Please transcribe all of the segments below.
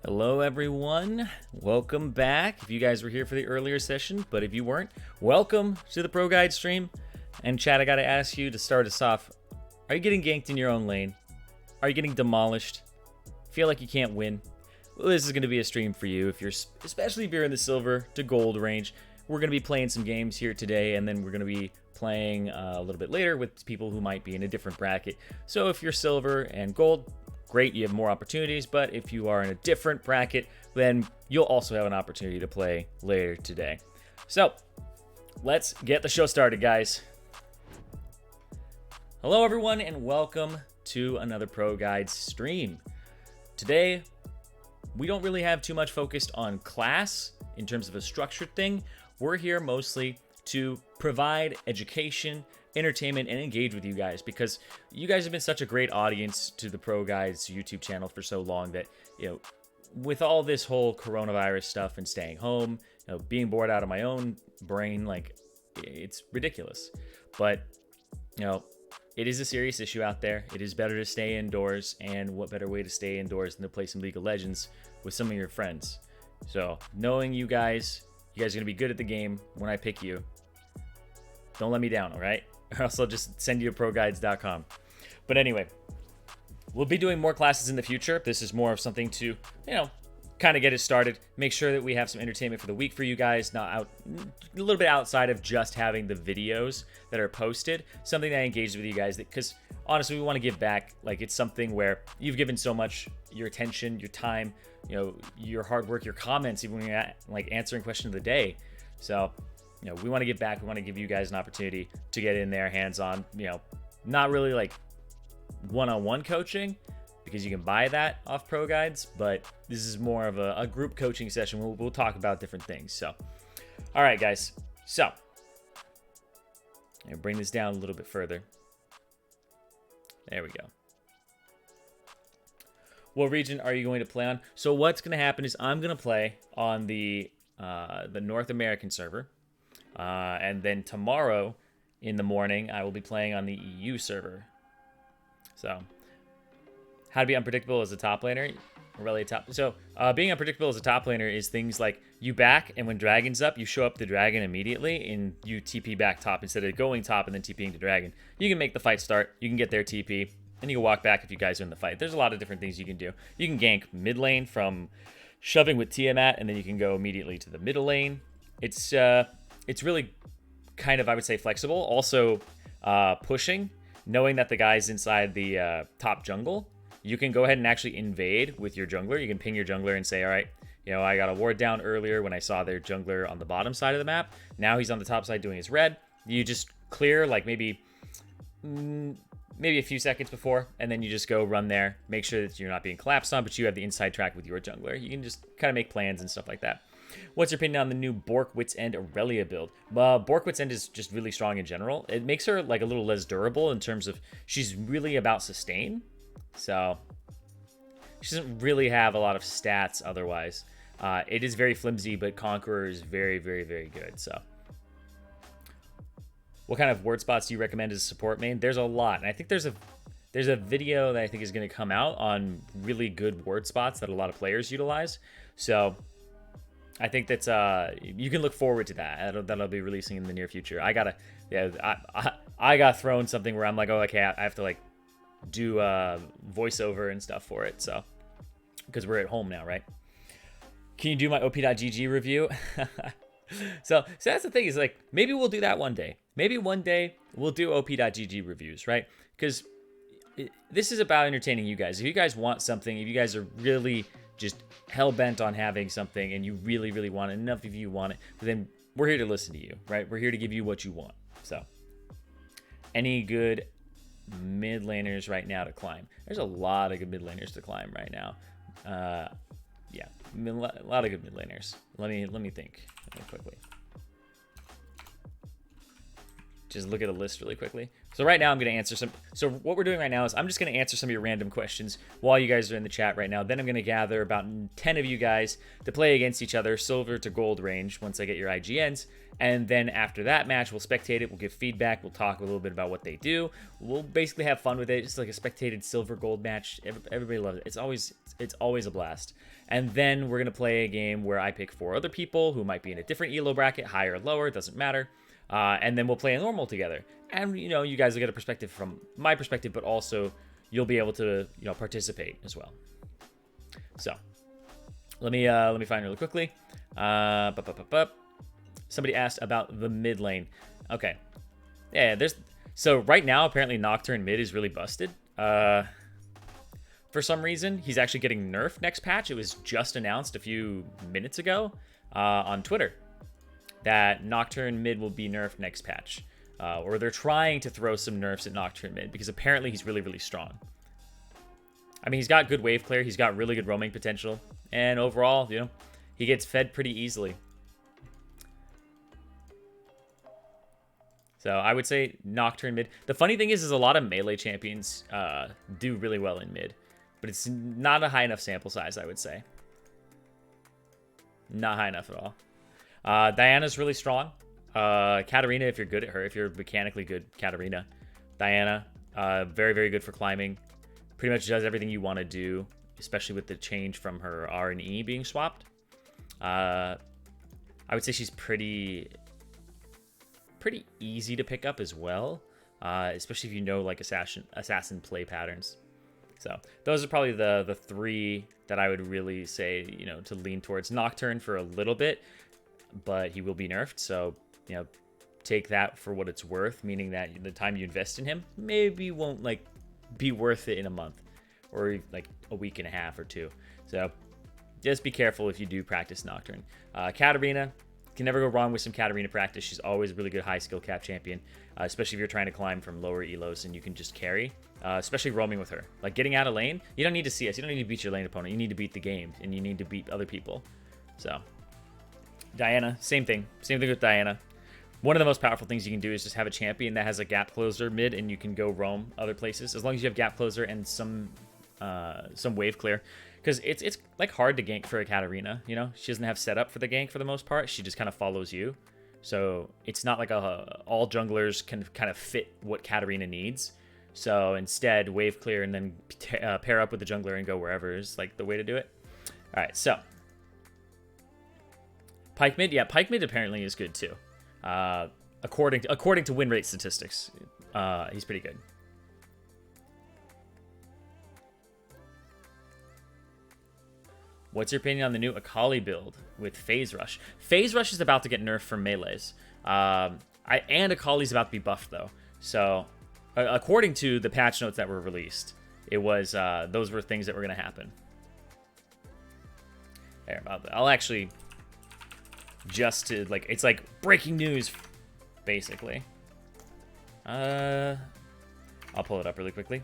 Hello everyone, welcome back. If you guys were here for the earlier session, but if you weren't, welcome to the ProGuides stream. And Chad, I gotta ask you to start us off, are you getting ganked in your own lane? Are you getting demolished? Feel like you can't win? Well, this is gonna be a stream for you, especially if you're in the silver to gold range. We're gonna be playing some games here today, and then we're gonna be playing a little bit later with people who might be in a different bracket. So if you're silver and gold, great, you have more opportunities, but if you are in a different bracket, then you'll also have an opportunity to play later today. So, let's get the show started, guys. Hello, everyone, and welcome to another ProGuides stream. Today, we don't really have too much focused on class in terms of a structured thing. We're here mostly to provide education, entertainment, and engage with you guys, because you guys have been such a great audience to the ProGuides YouTube channel for so long that, with all this whole coronavirus stuff and staying home, being bored out of my own brain, like, it's ridiculous. But, it is a serious issue out there. It is better to stay indoors, and what better way to stay indoors than to play some League of Legends with some of your friends. So, knowing you guys are going to be good at the game when I pick you. Don't let me down, all right? Or else I'll just send you to ProGuides.com. But anyway, we'll be doing more classes in the future. This is more of something to, kind of get it started. Make sure that we have some entertainment for the week for you guys, a little bit outside of just having the videos that are posted. Something that engages with you guys, because honestly, we want to give back. Like, it's something where you've given so much, your attention, your time, your hard work, your comments, even when you're answering question of the day. So, we want to give back. We want to give you guys an opportunity to get in there hands-on, not really like one-on-one coaching, because you can buy that off ProGuides, but this is more of a group coaching session. We'll talk about different things. So, all right, guys. So, bring this down a little bit further. There we go. What region are you going to play on? So what's going to happen is I'm going to play on the North American server. And then tomorrow in the morning, I will be playing on the EU server. So, how to be unpredictable as a top laner? Being unpredictable as a top laner is things like you back, and when dragon's up, you show up the dragon immediately, and you TP back top instead of going top and then TPing the dragon. You can make the fight start, you can get their TP, and you can walk back if you guys are in the fight. There's a lot of different things you can do. You can gank mid lane from shoving with Tiamat, and then you can go immediately to the middle lane. It's really kind of, I would say, flexible. Also, pushing. knowing that the guy's inside the top jungle, you can go ahead and actually invade with your jungler. You can ping your jungler and say, all right, you know, I got a ward down earlier when I saw their jungler on the bottom side of the map. Now he's on the top side doing his red. You just clear like maybe a few seconds before, and then you just go run there. Make sure that you're not being collapsed on, but you have the inside track with your jungler. You can just kind of make plans and stuff like that. What's your opinion on the new Bork, Wits End, Aurelia build? Bork, Wits End is just really strong in general. It makes her like a little less durable in terms of she's really about sustain. So she doesn't really have a lot of stats otherwise. It is very flimsy, but Conqueror is very, very, very good. So what kind of word spots do you recommend as a support main? There's a lot. And I think there's a video that I think is going to come out on really good word spots that a lot of players utilize. So I think that's you can look forward to that. That'll be releasing in the near future. I got thrown something where I'm like, oh, okay, I have to like do voiceover and stuff for it. So because we're at home now, right? Can you do my op.gg review? so that's the thing, is like, maybe we'll do that one day. Maybe one day we'll do op.gg reviews, right? Because this is about entertaining you guys. If you guys want something, if you guys are really just hell-bent on having something and you really, really want it, enough of you want it, then we're here to listen to you, right? We're here to give you what you want. So any good mid laners right now to climb? There's a lot of good mid laners to climb right now. Yeah, a lot of good mid laners. Let me think really quickly. Just look at a list really quickly. So right now I'm going to answer some. So what we're doing right now is I'm just going to answer some of your random questions while you guys are in the chat right now. Then I'm going to gather about 10 of you guys to play against each other, silver to gold range, once I get your IGNs. And then after that match, we'll spectate it. We'll give feedback. We'll talk a little bit about what they do. We'll basically have fun with it. Just like a spectated silver gold match. Everybody loves it. It's always a blast. And then we're going to play a game where I pick 4 other people who might be in a different elo bracket, higher or lower, it doesn't matter. And then we'll play a normal together. And, you know, you guys will get a perspective from my perspective, but also you'll be able to, you know, participate as well. So let me find really quickly. Somebody asked about the mid lane. Okay. Yeah, so right now, apparently Nocturne mid is really busted. For some reason, he's actually getting nerfed next patch. It was just announced a few minutes ago on Twitter that Nocturne mid will be nerfed next patch. Or they're trying to throw some nerfs at Nocturne mid because apparently he's really, really strong. I mean, he's got good wave clear. He's got really good roaming potential. And overall, you know, he gets fed pretty easily. So I would say Nocturne mid. The funny thing is a lot of melee champions do really well in mid. But it's not a high enough sample size, I would say. Not high enough at all. Diana's really strong. Katarina, if you're good at her, if you're mechanically good, Katarina. Diana, very, very good for climbing. Pretty much does everything you want to do, especially with the change from her R and E being swapped. I would say she's pretty easy to pick up as well, especially if you know like assassin play patterns. So those are probably the 3 that I would really say, you know, to lean towards. Nocturne for a little bit, but he will be nerfed. So, you know, take that for what it's worth, meaning that the time you invest in him maybe won't like be worth it in a month or like a week and a half or 2. So just be careful if you do practice Nocturne. Katarina, can never go wrong with some Katarina practice. She's always a really good high skill cap champion, especially if you're trying to climb from lower elos and you can just carry, especially roaming with her. Like getting out of lane, you don't need to CS, you don't need to beat your lane opponent, you need to beat the game and you need to beat other people. So Diana, same thing with Diana. One of the most powerful things you can do is just have a champion that has a gap closer mid and you can go roam other places as long as you have gap closer and some wave clear. Because it's like hard to gank for a Katarina, you know? She doesn't have setup for the gank for the most part. She just kind of follows you. So it's not like all junglers can kind of fit what Katarina needs. So instead, wave clear and then pair up with the jungler and go wherever is like the way to do it. All right, so Pike mid, yeah, Pike mid apparently is good too. According to win rate statistics, he's pretty good. What's your opinion on the new Akali build with Phase Rush? Phase Rush is about to get nerfed from melees. And Akali's about to be buffed though. So according to the patch notes that were released, it was those were things that were going to happen. There, I'll actually just to like it's like breaking news, basically. I'll pull it up really quickly.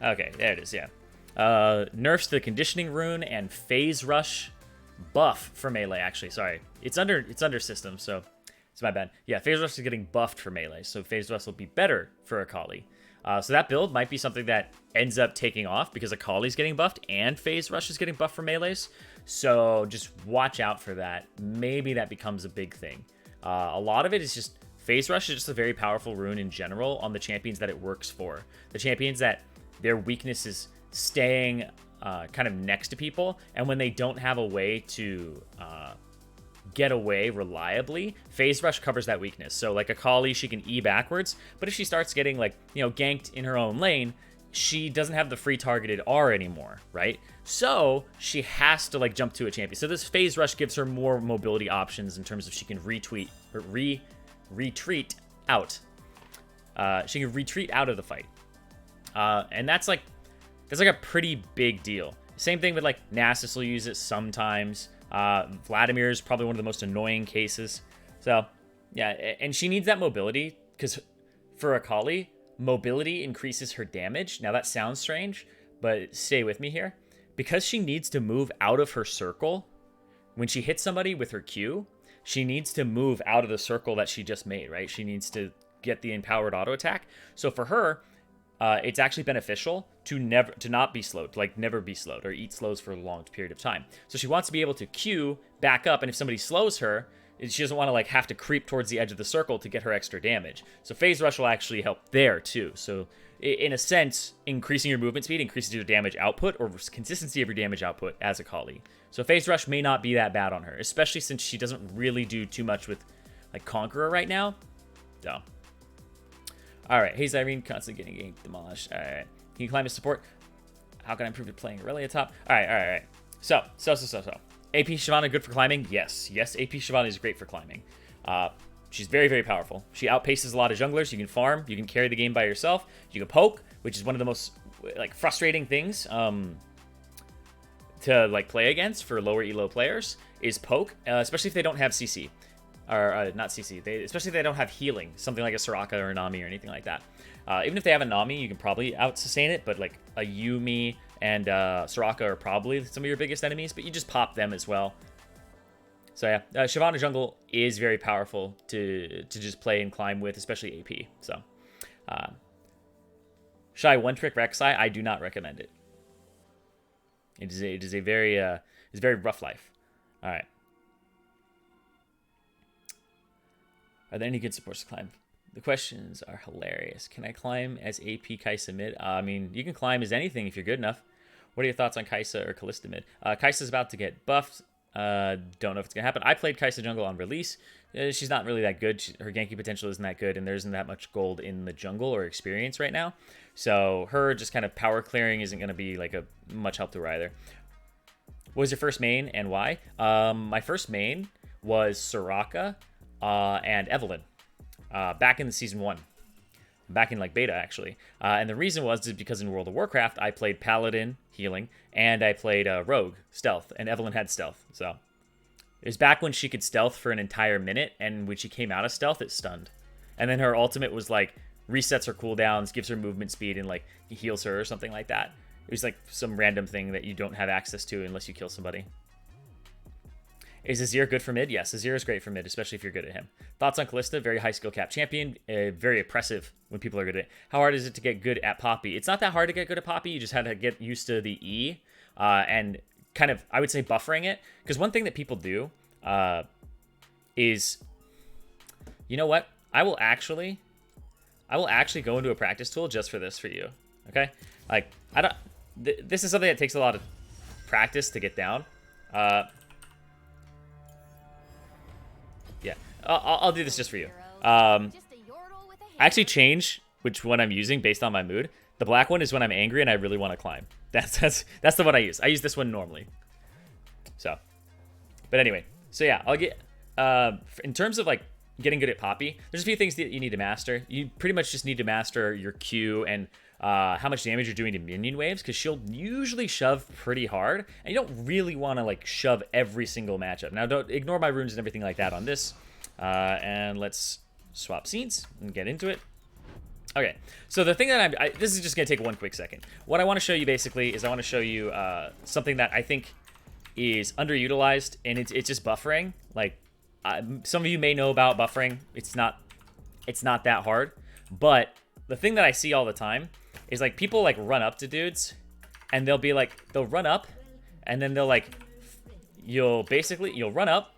Okay, there it is. Yeah, nerfs to the conditioning rune and phase rush buff for melee. Actually, sorry, it's under system, so it's my bad. Yeah, phase rush is getting buffed for melee, so phase rush will be better for Akali. So that build might be something that ends up taking off because Akali's getting buffed and phase rush is getting buffed for melees. So just watch out for that. Maybe that becomes a big thing. A lot of it is just phase rush is just a very powerful rune in general on the champions that it works for. The champions that their weakness is staying kind of next to people, and when they don't have a way to get away reliably, phase rush covers that weakness. So like Akali, she can E backwards, but if she starts getting like, you know, ganked in her own lane, she doesn't have the free targeted R anymore, right? So she has to like jump to a champion. So this phase rush gives her more mobility options in terms of she can retreat out. She can retreat out of the fight. And that's like a pretty big deal. Same thing with like Nasus will use it sometimes. Vladimir is probably one of the most annoying cases. So yeah, and she needs that mobility because for Akali, mobility increases her damage. Now that sounds strange, but stay with me here. Because she needs to move out of her circle, when she hits somebody with her Q, she needs to move out of the circle that she just made, right? She needs to get the empowered auto attack. So for her, it's actually beneficial to not be slowed, like never be slowed or eat slows for a long period of time. So she wants to be able to Q back up, and if somebody slows her, she doesn't want to like have to creep towards the edge of the circle to get her extra damage. So phase rush will actually help there too. So in a sense, increasing your movement speed increases your damage output or consistency of your damage output as Akali. So phase rush may not be that bad on her, especially since she doesn't really do too much with like Conqueror right now. So. All right, hey Zirene, constantly getting demolished. All right, can you climb his support? How can I improve it playing Aurelia top? All right. So. AP Shyvana good for climbing? Yes, AP Shyvana is great for climbing. She's very, very powerful. She outpaces a lot of junglers. You can farm, you can carry the game by yourself. You can poke, which is one of the most like frustrating things to like play against for lower elo players is poke, especially if they don't have CC. Or not CC, especially if they don't have healing, something like a Soraka or a Nami or anything like that. Even if they have a Nami, you can probably out-sustain it, but like a Yuumi and Soraka are probably some of your biggest enemies, but you just pop them as well. So yeah, Shyvana jungle is very powerful to just play and climb with, especially AP. So, Shy one-trick Rek'Sai, I do not recommend it. It is a very rough life. All right. Are there any good supports to climb? The questions are hilarious. Can I climb as AP Kai'Sa mid? I mean, you can climb as anything if you're good enough. What are your thoughts on Kai'Sa or Kalista mid? Kai'Sa's about to get buffed. Don't know if it's going to happen. I played Kai'Sa jungle on release. She's not really that good. Her ganky potential isn't that good, and there isn't that much gold in the jungle or experience right now. So her just kind of power clearing isn't going to be like a much help to her either. What was your first main and why? My first main was Soraka. And Evelyn, back in the season 1, back in like beta actually, and the reason was because in World of Warcraft I played Paladin healing and I played Rogue stealth, and Evelyn had stealth. So it was back when she could stealth for an entire minute, and when she came out of stealth, it stunned, and then her ultimate was like resets her cooldowns, gives her movement speed, and like heals her or something like that. It was like some random thing that you don't have access to unless you kill somebody. Is Azir good for mid? Yes, Azir is great for mid, especially if you're good at him. Thoughts on Kalista? Very high skill cap champion. Very oppressive when people are good at it. How hard is it to get good at Poppy? It's not that hard to get good at Poppy. You just have to get used to the E and kind of, I would say, buffering it. Because one thing that people do is, you know what? I will actually go into a practice tool just for this for you. Okay? Like, this is something that takes a lot of practice to get down. Yeah, I'll do this just for you. I actually change which one I'm using based on my mood. The black one is when I'm angry and I really want to climb. That's the one I use. I use this one normally. So, but anyway, so yeah, I'll get in terms of like getting good at Poppy, there's a few things that you need to master. You pretty much just need to master your Q and how much damage you're doing to minion waves, because she'll usually shove pretty hard, and you don't really want to like shove every single matchup. Now, don't ignore my runes and everything like that on this. And let's swap scenes and get into it. Okay, so the thing that this is just going to take one quick second. What I want to show you basically is I want to show you something that I think is underutilized, and it's just buffering. Like, some of you may know about buffering. It's not that hard, but the thing that I see all the time is like people like run up to dudes, and they'll run up, and then they'll like, you'll run up,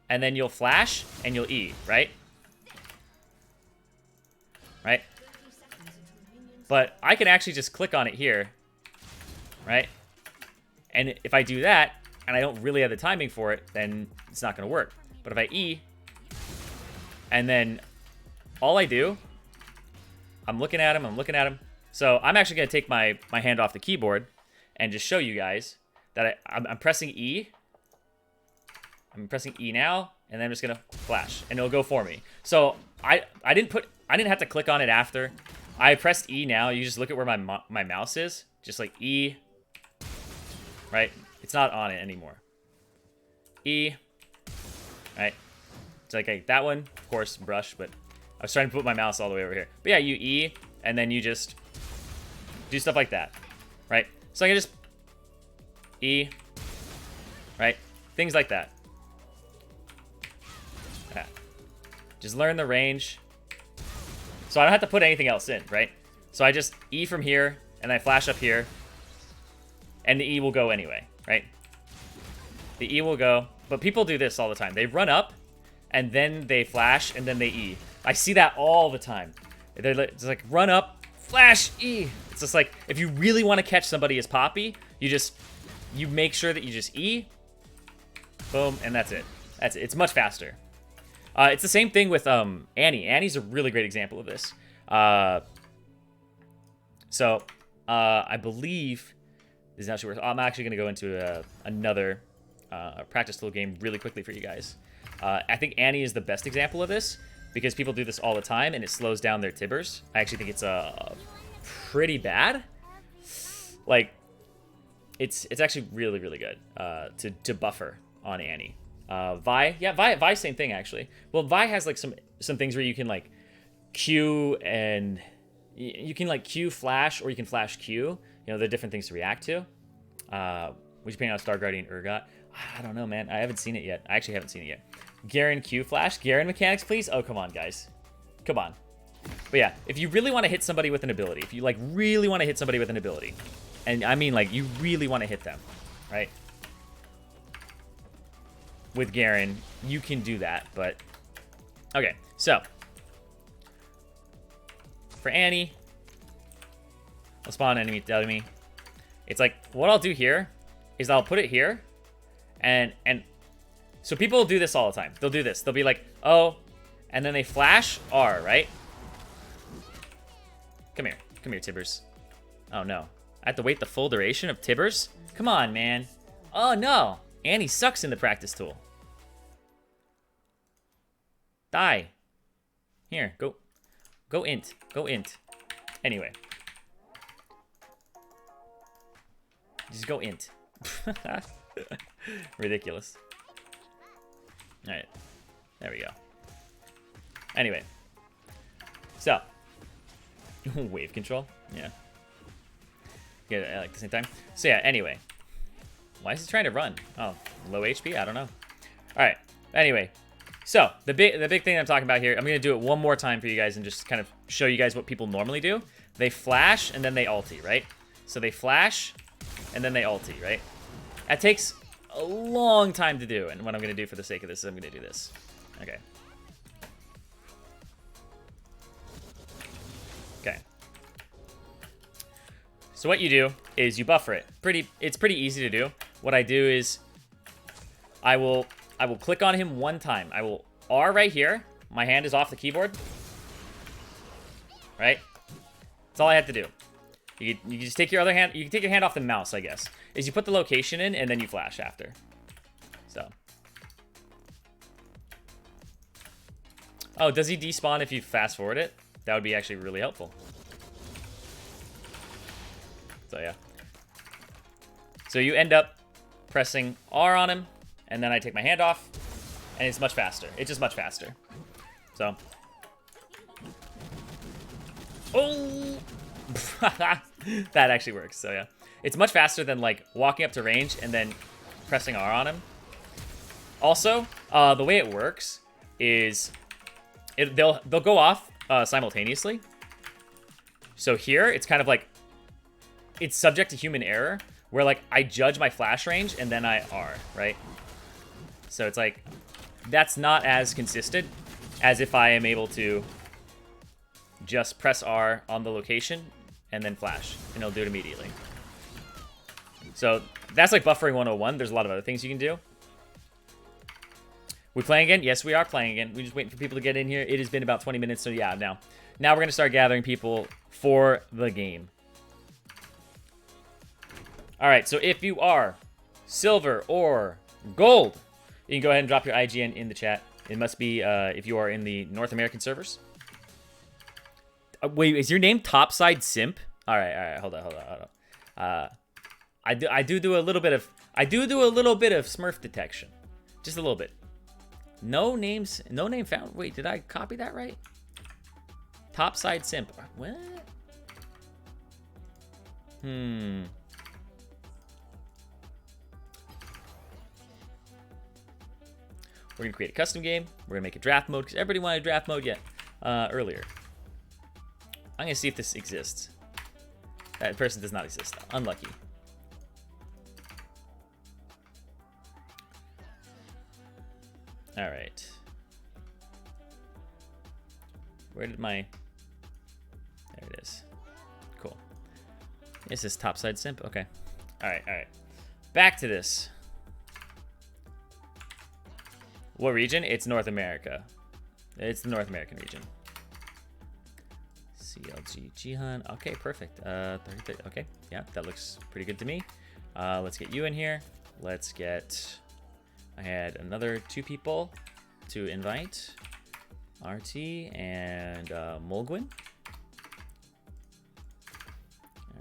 and then you'll flash, and you'll E, right? Right? But I can actually just click on it here, right? And if I do that, and I don't really have the timing for it, then it's not going to work. But if I E, and then all I do, I'm looking at him. So I'm actually going to take my hand off the keyboard and just show you guys that I'm pressing E. I'm pressing E now, and then I'm just going to flash, and it'll go for me. So I didn't have to click on it after. I pressed E now. You just look at where my mouse is. Just like E, right? It's not on it anymore. E, right? It's like that one, of course, brush, but I was trying to put my mouse all the way over here. But yeah, you E, and then you just do stuff like that, right? So I can just E, right? Things like that. Yeah. Just learn the range. So I don't have to put anything else in, right? So I just E from here, and I flash up here, and the E will go anyway, right? The E will go, but people do this all the time. They run up, and then they flash, and then they E. I see that all the time. It's like run up, flash, E. It's just like, if you really want to catch somebody as Poppy, you make sure that you just E, boom, and that's it. That's it. It's much faster. It's the same thing with Annie. Annie's a really great example of this. I believe this is actually. I'm actually going to go into another practice tool game really quickly for you guys. I think Annie is the best example of this because people do this all the time and it slows down their tibbers. I actually think it's pretty bad. Like, it's actually really, really good to buffer on Annie. Vi, same thing actually. Well, Vi has like some things where you can like Q and you can like Q flash, or you can flash Q. You know, they're different things to react to. Which depending on Star Guardian Urgot. I don't know, man. I haven't seen it yet. I actually haven't seen it yet. Garen Q flash. Garen mechanics, please. Oh, come on, guys. Come on. But yeah, if you really want to hit somebody with an ability, if you like really want to hit somebody with an ability, and I mean like you really want to hit them, right? With Garen, you can do that, but okay. So for Annie, I'll spawn enemy enemy. It's like what I'll do here is I'll put it here, and so people do this all the time. They'll do this. They'll be like, oh, and then they flash R, right? Come here, Tibbers. Oh no, I have to wait the full duration of Tibbers. Come on, man. Oh no, Annie sucks in the practice tool. Die. Here, go int. Anyway. Just go int. Ridiculous. Alright. There we go. Anyway. So. Wave control? Yeah. Get it at like the same time. So yeah, anyway. Why is he trying to run? Oh, low HP? I don't know. Alright. Anyway. So, the big thing I'm talking about here, I'm going to do it one more time for you guys and just kind of show you guys what people normally do. They flash, and then they ulti, right? So they flash, and then they ulti, right? That takes a long time to do, and what I'm going to do for the sake of this is I'm going to do this. Okay. Okay. So what you do is you buffer it. It's pretty easy to do. What I do is I will click on him one time. I will R right here. My hand is off the keyboard. Right? That's all I have to do. You just take your other hand. You can take your hand off the mouse, I guess. Is you put the location in and then you flash after. So. Oh, does he despawn if you fast forward it? That would be actually really helpful. So yeah. So you end up pressing R on him, and then I take my hand off, and it's much faster. It's just much faster. So. Oh! That actually works, so yeah. It's much faster than like walking up to range and then pressing R on him. Also, the way it works is they'll go off simultaneously. So here, it's kind of like, it's subject to human error, where like I judge my flash range and then I R, right? So it's like, that's not as consistent as if I am able to just press R on the location and then flash, and it'll do it immediately. So that's like buffering 101. There's a lot of other things you can do. We playing again? Yes, we are playing again. We're just waiting for people to get in here. It has been about 20 minutes, so yeah, now we're going to start gathering people for the game. All right, so if you are silver or gold, you can go ahead and drop your IGN in the chat. It must be if you are in the North American servers. Wait, is your name Topside Simp? All right, hold on. I do a little bit of Smurf detection, just a little bit. No name found. Wait, did I copy that right? Topside Simp. What? We're gonna create a custom game. We're gonna make a draft mode because everybody wanted draft mode earlier. I'm gonna see if this exists. That person does not exist. Unlucky. All right. Where did my... There it is. Cool. This is Topside Simp. Okay. All right. Back to this. What region? It's North America. It's the North American region. CLG Jihan. Okay, perfect. 30. Okay, yeah, that looks pretty good to me. Let's get you in here. Let's get... I had another 2 people to invite. RT and Mulgwin.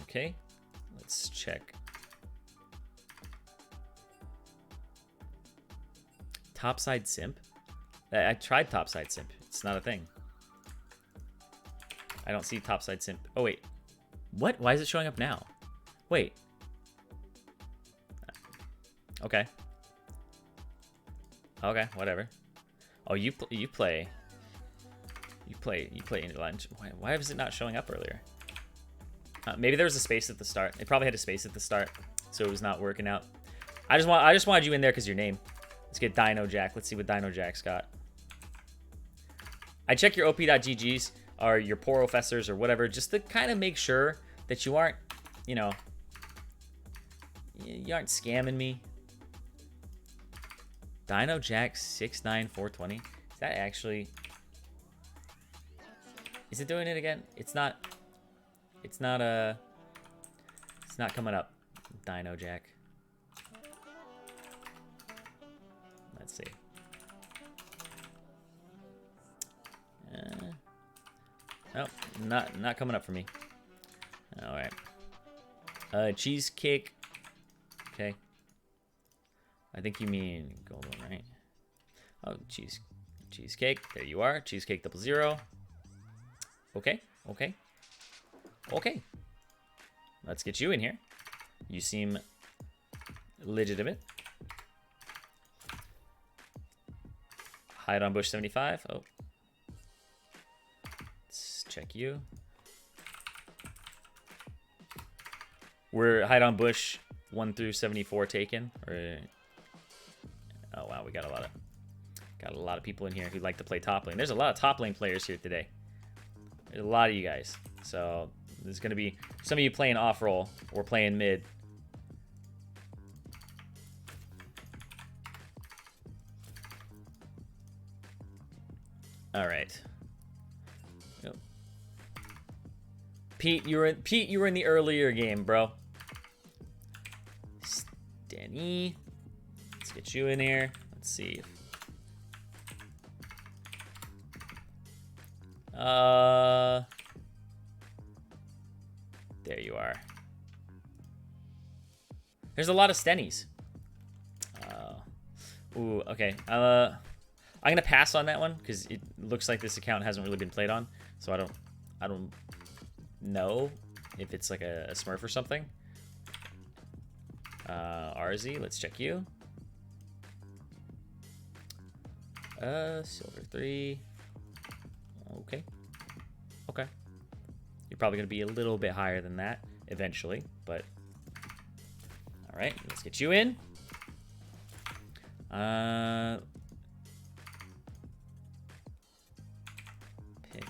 Okay, let's check. Topside Simp? I tried Topside Simp. It's not a thing. I don't see Topside Simp. Oh, wait. What? Why is it showing up now? Wait. Okay. Okay, whatever. Oh, you play Indie Lunch. Why was it not showing up earlier? Maybe there was a space at the start. They probably had a space at the start, so it was not working out. I just wanted you in there because your name. Let's get Dino Jack. Let's see what Dino Jack's got. I check your op.ggs or your professors or whatever, just to kind of make sure that you aren't, you aren't scamming me. Dino Jack 69420. Is that actually? Is it doing it again? It's not coming up. Dino Jack. Let's see. Nope, not coming up for me. All right. Cheesecake. Okay. I think you mean golden, right? Oh, cheesecake. There you are. Cheesecake 00. Okay. Let's get you in here. You seem legitimate. Hide on bush 75. Oh. Let's check you. We're hide on bush 1 through 74 taken. Or oh wow, we got a lot of people in here who like to play top lane. There's a lot of top lane players here today. There's a lot of you guys. So there's gonna be some of you playing off roll or playing mid. All right. Yep. Pete, you were in the earlier game, bro. Danny. Let's get you in here. Let's see. There you are. There's a lot of Stennies. Ooh, okay. I'm gonna pass on that one because it looks like this account hasn't really been played on, so I don't know if it's like a Smurf or something. RZ, let's check you. Silver 3. Okay. Okay. You're probably gonna be a little bit higher than that eventually, but all right, let's get you in. Pick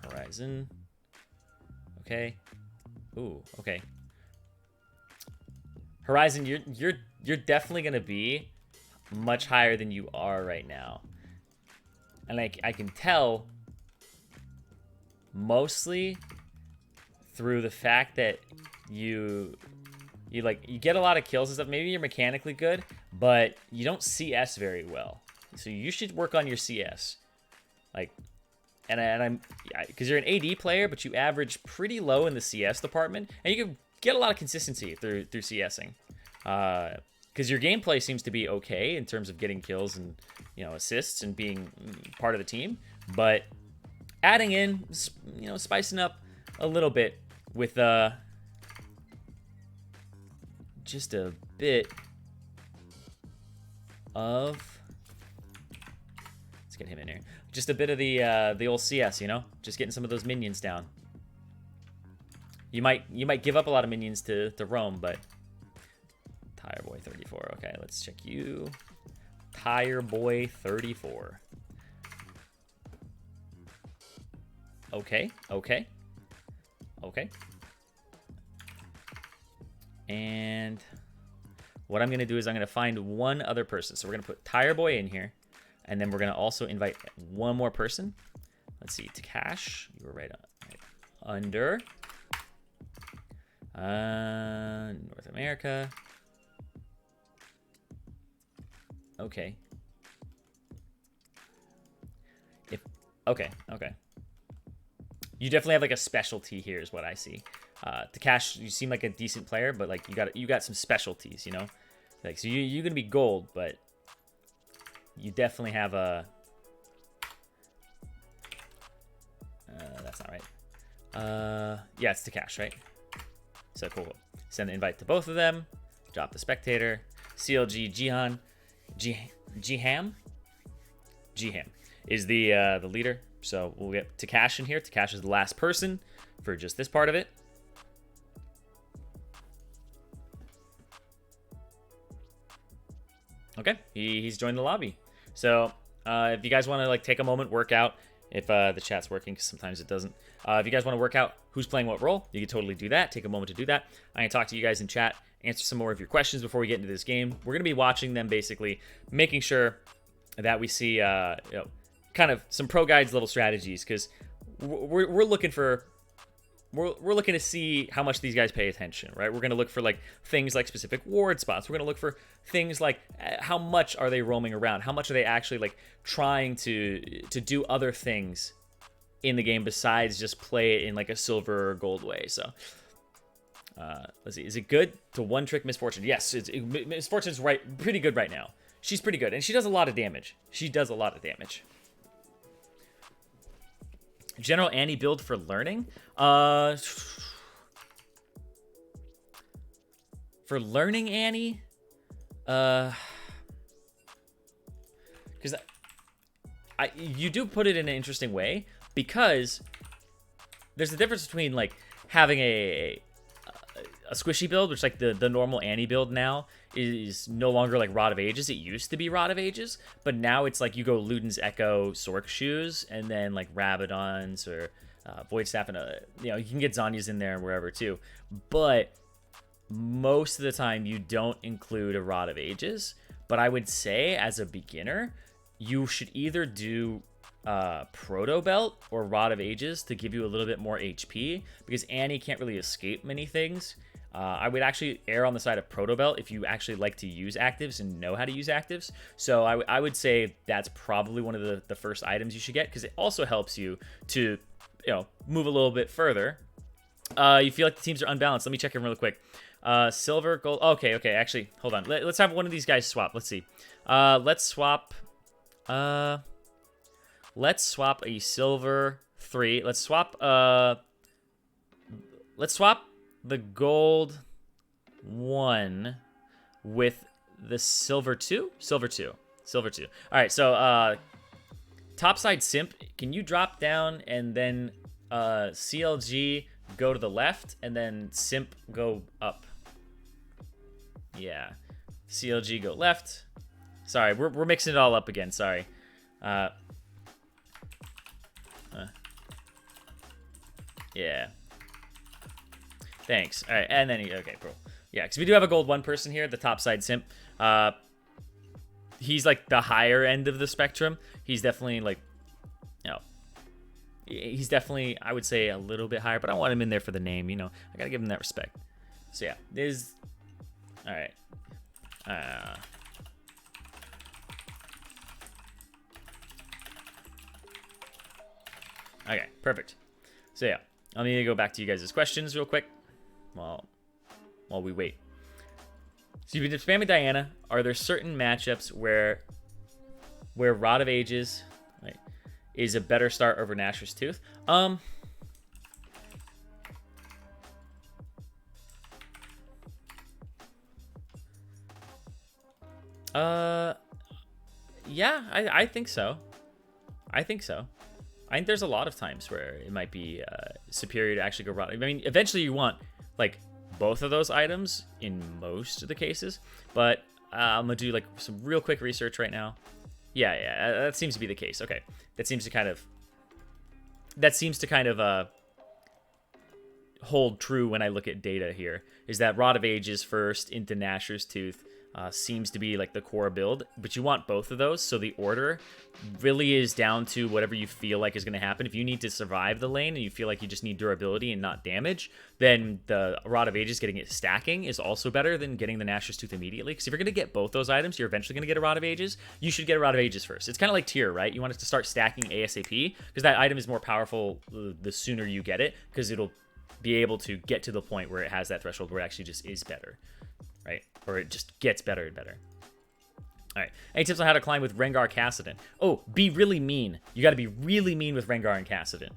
Horizon. Okay. Ooh, okay. Horizon, you're definitely gonna be much higher than you are right now, and I can tell mostly through the fact that you get a lot of kills and stuff. Maybe you're mechanically good, but you don't CS very well. So you should work on your CS. And I'm because you're an AD player, but you average pretty low in the CS department, and you can get a lot of consistency through CSing. Because your gameplay seems to be okay in terms of getting kills and assists and being part of the team, but adding in spicing up a little bit with just a bit of, let's get him in here, just a bit of the old CS, just getting some of those minions down. You might give up a lot of minions to roam, but Tire Boy 34. Okay, let's check you. Tire Boy 34. Okay. And what I'm going to do is I'm going to find one other person. So we're going to put Tire Boy in here. And then we're going to also invite one more person. Let's see. Takash. You were right under. North America. Okay. Okay. You definitely have like a specialty here is what I see. Takash, you seem like a decent player, but like you got some specialties, Like so you're gonna be gold, but you definitely have a that's not right. Yeah, it's Takash, right? So cool. Send the invite to both of them. Drop the spectator. CLG Jihan. Jiham is the leader. So we'll get Takash in here. Takash is the last person for just this part of it. Okay, he's joined the lobby. So if you guys want to like take a moment, work out if the chat's working, because sometimes it doesn't. If you guys want to work out who's playing what role, you can totally do that. Take a moment to do that. I'm gonna talk to you guys in chat, answer some more of your questions before we get into this game. We're gonna be watching them, basically making sure that we see kind of some pro guides level strategies, because we're looking to see how much these guys pay attention, right? We're going to look for like things like specific ward spots. We're going to look for things like how much are they roaming around? How much are they actually like trying to do other things in the game besides just play it in like a silver or gold way? So let's see. Is it good to one trick Misfortune? Yes, Misfortune's pretty good right now. She's pretty good, and she does a lot of damage. General Annie build for learning? For learning Annie? Because you do put it in an interesting way, because there's a difference between like having a squishy build, which like the normal Annie build now is no longer like Rod of Ages. It used to be Rod of Ages, but now it's like you go Luden's Echo, Sork Shoes, and then like Rabadons or Void Staff, and you can get Zanyas in there and wherever too. But most of the time you don't include a Rod of Ages. But I would say as a beginner, you should either do Proto Belt or Rod of Ages to give you a little bit more HP, because Annie can't really escape many things. I would actually err on the side of Proto Belt if you actually like to use actives and know how to use actives. So I would say that's probably one of the first items you should get, because it also helps you to, move a little bit further. You feel like the teams are unbalanced. Let me check in really quick. Silver, gold. Okay. Actually, hold on. Let's have one of these guys swap. Let's see. Let's swap. Let's swap a silver 3. Let's swap. Let's swap the gold 1 with the silver 2. Silver 2. All right. So topside simp. Can you drop down and then CLG go to the left and then simp go up? Yeah. CLG go left. Sorry, we're mixing it all up again. Sorry. Yeah. Thanks. All right, and then okay, bro. Yeah, because we do have a gold 1 person here, the topside simp. He's like the higher end of the spectrum. He's definitely like, he's definitely, I would say, a little bit higher, but I want him in there for the name. I gotta give him that respect. So yeah, there's. All right. Okay, perfect. So yeah, I'm gonna go back to you guys' questions real quick while we wait. So you've been spamming Diana. Are there certain matchups where Rod of Ages is a better start over Nashor's Tooth? Yeah, I think so. I think there's a lot of times where it might be superior to actually go Rod. I mean, eventually you want like both of those items in most of the cases, but I'm gonna do like some real quick research right now. Yeah, that seems to be the case. Okay, that seems to kind of hold true when I look at data here. Is that Rod of Ages first into Nashor's Tooth seems to be like the core build, but you want both of those, so the order really is down to whatever you feel like is going to happen. If you need to survive the lane and you feel like you just need durability and not damage, then the Rod of Ages getting it stacking is also better than getting the Nashor's Tooth immediately, because if you're going to get both those items, you're eventually going to get a Rod of Ages. You should get a Rod of Ages first. It's kind of like tier, right? You want it to start stacking ASAP, because that item is more powerful the sooner you get it, because it'll be able to get to the point where it has that threshold where it actually just is better, right? Or it just gets better and better. All right. Any tips on how to climb with Rengar Kassadin? Oh, be really mean. You got to be really mean with Rengar and Kassadin.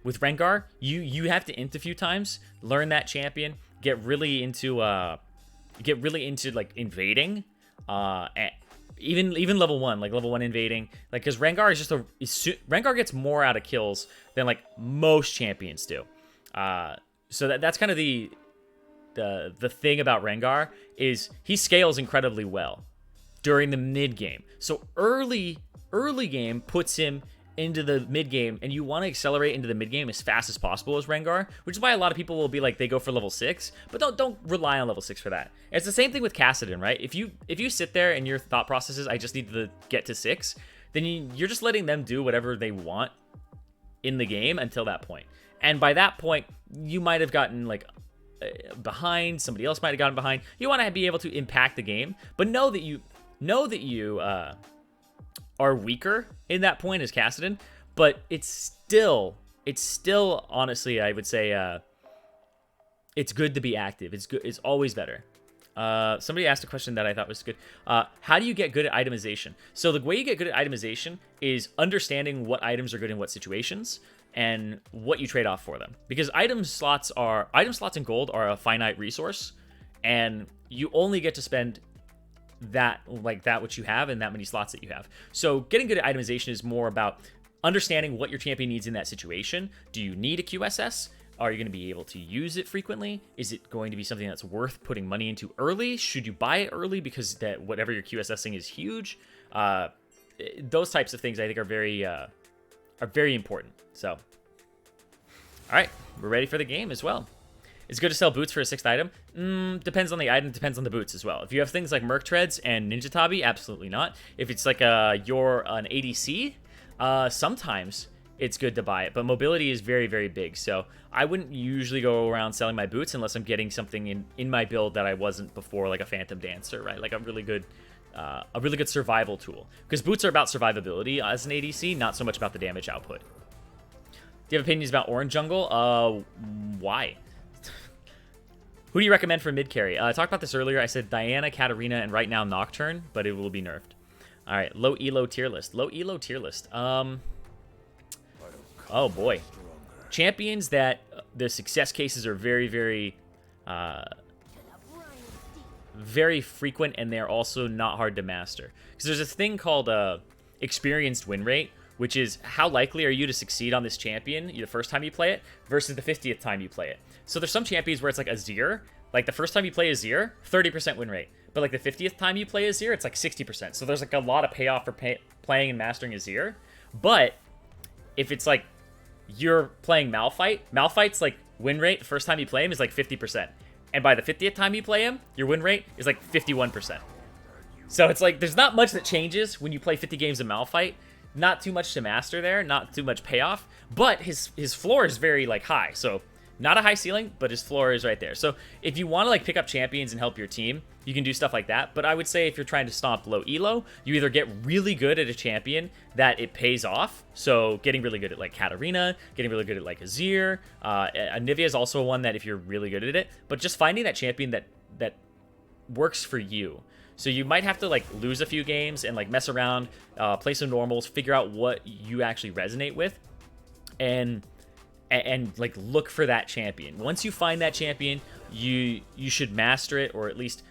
With Rengar, you have to int a few times, learn that champion, get really into like invading, even level 1, like level 1 invading, like, because Rengar is Rengar gets more out of kills than like most champions do. So that's kind of the thing about Rengar, is he scales incredibly well during the mid game. So early game puts him into the mid game, and you want to accelerate into the mid game as fast as possible as Rengar, which is why a lot of people will be like, they go for level 6, but don't rely on level 6 for that. It's the same thing with Kassadin, right? If you sit there and your thought process is, I just need to get to 6, then you're just letting them do whatever they want in the game until that point. And by that point, you might have gotten like behind, somebody else might have gotten behind. You want to be able to impact the game, but know that you are weaker in that point as Kassadin, but it's still honestly, I would say it's good to be active. It's good. It's always better. Somebody asked a question that I thought was good. How do you get good at itemization? So the way you get good at itemization is understanding what items are good in what situations and what you trade off for them. Because item slots in gold are a finite resource, and you only get to spend that which you have and that many slots that you have. So getting good at itemization is more about understanding what your champion needs in that situation. Do you need a QSS? Are you going to be able to use it frequently? Is it going to be something that's worth putting money into early? Should you buy it early because that whatever you're QSSing is huge? Those types of things I think are very important. So, all right, we're ready for the game as well. It's good to sell boots for a 6th item. Depends on the item, depends on the boots as well. If you have things like Merc Treads and Ninja Tabi, absolutely not. If it's like you're an ADC, sometimes it's good to buy it. But mobility is very, very big. So I wouldn't usually go around selling my boots unless I'm getting something in my build that I wasn't before, like a Phantom Dancer, right? Like a really good survival tool. Because boots are about survivability as an ADC, not so much about the damage output. Do you have opinions about Orange Jungle? Why? Who do you recommend for mid carry? I talked about this earlier. I said Diana, Katarina, and right now Nocturne, but it will be nerfed. All right, low elo tier list. Low elo tier list. Oh boy, champions that the success cases are very, very, very frequent, and they're also not hard to master. Because there's this thing called experienced win rate, which is how likely are you to succeed on this champion the first time you play it versus the 50th time you play it. So there's some champions where it's like Azir, like the first time you play Azir, 30% win rate. But like the 50th time you play Azir, it's like 60%. So there's like a lot of payoff for playing and mastering Azir. But if it's like you're playing Malphite, Malphite's like win rate the first time you play him is like 50%. And by the 50th time you play him, your win rate is like 51%. So it's like there's not much that changes when you play 50 games of Malphite. Not too much to master there, not too much payoff, but his floor is very like high. So not a high ceiling, but his floor is right there. So if you want to like pick up champions and help your team, you can do stuff like that. But I would say if you're trying to stomp low elo, you either get really good at a champion that it pays off. So getting really good at like Katarina, getting really good at like Azir. Anivia is also one that if you're really good at it, but just finding that champion that works for you. So you might have to like lose a few games and like mess around, play some normals, figure out what you actually resonate with, and like look for that champion. Once you find that champion, you should master it, or at least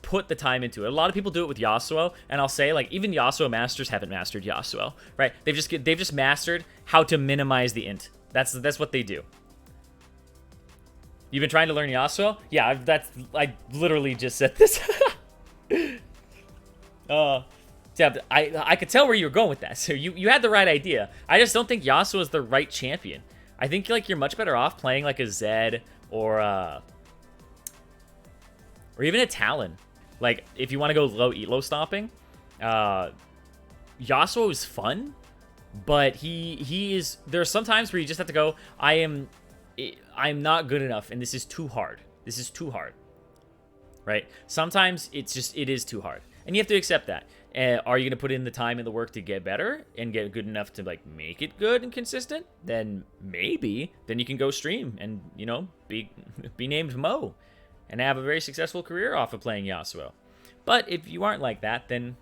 put the time into it. A lot of people do it with Yasuo, and I'll say like even Yasuo masters haven't mastered Yasuo, right? They've just mastered how to minimize the int. That's what they do. You've been trying to learn Yasuo? Yeah, I literally just said this. Yeah, I could tell where you were going with that. So you had the right idea. I just don't think Yasuo is the right champion. I think like you're much better off playing like a Zed or even a Talon. Like if you want to go low elo stomping, Yasuo is fun, but he is. There are some times where you just have to go, I'm not good enough, and this is too hard. This is too hard, right? Sometimes it is too hard, and you have to accept that. Are you going to put in the time and the work to get better and get good enough to like make it good and consistent? Then maybe, then you can go stream and, you know, be named Mo and have a very successful career off of playing Yasuo. But if you aren't like that, then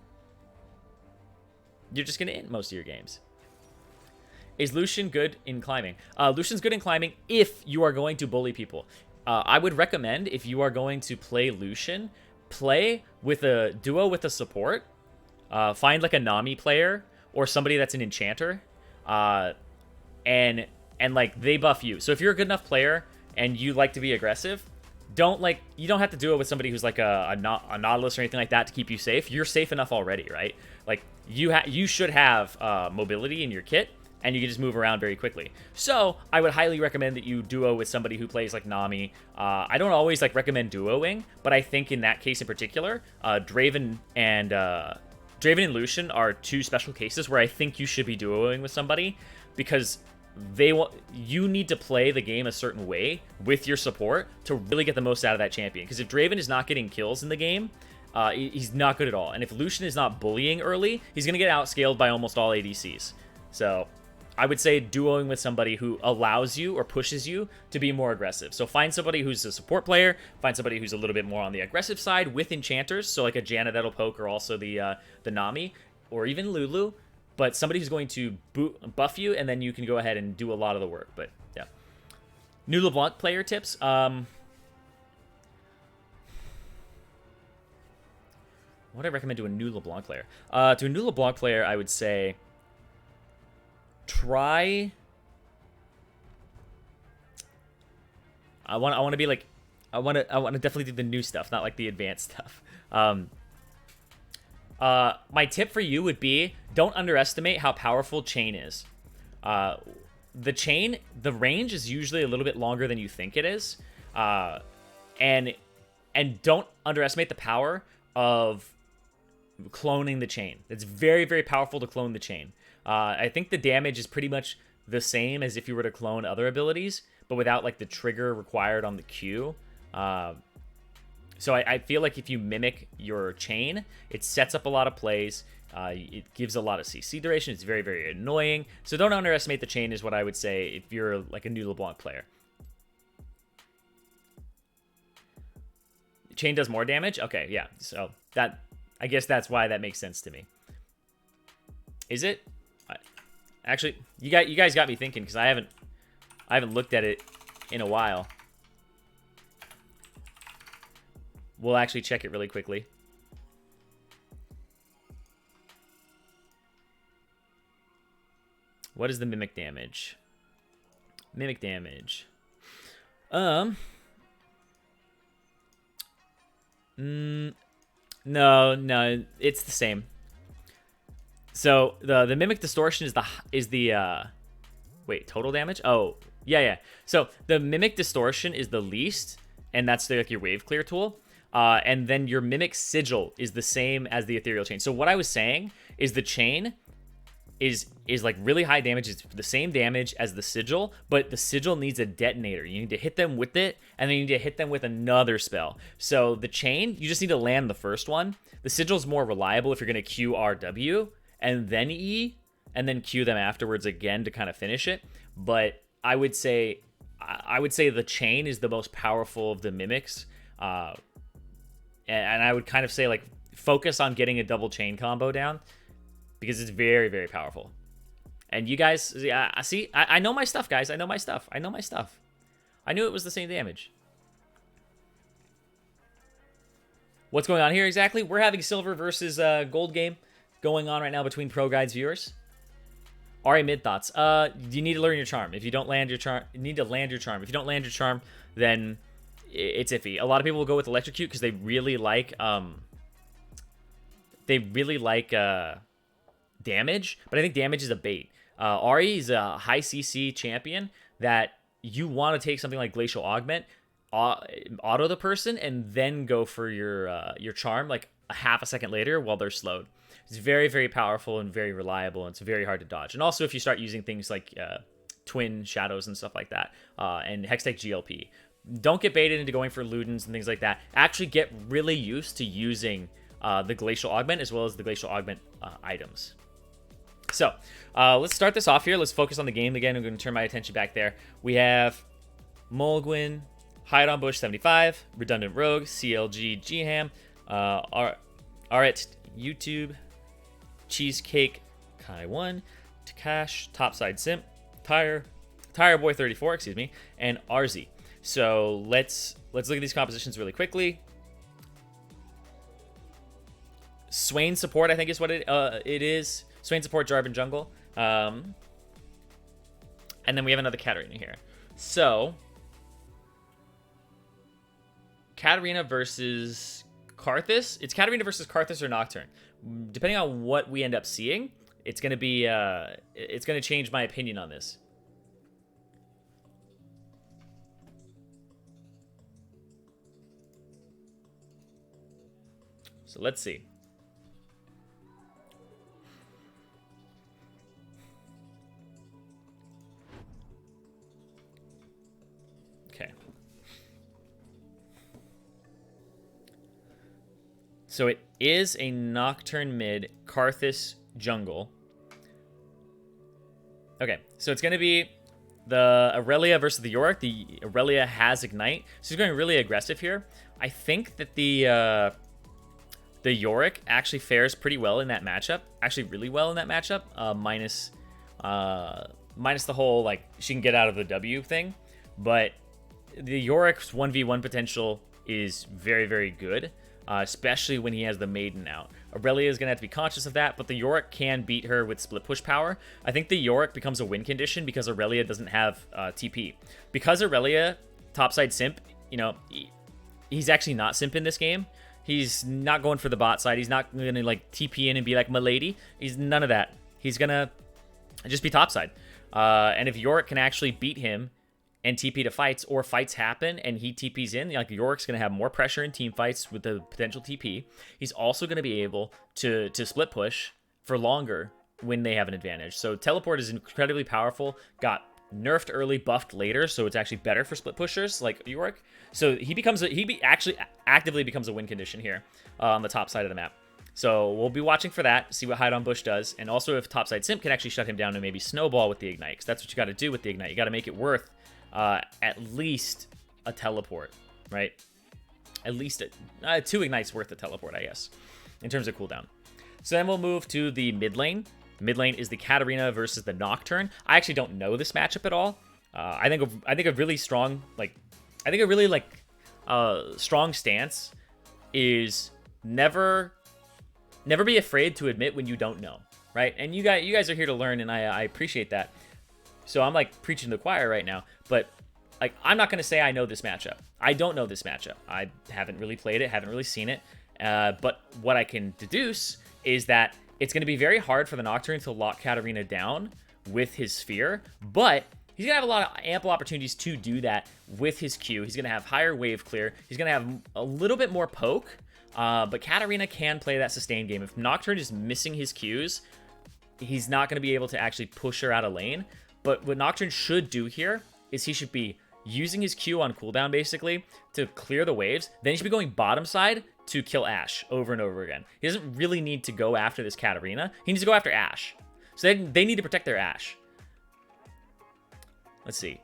you're just going to end most of your games. Is Lucian good in climbing? Lucian's good in climbing if you are going to bully people. I would recommend, if you are going to play Lucian, play with a duo with a support. Find like a Nami player or somebody that's an enchanter, and like they buff you. So if you're a good enough player and you like to be aggressive, you don't have to do it with somebody who's like a Nautilus or anything like that to keep you safe. You're safe enough already, right? Like you should have mobility in your kit, and you can just move around very quickly. So I would highly recommend that you duo with somebody who plays like Nami. I don't always like recommend duoing, but I think in that case in particular, Draven and Lucian are two special cases where I think you should be duoing with somebody, because you need to play the game a certain way with your support to really get the most out of that champion. Because if Draven is not getting kills in the game, he's not good at all. And if Lucian is not bullying early, he's going to get outscaled by almost all ADCs. So I would say duoing with somebody who allows you or pushes you to be more aggressive. So find somebody who's a support player, find somebody who's a little bit more on the aggressive side with enchanters, so like a Janna that'll poke, or also the Nami, or even Lulu, but somebody who's going to buff you, and then you can go ahead and do a lot of the work. But yeah. New LeBlanc player tips. What would I recommend to a new LeBlanc player? To a new LeBlanc player, I would say try. I want to be like, I want to definitely do the new stuff, not like the advanced stuff. My tip for you would be, don't underestimate how powerful chain is. The range is usually a little bit longer than you think it is, and don't underestimate the power of cloning the chain. It's very, very powerful to clone the chain. I think the damage is pretty much the same as if you were to clone other abilities, but without like the trigger required on the Q. So I feel like if you mimic your chain, it sets up a lot of plays. It gives a lot of CC duration. It's very, very annoying. So don't underestimate the chain is what I would say if you're like a new LeBlanc player. Chain does more damage? Okay, yeah. So that, I guess that's why that makes sense to me. Is it? Actually, you guys got me thinking because I haven't looked at it in a while. We'll actually check it really quickly. What is the mimic damage? Mimic damage. No, it's the same. So the mimic distortion is the wait, total damage? Oh, yeah. So the mimic distortion is the least, and that's like your wave clear tool. And then your mimic sigil is the same as the ethereal chain. So what I was saying is the chain is like really high damage. It's the same damage as the sigil, but the sigil needs a detonator. You need to hit them with it, and then you need to hit them with another spell. So the chain, you just need to land the first one. The sigil is more reliable if you're going to Q RW and then E, and then Q them afterwards again to kind of finish it. But I would say the chain is the most powerful of the mimics. And I would kind of say, like, focus on getting a double chain combo down because it's very, very powerful. And you guys, see, I know my stuff, guys. I know my stuff. I knew it was the same damage. What's going on here exactly? We're having silver versus gold game going on right now between ProGuides viewers. Ari, mid thoughts. You need to learn your charm. If you don't land your charm, you need to land your charm. If you don't land your charm, then it's iffy. A lot of people will go with electrocute because they really like damage, but I think damage is a bait. Ari is a high CC champion that you want to take something like Glacial Augment, auto the person, and then go for your charm like a half a second later while they're slowed. It's very, very powerful and very reliable, and it's very hard to dodge. And also if you start using things like Twin Shadows and stuff like that, and Hextech GLP, don't get baited into going for Ludens and things like that. Actually get really used to using the Glacial Augment as well as the Glacial Augment items. So let's start this off here. Let's focus on the game again. I'm going to turn my attention back there. We have Mulgwin, Hide on Bush 75, Redundant Rogue, CLG G-Ham, Aret YouTube, Cheesecake Kai 1, Takash, Topside Simp, Tire Boy 34, excuse me, and RZ. So let's look at these compositions really quickly. Swain support, I think, is what it is. Swain support, Jarvan jungle. And then we have another Katarina here. So Katarina versus Karthus. It's Katarina versus Karthus or Nocturne. Depending on what we end up seeing, it's gonna be it's gonna change my opinion on this. So let's see. Okay. So it is a Nocturne mid, Karthus jungle. Okay, so it's going to be the Aurelia versus the Yorick. The Aurelia has Ignite, so he's going really aggressive here. I think that the Yorick actually fares pretty well in that matchup. Actually, really well in that matchup. Minus the whole, like, she can get out of the W thing. But the Yorick's 1v1 potential is very, very good. Especially when he has the Maiden out. Aurelia is going to have to be conscious of that, but the Yorick can beat her with split push power. I think the Yorick becomes a win condition because Aurelia doesn't have TP. Because Aurelia, topside simp, you know, he's actually not simp in this game. He's not going for the bot side. He's not going to, like, TP in and be like, "Milady." He's none of that. He's going to just be topside. And if Yorick can actually beat him and TP to fights, or fights happen and he TPs in, like Yorick's going to have more pressure in team fights with the potential TP. He's also going to be able to split push for longer when they have an advantage. So teleport is incredibly powerful, got nerfed early, buffed later, so it's actually better for split pushers like Yorick. So he actually actively becomes a win condition here on the top side of the map. So we'll be watching for that, see what Hide on Bush does, and also if topside Simp can actually shut him down and maybe snowball with the Ignite, because that's what you got to do with the Ignite. You got to make it worth at least a teleport, right? At least 2 Ignites worth a teleport, I guess, in terms of cooldown. So then we'll move to the mid lane. Mid lane is the Katarina versus the Nocturne. I actually don't know this matchup at all. I think a really strong, strong stance is never be afraid to admit when you don't know, right? And you guys are here to learn, and I appreciate that. So I'm like preaching to the choir right now, but like I'm not gonna say I know this matchup. I don't know this matchup. I haven't really played it, haven't really seen it. But what I can deduce is that it's going to be very hard for the Nocturne to lock Katarina down with his Sphere, but he's going to have a lot of ample opportunities to do that with his Q. He's going to have higher wave clear. He's going to have a little bit more poke, but Katarina can play that sustained game. If Nocturne is missing his Qs, he's not going to be able to actually push her out of lane. But what Nocturne should do here is he should be using his Q on cooldown, basically, to clear the waves. Then he should be going bottom side to kill Ashe over and over again. He doesn't really need to go after this Katarina. He needs to go after Ashe. So they need to protect their Ashe. Let's see.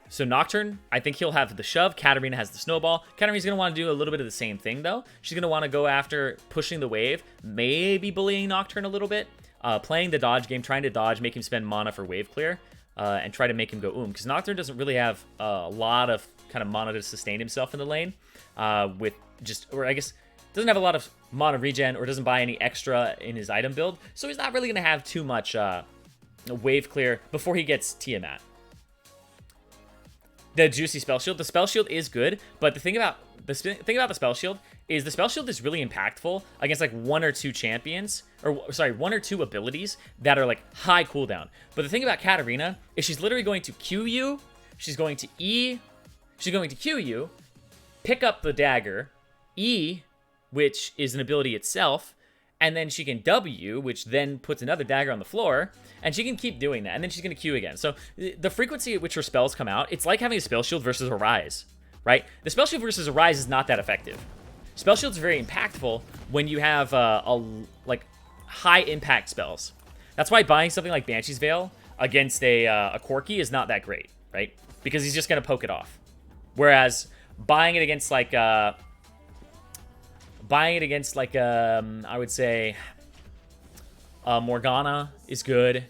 So Nocturne, I think he'll have the shove. Katarina has the snowball. Katarina's going to want to do a little bit of the same thing, though. She's going to want to go after pushing the wave, maybe bullying Nocturne a little bit, playing the dodge game, trying to dodge, make him spend mana for wave clear, and try to make him go because Nocturne doesn't really have a lot of kind of mana to sustain himself in the lane, or I guess doesn't have a lot of mana regen, or doesn't buy any extra in his item build, so he's not really going to have too much wave clear before he gets Tiamat. The juicy spell shield. The spell shield is good, but the thing about the spell shield is really impactful against like 1 or 2 champions, or sorry, 1 or 2 abilities that are like high cooldown. But the thing about Katarina is she's literally going to Q you, she's going to E, she's going to Q you, pick up the dagger, E, which is an ability itself, and then she can W, which then puts another dagger on the floor, and she can keep doing that, and then she's going to Q again. So the frequency at which her spells come out, it's like having a spell shield versus a rise, right? The spell shield versus a rise is not that effective. Spell shield's very impactful when you have like high impact spells. That's why buying something like Banshee's Veil against a Corki is not that great, right? Because he's just going to poke it off. Whereas buying it against like I would say Morgana is good.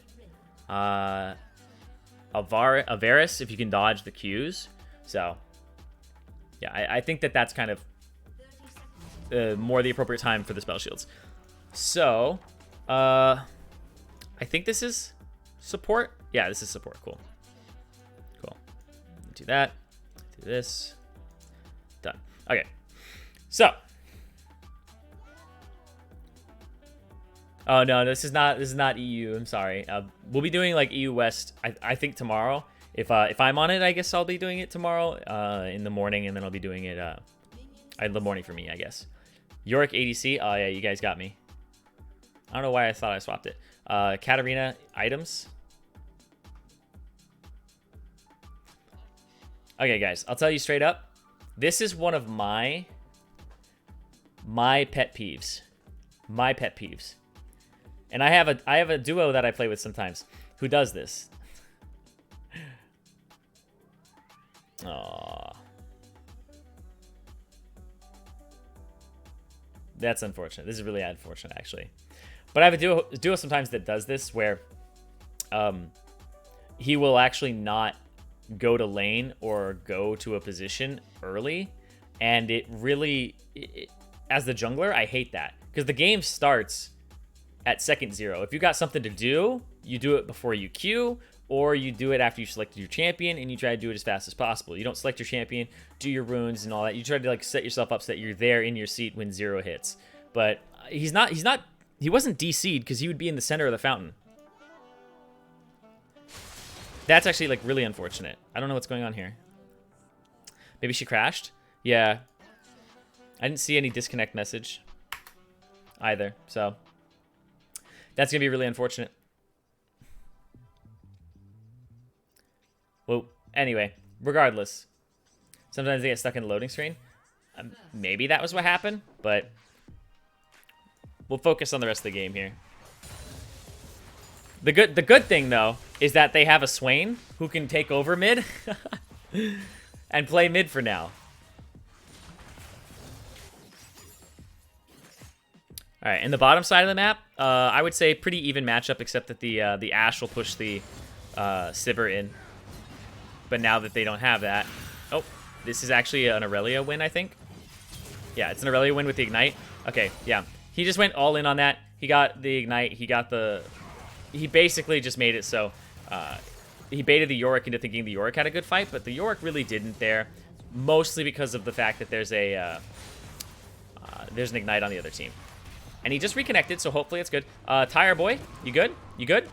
Avaris, if you can dodge the Qs. So yeah, I think that's kind of more the appropriate time for the spell shields. So I think this is support. Yeah, this is support. Cool. Do that. Do this. Done. Okay. So. Oh no, this is not EU. I'm sorry. We'll be doing like EU West. I think tomorrow. If I'm on it, I guess I'll be doing it tomorrow in the morning, and then I'll be doing it in the morning for me, I guess. Yorick ADC. Oh yeah, you guys got me. I don't know why I thought I swapped it. Katarina items. Okay, guys, I'll tell you straight up. This is one of my pet peeves. My pet peeves. And I have a duo that I play with sometimes who does this. Aww. That's unfortunate. This is really unfortunate, actually. But I have a duo sometimes that does this where he will actually not go to lane or go to a position early. And it really, as the jungler, I hate that. Because the game starts at second 0. If you got something to do, you do it before you queue, or you do it after you selected your champion, and you try to do it as fast as possible. You don't select your champion, do your runes and all that. You try to like set yourself up so that you're there in your seat when 0 hits. But he wasn't DC'd because he would be in the center of the fountain. That's actually like really unfortunate. I don't know what's going on here. Maybe she crashed? Yeah. I didn't see any disconnect message either, so that's gonna be really unfortunate. Well, anyway, regardless, sometimes they get stuck in the loading screen. Maybe that was what happened, but we'll focus on the rest of the game here. The good thing though is that they have a Swain who can take over mid and play mid for now. All right, in the bottom side of the map, I would say pretty even matchup, except that the Ashe will push the Sivir in. But now that they don't have that, oh, this is actually an Aurelia win, I think. Yeah, it's an Aurelia win with the Ignite. Okay, yeah, he just went all in on that. He got the Ignite. He basically just made it so he baited the Yorick into thinking the Yorick had a good fight, but the Yorick really didn't there, mostly because of the fact that there's an Ignite on the other team. And he just reconnected, so hopefully it's good. Tire boy, you good? You good?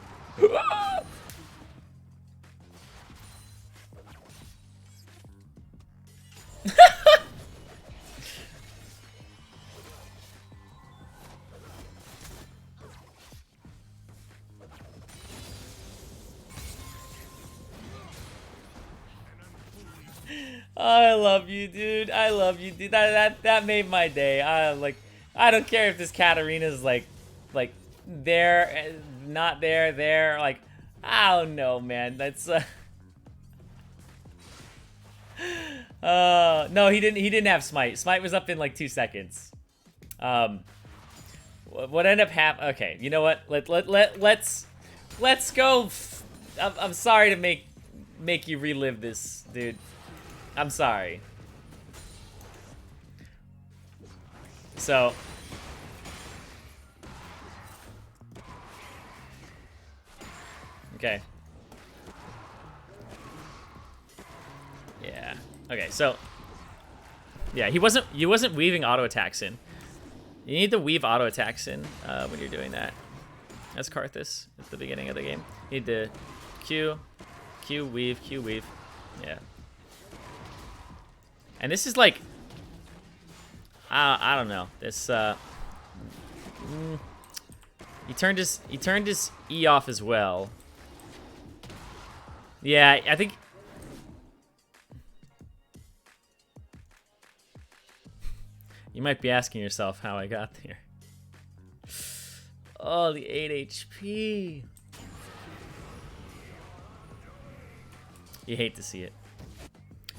I love you, dude. I love you, dude. That made my day. I don't care if this Katarina's like there, not there, there. Like, I don't know, man. That's no, he didn't have smite. Smite was up in like 2 seconds. What ended up happening? Okay, you know what? Let's go. I'm sorry to make you relive this, dude. I'm sorry. So okay. Yeah. Okay, so yeah, he wasn't weaving auto attacks in. You need to weave auto attacks in when you're doing that. That's Karthus at the beginning of the game. You need to Q, weave. Yeah. And this is like, I don't know. This he turned his E off as well. Yeah, I think you might be asking yourself how I got there. Oh, the 8 HP. You hate to see it.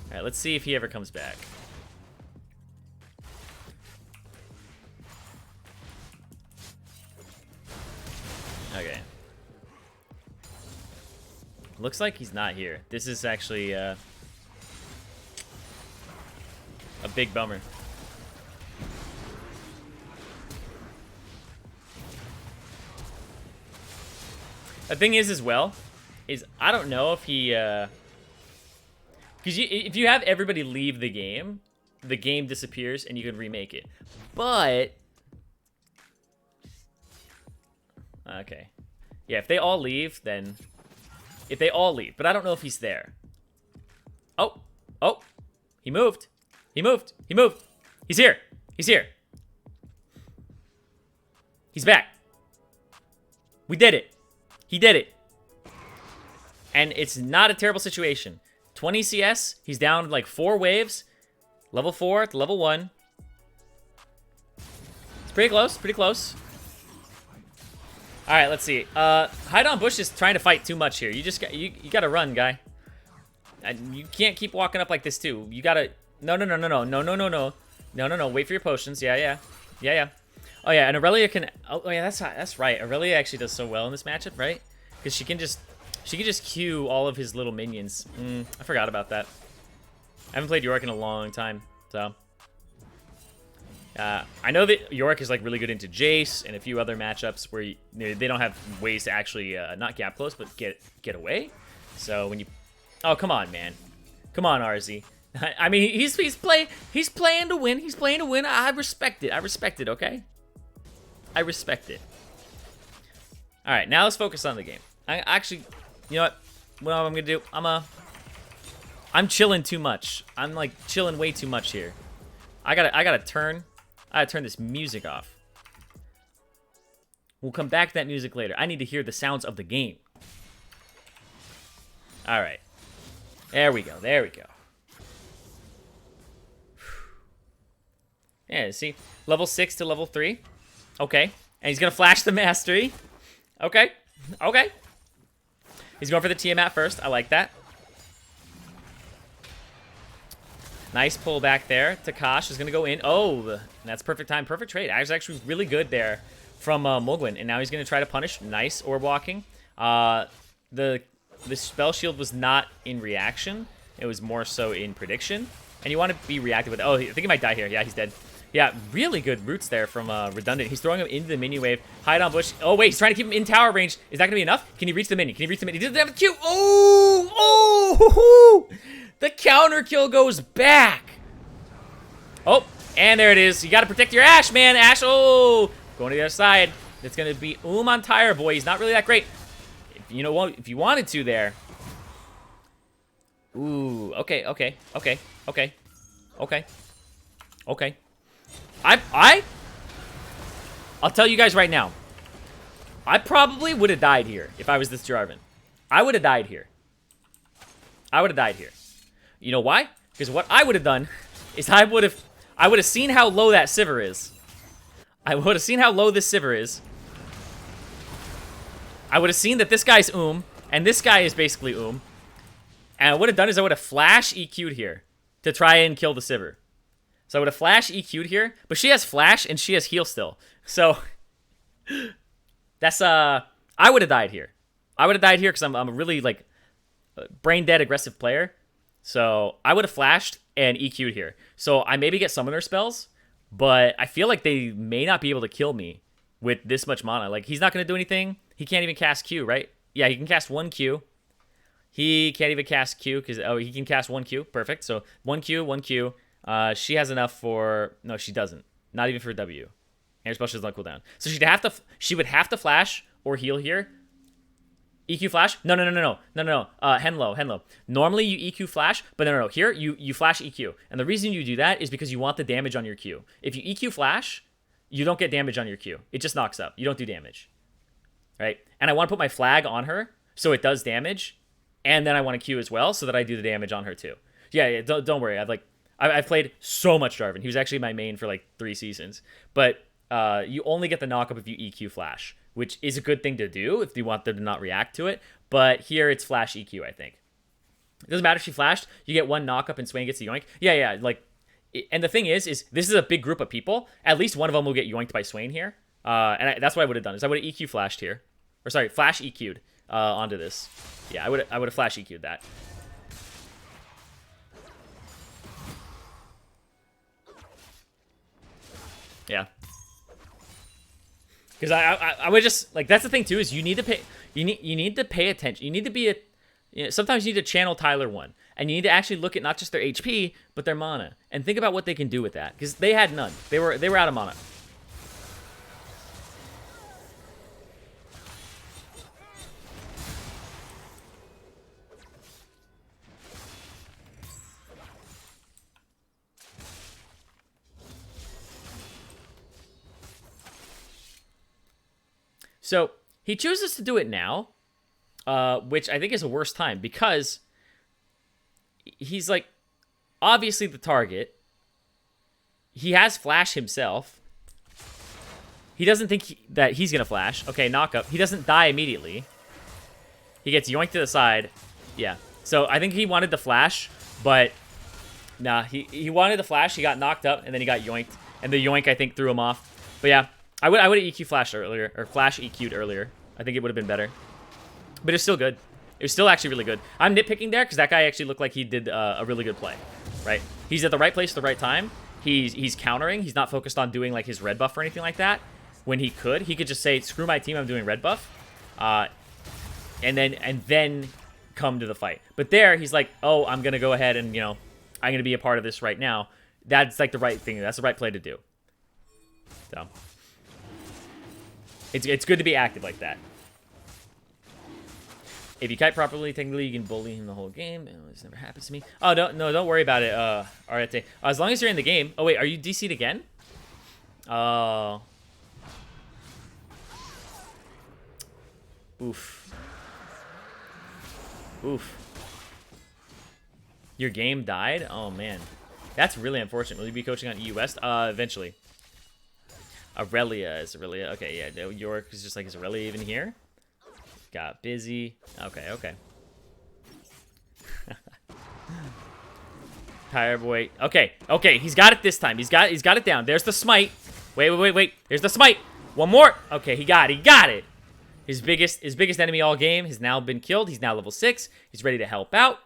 All right, let's see if he ever comes back. Okay. Looks like he's not here. This is actually a big bummer. The thing is, as well, is I don't know if he, because if you have everybody leave the game disappears and you can remake it. But okay, yeah, if they all leave, then but I don't know if he's there. Oh, he moved. He's here. He's back. We did it. He did it. And it's not a terrible situation. 20 CS. He's down like 4 waves. Level 4 to level 1. It's pretty close. All right, let's see. Hide on Bush is trying to fight too much here. You gotta run, guy. And you can't keep walking up like this too. You gotta. No. Wait for your potions. Yeah. Oh yeah, and Aurelia can. Oh yeah, that's right. Aurelia actually does so well in this matchup, right? Because she can just Q all of his little minions. I forgot about that. I haven't played Yorick in a long time, so. I know that Yorick is like really good into Jace and a few other matchups where they don't have ways to actually not gap close, but get away. So when you, oh come on, man, come on, RZ. I mean he's playing to win. He's playing to win. I respect it. Okay. I respect it. All right, now let's focus on the game. I actually, you know what? what I'm gonna do, I'm chilling too much. I'm like chilling way too much here. I gotta turn this music off. We'll come back to that music later. I need to hear the sounds of the game. All right. There we go. There we go. Yeah, see? Level 6 to level 3. Okay. And he's going to flash the mastery. Okay. Okay. He's going for the Tiamat first. I like that. Nice pull back there. Takash is going to go in. Oh, that's perfect time. Perfect trade. I was actually really good there from Mogwin. And now he's going to try to punish. Nice orb walking. The spell shield was not in reaction. It was more so in prediction. And you want to be reactive with it. Oh, I think he might die here. Yeah, he's dead. Yeah, really good roots there from Redundant. He's throwing him into the mini wave. Hide on bush. Oh, wait, he's trying to keep him in tower range. Is that going to be enough? Can he reach the mini? Can he reach the mini? He doesn't have a Q. Oh! Oh! The counter kill goes back. Oh, and there it is. You got to protect your Ashe, man. Ashe, oh! Going to the other side. It's going to be on Tire Boy. He's not really that great. You know what? If you wanted to there. Ooh, okay. I'll tell you guys right now. I probably would have died here if I was this Jarvan. I would have died here. You know why? Because what I would have done is I would have seen how low that Sivir is. I would have seen how low this Sivir is. I would have seen that this guy's and this guy is basically And what I would have done is I would have flash EQ'd here to try and kill the Sivir. So I would have flash EQ'd here, but she has flash and she has heal still. So that's I would have died here. I would have died here because I'm a really like brain dead aggressive player. So I would have flashed and EQ'd here. So I maybe get summoner spells, but I feel like they may not be able to kill me with this much mana. Like he's not going to do anything. He can't even cast Q, right? Yeah, he can cast 1 Q. He can't even cast Q because, oh, he can cast 1 Q. Perfect. So 1 Q, 1 Q. She has enough for, no, she doesn't. Not even for W. And her spell does not cool down. So she would have to flash or heal here. EQ flash? No. Henlo. Normally you EQ flash, but no. Here, you flash EQ. And the reason you do that is because you want the damage on your Q. If you EQ flash, you don't get damage on your Q. It just knocks up. You don't do damage. Right? And I want to put my flag on her so it does damage. And then I want to Q as well so that I do the damage on her too. Yeah, don't worry. I've played so much Jarvan. He was actually my main for like 3 seasons. But you only get the knockup if you EQ flash, which is a good thing to do if you want them to not react to it. But here it's flash EQ, I think. It doesn't matter if she flashed. You get 1 knockup and Swain gets the yoink. Yeah. And the thing is this is a big group of people. At least one of them will get yoinked by Swain here. That's what I would have done. Is I would have EQ flashed here. Or sorry, flash EQ'd onto this. Yeah, I would have flash EQ'd that. Yeah. Because I would just like that's the thing too is you need to pay attention. You need to be sometimes you need to channel Tyler 1 and you need to actually look at not just their HP but their mana and think about what they can do with that because they had none. They were out of mana. So he chooses to do it now, which I think is a worse time because he's like obviously the target. He has flash himself. He doesn't think that he's going to flash. Okay, knock up. He doesn't die immediately. He gets yoinked to the side. Yeah. So I think he wanted the flash, but nah, he wanted the flash. He got knocked up, and then he got yoinked. And the yoink, I think, threw him off. But yeah, I would have EQ flashed earlier, or flash EQ'd earlier. I think it would have been better. But it's still good. It was still actually really good. I'm nitpicking there because that guy actually looked like he did a really good play, right? He's at the right place at the right time. He's countering. He's not focused on doing like his red buff or anything like that. When he could just say, "Screw my team, I'm doing red buff," and then come to the fight. But there, he's like, "Oh, I'm gonna go ahead and I'm gonna be a part of this right now." That's like the right thing. That's the right play to do. So it's good to be active like that. If you kite properly, technically you can bully him the whole game. This never happens to me. Oh, don't worry about it, Arete. As long as you're in the game. Oh, wait, are you DC'd again? Oh. Oof. Oof. Your game died? Oh, man. That's really unfortunate. Will you be coaching on EU West? Eventually. Aurelia is Aurelia. Okay, yeah. York is just like, is Aurelia even here? Got busy. Okay, okay. Tire boy. Okay, okay. He's got it this time. He's got it down. There's the smite. Wait. There's the smite. One more. Okay, he got it. His biggest enemy all game has now been killed. He's now level 6. He's ready to help out.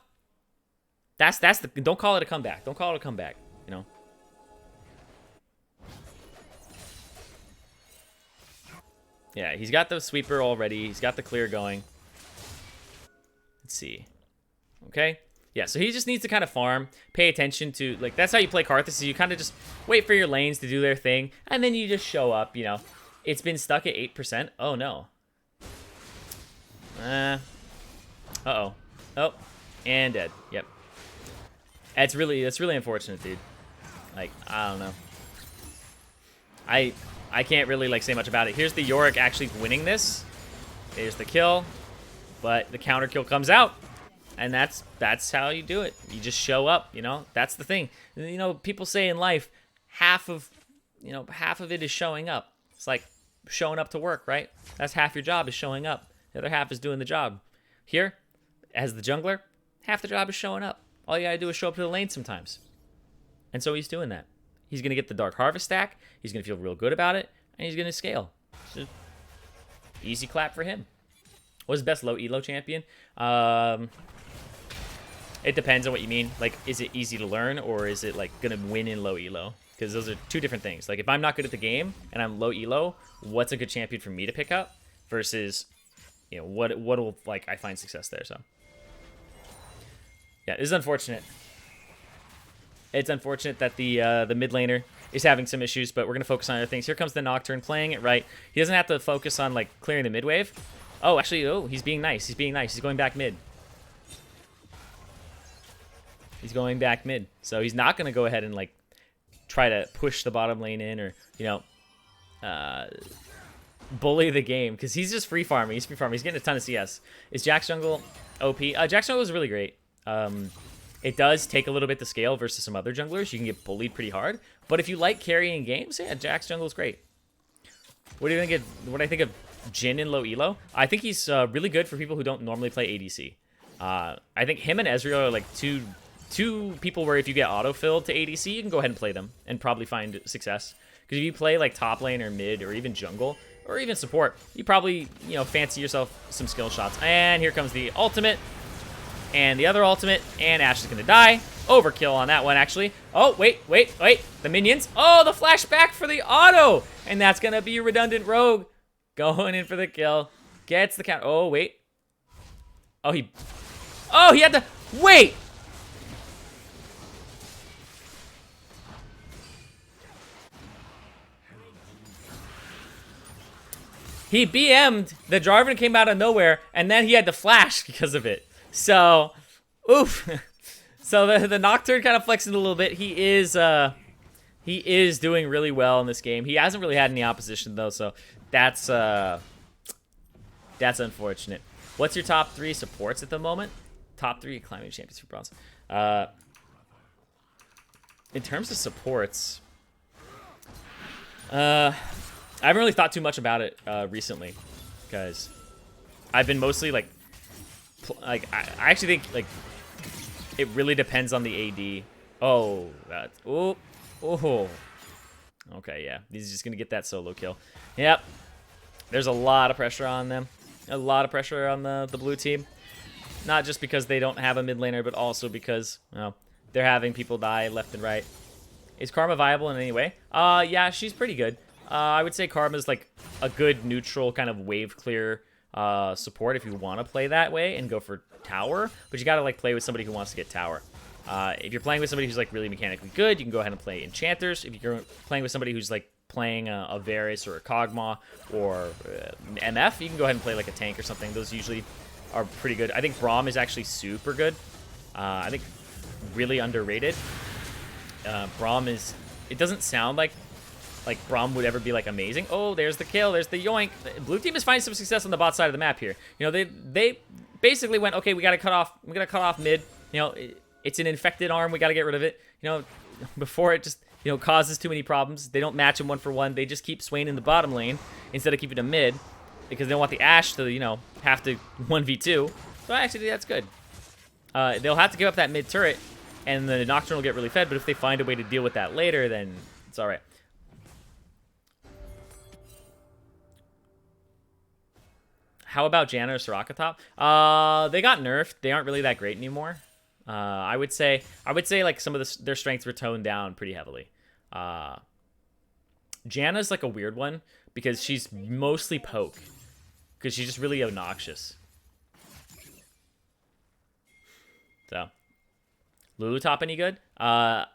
That's the, don't call it a comeback. Don't call it a comeback, you know. Yeah, he's got the sweeper already. He's got the clear going. Let's see. Okay. Yeah, so he just needs to kind of farm, pay attention to, like, that's how you play Karthus, is you kind of just wait for your lanes to do their thing, and then you just show up, you know. It's been stuck at 8%. Oh, no. Uh-oh. Oh, and dead. Yep. That's really unfortunate, dude. Like, I don't know. I can't really, like, say much about it. Here's the Yorick actually winning this. There's the kill. But the counter kill comes out. And that's how you do it. You just show up, you know? That's the thing. You know, people say in life, half of it is showing up. It's like showing up to work, right? That's half your job is showing up. The other half is doing the job. Here, as the jungler, half the job is showing up. All you gotta do is show up to the lane sometimes. And so he's doing that. He's going to get the Dark Harvest stack. He's going to feel real good about it. And he's going to scale. So, easy clap for him. What's his best low elo champion? It depends on what you mean. Like, is it easy to learn? Or is it, like, going to win in low elo? Because those are two different things. Like, if I'm not good at the game and I'm low elo, what's a good champion for me to pick up? Versus, you know, what will, like, I find success there. So, yeah, this is unfortunate. It's unfortunate that the mid laner is having some issues, but we're going to focus on other things. Here comes the Nocturne playing it right. He doesn't have to focus on, like, clearing the mid wave. Oh, actually, oh, he's being nice. He's being nice. He's going back mid. He's going back mid. So he's not going to go ahead and, like, try to push the bottom lane in or, you know, bully the game. Because he's just free farming. He's free farming. He's getting a ton of CS. Is Jack's jungle OP? Jack's jungle is really great. It does take a little bit to scale versus some other junglers. You can get bullied pretty hard. But if you like carrying games, yeah, Jack's jungle is great. What do you think of, what I think of Jhin in low elo? I think he's really good for people who don't normally play ADC. I think him and Ezreal are like two people where if you get auto-filled to ADC, you can go ahead and play them and probably find success. Because if you play like top lane or mid or even jungle or even support, you probably, you know, fancy yourself some skill shots. And here comes the ultimate. And the other ultimate, and Ashe is going to die. Overkill on that one, actually. Oh, wait. The minions. Oh, the flashback for the auto. And that's going to be redundant rogue. Going in for the kill. Gets the count. Oh, wait. Oh, he had to... Wait! He BM'd. The Jarvan came out of nowhere, and then he had to flash because of it. So, oof. So the Nocturne kind of flexing a little bit. He is doing really well in this game. He hasn't really had any opposition though, so that's unfortunate. What's your top 3 supports at the moment? Top 3 climbing champions for bronze. In terms of supports, I haven't really thought too much about it recently, because I've been mostly like I actually think like it really depends on the AD. Oh, that's oh. Okay, yeah, he's just gonna get that solo kill. Yep, there's a lot of pressure on them. A lot of pressure on the blue team. Not just because they don't have a mid laner, but also because, you know, they're having people die left and right. Is Karma viable in any way? Yeah, she's pretty good. I would say Karma's like a good neutral kind of wave clear support if you want to play that way and go for tower, but you gotta like play with somebody who wants to get tower. If you're playing with somebody who's like really mechanically good, you can go ahead and play enchanters. If you're playing with somebody who's like playing a Varus or a Kog'Maw or MF, you can go ahead and play like a tank or something. Those usually are pretty good. I think Braum is actually super good. I think really underrated. Braum is... It doesn't sound like Braum would ever be like amazing. Oh, there's the kill. There's the yoink. Blue team is finding some success on the bot side of the map here. You know, they basically went, okay, we got to cut off mid. You know, it's an infected arm. We got to get rid of it. You know, before it just, you know, causes too many problems. They don't match him 1-for-1. They just keep Swain in the bottom lane instead of keeping him mid because they don't want the Ashe to, you know, have to 1v2. So actually, that's good. They'll have to give up that mid turret, and the Nocturne will get really fed. But if they find a way to deal with that later, then it's all right. How about Janna or Soraka top? They got nerfed. They aren't really that great anymore. I would say like some of their strengths were toned down pretty heavily. Janna's like a weird one because she's mostly poke because she's just really obnoxious. So, Lulu top any good? I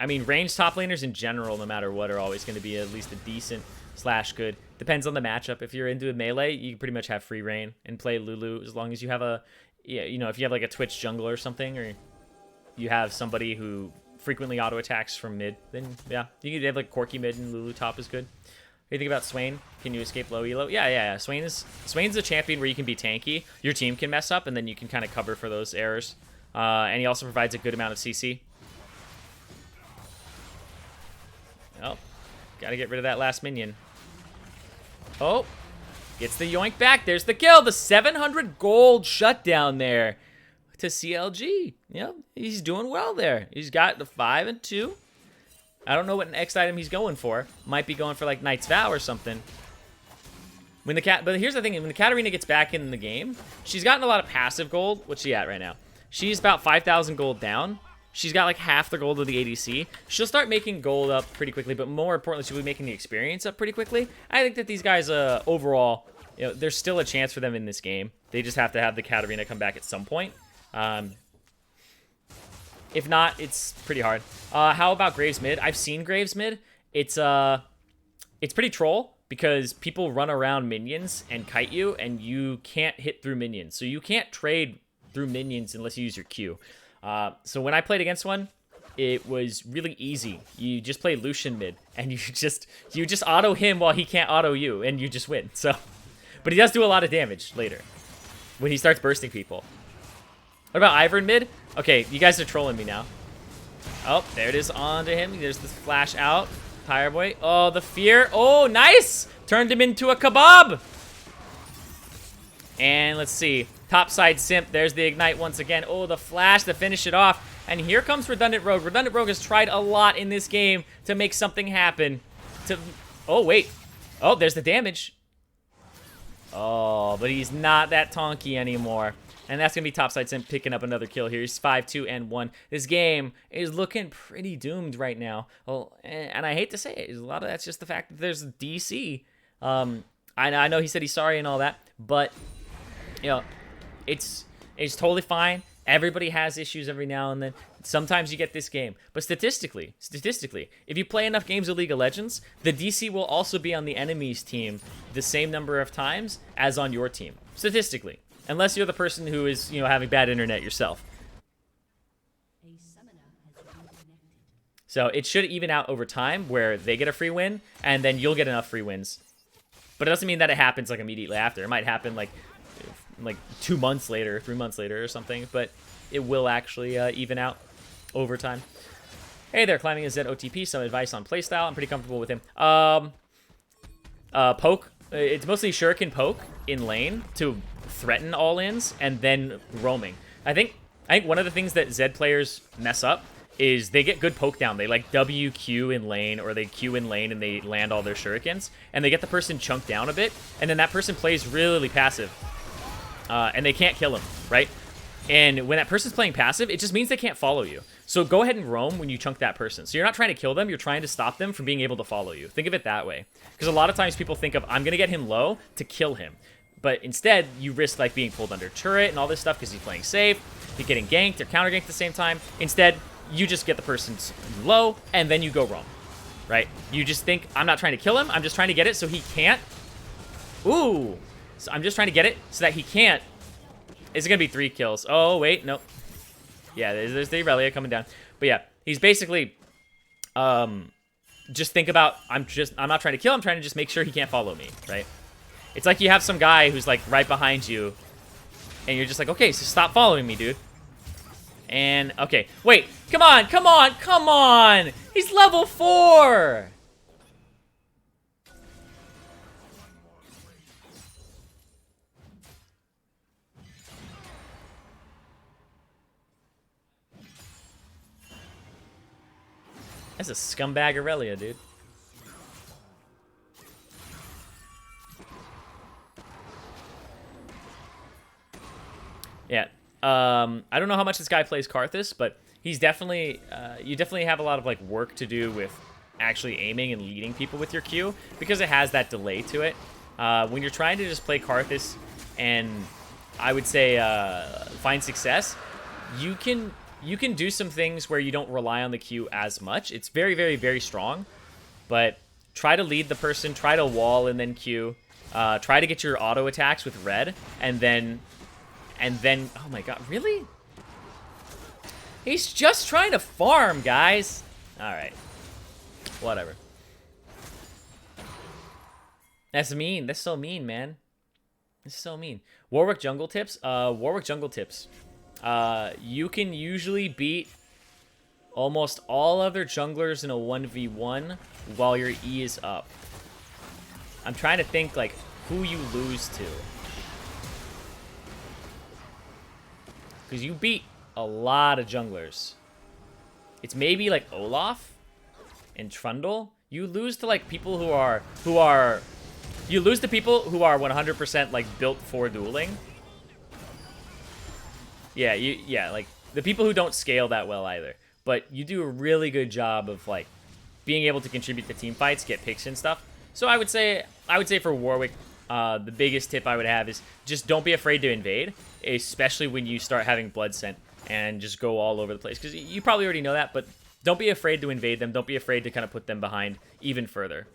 mean, ranged top laners in general, no matter what, are always going to be at least a decent / good. Depends on the matchup. If you're into a melee, you pretty much have free reign and play Lulu as long as you have a, you know, if you have like a Twitch jungler or something, or you have somebody who frequently auto attacks from mid, then yeah, you can have like Corki mid and Lulu top is good. What do you think about Swain? Can you escape low elo? Yeah. Swain's a champion where you can be tanky. Your team can mess up, and then you can kind of cover for those errors. And he also provides a good amount of CC. Oh, gotta get rid of that last minion. Oh, gets the yoink back. There's the kill. The 700 gold shutdown there to CLG. Yeah, he's doing well there. He's got the 5 and 2. I don't know what next item he's going for. Might be going for like Knight's Vow or something. But here's the thing. When the Katarina gets back in the game, she's gotten a lot of passive gold. What's she at right now? She's about 5,000 gold down. She's got like half the gold of the ADC. She'll start making gold up pretty quickly, but more importantly, she'll be making the experience up pretty quickly. I think that these guys, overall, you know, there's still a chance for them in this game. They just have to have the Katarina come back at some point. If not, it's pretty hard. How about Graves mid? I've seen Graves mid. It's pretty troll because people run around minions and kite you, and you can't hit through minions. So you can't trade through minions unless you use your Q. So when I played against one, it was really easy. You just play Lucian mid, and you just auto him while he can't auto you, and you just win. So, but he does do a lot of damage later when he starts bursting people. What about Ivern mid? Okay, you guys are trolling me now. Oh, there it is onto him. There's this flash out. Tire boy. Oh, the fear. Oh, nice! Turned him into a kebab. And let's see. Topside simp. There's the ignite once again. Oh, the flash to finish it off. And here comes Redundant Rogue. Redundant Rogue has tried a lot in this game to make something happen. Oh, wait. Oh, there's the damage. Oh, but he's not that tonky anymore. And that's going to be Topside simp picking up another kill here. He's 5, 2, and 1. This game is looking pretty doomed right now. Well, and I hate to say it. A lot of that's just the fact that there's DC. I know he said he's sorry and all that, but, you know, it's totally fine. Everybody has issues every now and then. Sometimes you get this game. But statistically, if you play enough games of League of Legends, the DC will also be on the enemy's team the same number of times as on your team. Statistically. Unless you're the person who is, you know, having bad internet yourself. So it should even out over time where they get a free win and then you'll get enough free wins. But it doesn't mean that it happens like immediately after. It might happen like 2 months later, 3 months later or something, but it will actually even out over time. Hey there, climbing a ZOTP, some advice on playstyle. I'm pretty comfortable with him. Poke. It's mostly shuriken poke in lane to threaten all-ins and then roaming. I think one of the things that Zed players mess up is they get good poke down. They like WQ in lane or they Q in lane and they land all their shurikens and they get the person chunked down a bit and then that person plays really passive. And they can't kill him, right? And when that person's playing passive, it just means they can't follow you. So go ahead and roam when you chunk that person. So you're not trying to kill them, you're trying to stop them from being able to follow you. Think of it that way. Because a lot of times people think of, I'm going to get him low to kill him. But instead, you risk like being pulled under turret and all this stuff because he's playing safe, he's getting ganked or counter ganked at the same time. Instead, you just get the person low and then you go roam. right? You just think, I'm not trying to kill him. I'm just trying to get it so he can't. Ooh. So I'm just trying to get it so that he can't. Is it going to be 3 kills? Oh, wait. Nope. Yeah, there's the Aurelia coming down. But yeah, he's basically... just think about, I'm not trying to kill him. I'm trying to just make sure he can't follow me, right? It's like you have some guy who's like right behind you. And you're just like, okay, so stop following me, dude. And, okay. Wait, come on, come on, come on! He's level 4! That's a scumbag Aurelia, dude. Yeah. I don't know how much this guy plays Karthus, but he's definitely, you definitely have a lot of like work to do with actually aiming and leading people with your Q, because it has that delay to it. When you're trying to just play Karthus and I would say find success, you can do some things where you don't rely on the Q as much. It's very, very, very strong, but try to lead the person, try to wall and then Q, try to get your auto attacks with red, and then, oh my god, really? He's just trying to farm, guys. All right, whatever. That's mean. That's so mean, man. That's so mean. Warwick jungle tips. Warwick jungle tips. You can usually beat almost all other junglers in a 1v1 while your E is up. I'm trying to think like who you lose to. Because you beat a lot of junglers. It's maybe like Olaf and Trundle. You lose to like people who are you lose to people who are 100% like built for dueling. Yeah, like the people who don't scale that well either. But you do a really good job of like being able to contribute to team fights, get picks and stuff. So I would say for Warwick, the biggest tip I would have is just don't be afraid to invade, especially when you start having blood scent and just go all over the place. Because you probably already know that, but don't be afraid to invade them. Don't be afraid to kind of put them behind even further.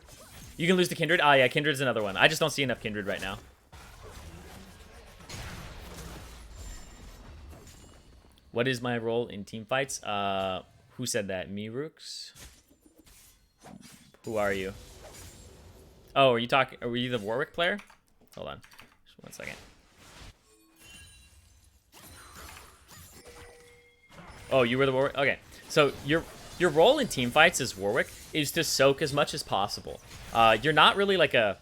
You can lose to Kindred. Yeah, Kindred's another one. I just don't see enough Kindred right now. What is my role in team fights? Who said that? Me, Rooks? Who are you? Oh, are you the Warwick player? Hold on. Just 1 second. Oh, you were the Warwick? Okay. So your role in team fights as Warwick is to soak as much as possible. You're not really like a...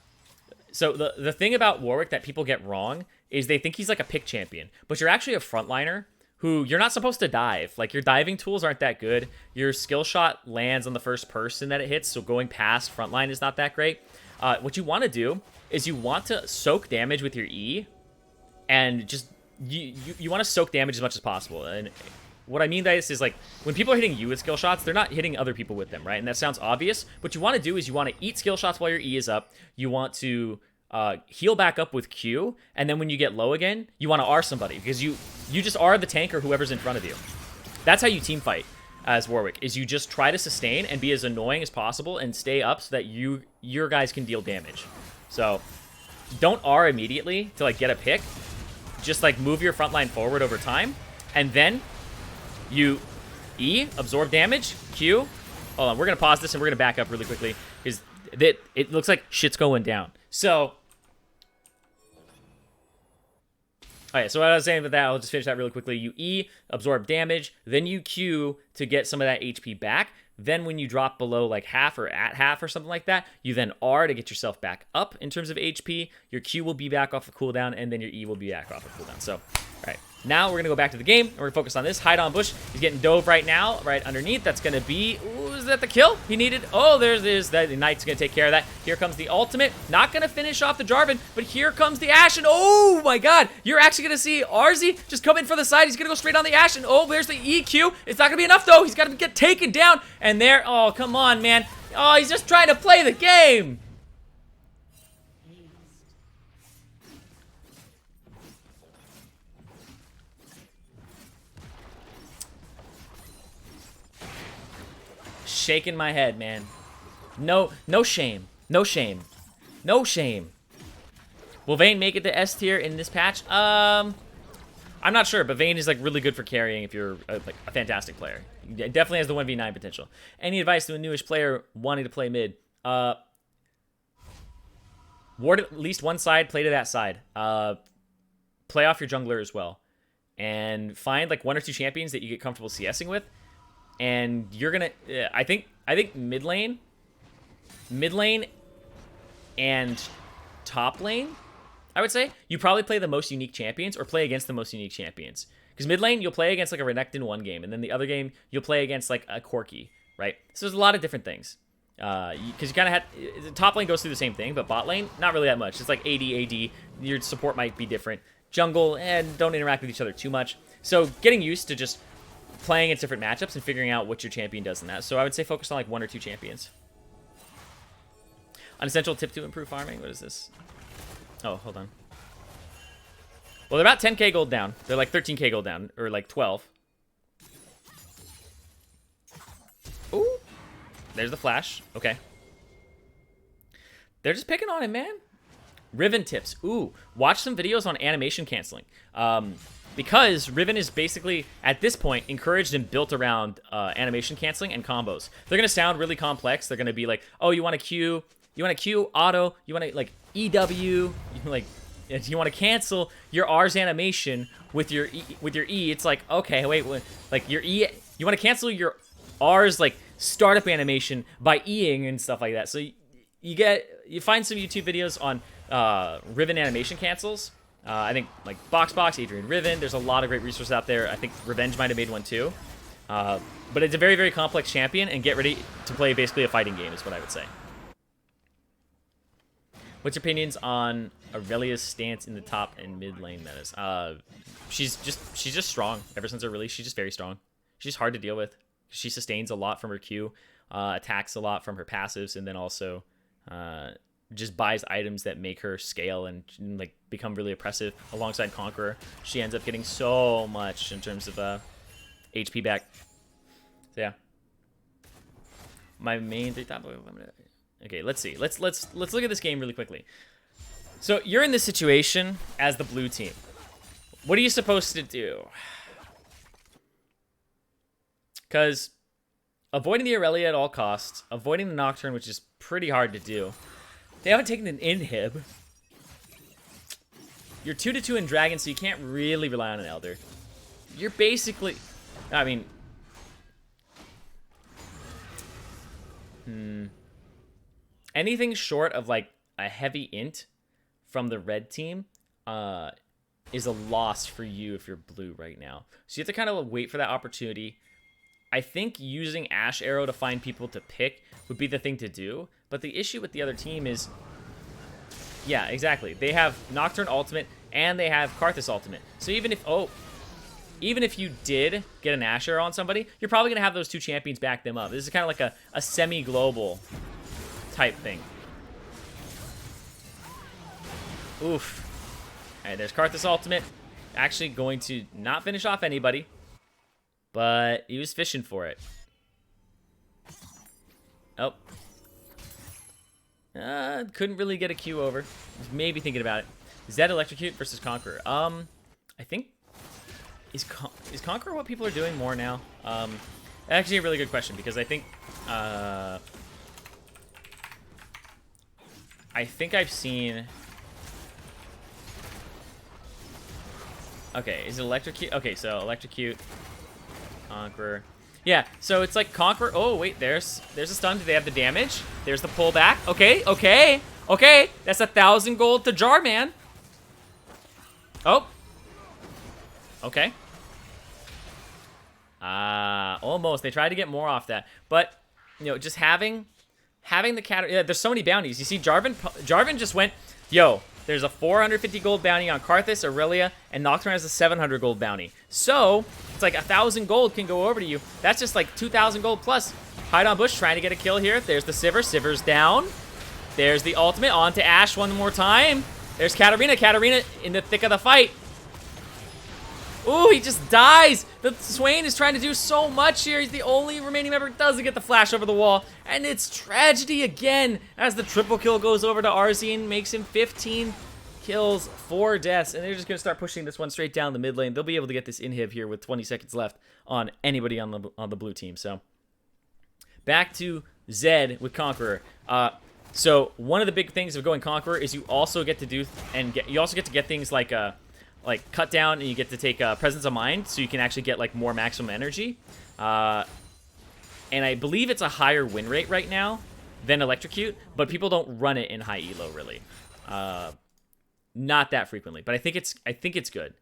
So the thing about Warwick that people get wrong is they think he's like a pick champion, but you're actually a frontliner who you're not supposed to dive. Like, your diving tools aren't that good. Your skill shot lands on the first person that it hits, so going past frontline is not that great. What you want to do is you want to soak damage with your E, and just, you want to soak damage as much as possible. And what I mean by this is, like, when people are hitting you with skill shots, they're not hitting other people with them, right? And that sounds obvious. What you want to do is you want to eat skill shots while your E is up. You want to heal back up with Q, and then when you get low again, you want to R somebody, because you just R the tank or whoever's in front of you. That's how you team fight as Warwick, is you just try to sustain and be as annoying as possible and stay up so that your guys can deal damage. So don't R immediately to like get a pick. Just like move your front line forward over time, and then you E, absorb damage, Q. Hold on, we're gonna pause this and we're gonna back up really quickly because it looks like shit's going down. So alright, so what I was saying about that, I'll just finish that really quickly. You E, absorb damage, then you Q to get some of that HP back. Then when you drop below like half or at half or something like that, you then R to get yourself back up in terms of HP. Your Q will be back off of cooldown, and then your E will be back off of cooldown. So, alright. Now we're going to go back to the game, and we're going to focus on this. Hide on bush. He's getting dove right now, right underneath. That's going to be... Ooh, is that the kill he needed? Oh, there's that. The Knight's going to take care of that. Here comes the ultimate. Not going to finish off the Jarvan, but here comes the Ashen. Oh, my God. You're actually going to see Arzi just come in for the side. He's going to go straight on the Ashen. Oh, there's the EQ. It's not going to be enough, though. He's got to get taken down. And there... Oh, come on, man. Oh, he's just trying to play the game. Shaking my head, man. No shame. No shame. No shame. Will Vayne make it to S tier in this patch? I'm not sure, but Vayne is like really good for carrying if you're like a fantastic player. He definitely has the 1v9 potential. Any advice to a newish player wanting to play mid? Ward at least one side, play to that side. Play off your jungler as well. And find like 1 or 2 champions that you get comfortable CSing with. And you're gonna I think mid lane and top lane, I would say, you probably play the most unique champions or play against the most unique champions. Because mid lane, you'll play against like a Renekton one game, and then the other game, you'll play against like a Corki, right? So there's a lot of different things. Because you kind of have, top lane goes through the same thing, but bot lane, not really that much. It's like AD. Your support might be different. Jungle, and don't interact with each other too much. So getting used to just playing in different matchups and figuring out what your champion does in that. So I would say focus on like 1 or 2 champions. An essential tip to improve farming. What is this? Oh, hold on. Well, they're about 10k gold down. They're like 13k gold down, or like 12. Ooh. There's the flash. Okay. They're just picking on him, man. Riven tips. Ooh. Watch some videos on animation canceling. Because Riven is basically, at this point, encouraged and built around animation canceling and combos. They're going to sound really complex. They're going to be like, oh, you want to Q, auto, you want to, like, EW, you want to cancel your R's animation with your E. It's like, okay, wait, like, your E, you want to cancel your R's, like, startup animation by Eing and stuff like that. So you find some YouTube videos on Riven animation cancels. I think like Boxbox, Adrian Riven. There's a lot of great resources out there. I think Revenge might have made one too. But it's a very, very complex champion, and get ready to play basically a fighting game is what I would say. What's your opinions on Aurelia's stance in the top and mid lane metas? She's just strong. Ever since her release, she's just very strong. She's hard to deal with. She sustains a lot from her Q, attacks a lot from her passives, and then also just buys items that make her scale and like become really oppressive alongside Conqueror. She ends up getting so much in terms of HP back. So yeah, my main three top. Okay, let's see. Let's look at this game really quickly. So you're in this situation as the blue team. What are you supposed to do? Because avoiding the Aurelia at all costs, avoiding the Nocturne, which is pretty hard to do. They haven't taken an inhib. You're 2-2 in Dragon, so you can't really rely on an Elder. You're basically... I mean... Anything short of, like, a heavy int from the red team is a loss for you if you're blue right now. So you have to kind of wait for that opportunity. I think using Ash Arrow to find people to pick would be the thing to do. But the issue with the other team is... Yeah, exactly. They have Nocturne ultimate, and they have Karthus ultimate. So even if... Oh... Even if you did get an Ash Arrow on somebody, you're probably going to have those 2 champions back them up. This is kind of like a semi-global type thing. Oof. Alright, there's Karthus ultimate. Actually going to not finish off anybody. But he was fishing for it. Oh. Couldn't really get a Q over. Was maybe thinking about it. Zed Electrocute versus Conqueror. I think... Is Conqueror what people are doing more now? Actually a really good question, because I think... I've seen... Okay, is it Electrocute? Okay, so Electrocute... Conqueror. Yeah, so it's like Conqueror. Oh, wait, there's a stun. Do they have the damage? There's the pullback. Okay. That's 1,000 gold to Jar Man. Oh. Okay. Almost. They tried to get more off that. But, you know, just having the cat. Yeah, there's so many bounties. You see, Jarvan just went, yo, there's a 450 gold bounty on Karthus, Aurelia, and Nocturne has a 700 gold bounty. So, it's like 1,000 gold can go over to you. That's just like 2,000 gold plus. Hide on Bush trying to get a kill here. There's the Sivir. Sivir's down. There's the ultimate. On to Ashe one more time. There's Katarina. Katarina in the thick of the fight. Ooh, he just dies. The Swain is trying to do so much here. He's the only remaining member who doesn't get the flash over the wall. And it's tragedy again as the triple kill goes over to Arzine, makes him 15 kills, 4 deaths. And they're just going to start pushing this one straight down the mid lane. They'll be able to get this inhib here with 20 seconds left on anybody on the blue team. So back to Zed with Conqueror. So one of the big things of going Conqueror is you also get to do you also get to get things like cut down, and you get to take Presence of Mind, so you can actually get like more maximum energy. And I believe it's a higher win rate right now than Electrocute, but people don't run it in high elo really, not that frequently. But I think it's good.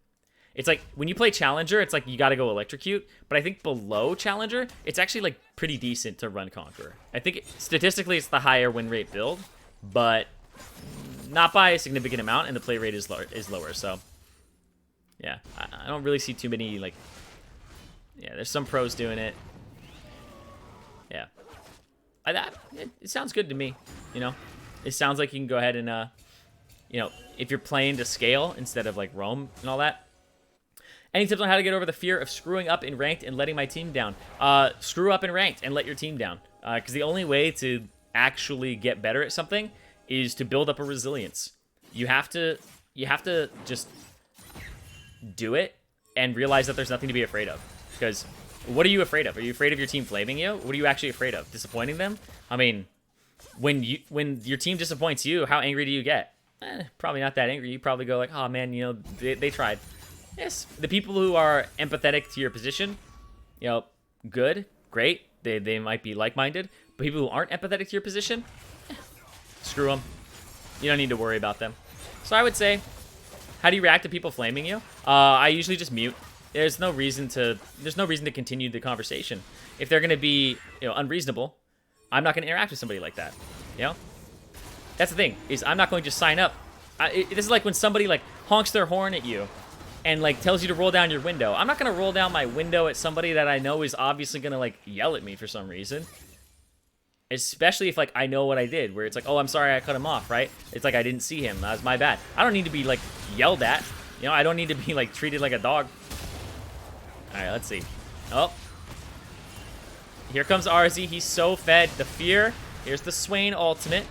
It's like when you play Challenger, it's like you got to go Electrocute, but I think below Challenger, it's actually like pretty decent to run Conqueror. I think statistically it's the higher win rate build, but not by a significant amount, and the play rate is lower. So. Yeah, I don't really see too many, like, yeah, there's some pros doing it. Yeah. It sounds good to me, you know? It sounds like you can go ahead and, you know, if you're playing to scale instead of, like, roam and all that. Any tips on how to get over the fear of screwing up in ranked and letting my team down? Screw up in ranked and let your team down. Because the only way to actually get better at something is to build up a resilience. You have to just do it and realize that there's nothing to be afraid of. Because what are you afraid of? Are you afraid of your team flaming you? What are you actually afraid of? Disappointing them? I mean, when your team disappoints you, how angry do you get? Probably not that angry. You probably go like, oh man, you know, they tried. Yes, the people who are empathetic to your position, you know, good, great. They might be like-minded. But people who aren't empathetic to your position, screw them. You don't need to worry about them. So I would say, how do you react to people flaming you? I usually just mute. There's no reason to continue the conversation. If they're gonna be, you know, unreasonable, I'm not gonna interact with somebody like that. You know? That's the thing, is I'm not going to just sign up. This is like when somebody like honks their horn at you and like tells you to roll down your window. I'm not gonna roll down my window at somebody that I know is obviously gonna like yell at me for some reason. Especially if, like, I know what I did, where it's like, oh, I'm sorry I cut him off, right? It's like I didn't see him. That was my bad. I don't need to be, like, yelled at. You know, I don't need to be, like, treated like a dog. All right, let's see. Oh. Here comes RZ. He's so fed. The fear. Here's the Swain ultimate.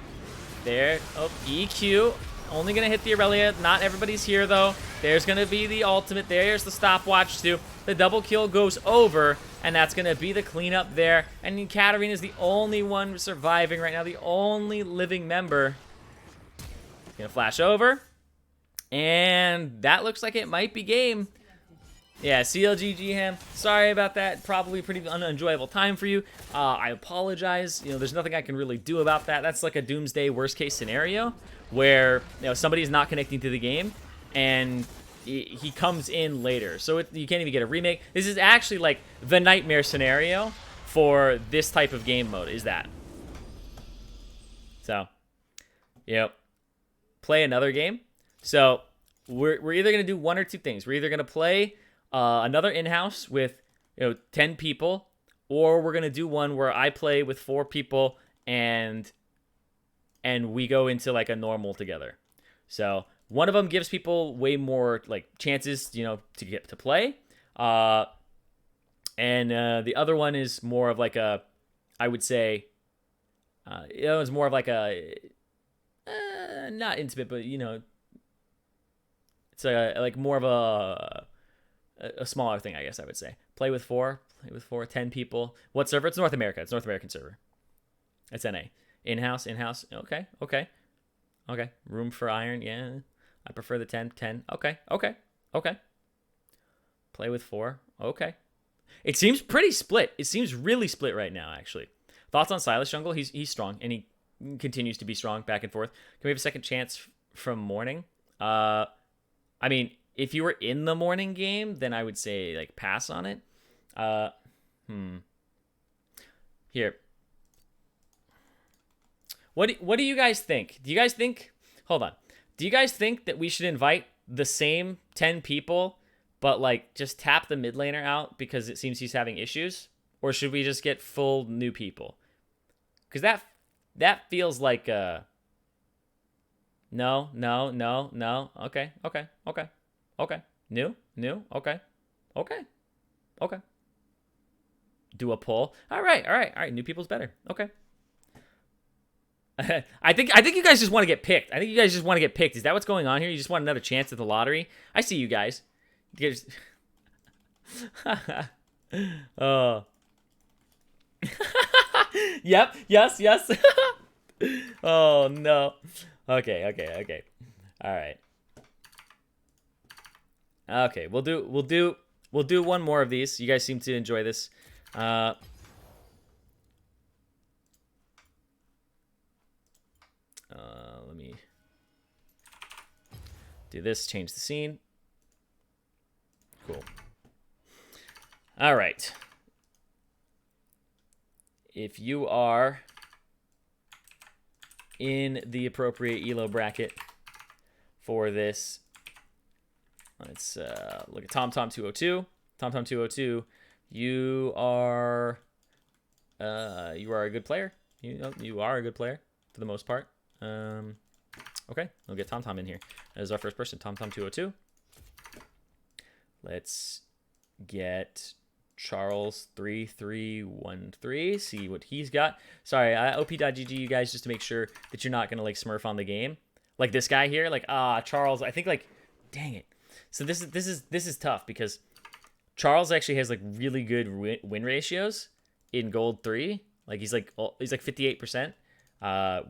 There. Oh, EQ. Only going to hit the Aurelia. Not everybody's here, though. There's going to be the ultimate. There's the stopwatch, too. The double kill goes over, and that's going to be the cleanup there. And Katarina is the only one surviving right now, the only living member. Going to flash over. And that looks like it might be game. Yeah, CLG Ham, sorry about that. Probably pretty unenjoyable time for you. I apologize. You know, there's nothing I can really do about that. That's like a doomsday worst case scenario where, you know, somebody's not connecting to the game and he comes in later. So you can't even get a remake. This is actually like the nightmare scenario for this type of game mode, is that. So, yep. Play another game. So we're either going to do one or two things. We're either going to play another in-house with, you know, 10 people, or we're going to do one where I play with 4 people and we go into like a normal together. So one of them gives people way more like chances, you know, to get to play. And the other one is more of like a, I would say, you know, it's more of like a, not intimate, but, you know, it's like more of a smaller thing, I guess I would say. Play with 4, 10 people. What server? It's North America. It's North American server. It's NA. In-house. Okay. Room for iron, yeah. I prefer the 10. Okay. Play with 4. Okay. It seems pretty split. It seems really split right now, actually. Thoughts on Silas Jungle? He's strong, and he continues to be strong back and forth. Can we have a second chance from morning? I mean, if you were in the morning game, then I would say, like, pass on it. Here. What do you guys think? Do you guys think... Hold on. Do you guys think that we should invite the same 10 people, but, like, just tap the mid laner out because it seems he's having issues? Or should we just get full new people? Because that feels like... No. Okay. New? Okay. Okay. Okay. Do a poll. All right. All right. All right. New people's better. Okay. I think you guys just want to get picked. I think you guys just want to get picked. Is that what's going on here? You just want another chance at the lottery? I see you guys. You guys... Oh. Yep. Yes. Yes. Oh no. Okay. Okay. Okay. All right. Okay. We'll do one more of these. You guys seem to enjoy this. Let me do this. Change the scene. Cool. All right. If you are in the appropriate ELO bracket for this, let's look at TomTom202. TomTom202, you are a good player. You are a good player for the most part. Okay, we'll get TomTom in here as our first person. TomTom202. Let's get Charles3313. See what he's got. Sorry, op.gg, you guys, just to make sure that you're not gonna like smurf on the game, like this guy here. Like Charles, I think like, dang it. So this is tough because Charles actually has like really good win ratios in Gold 3. Like he's like 58%.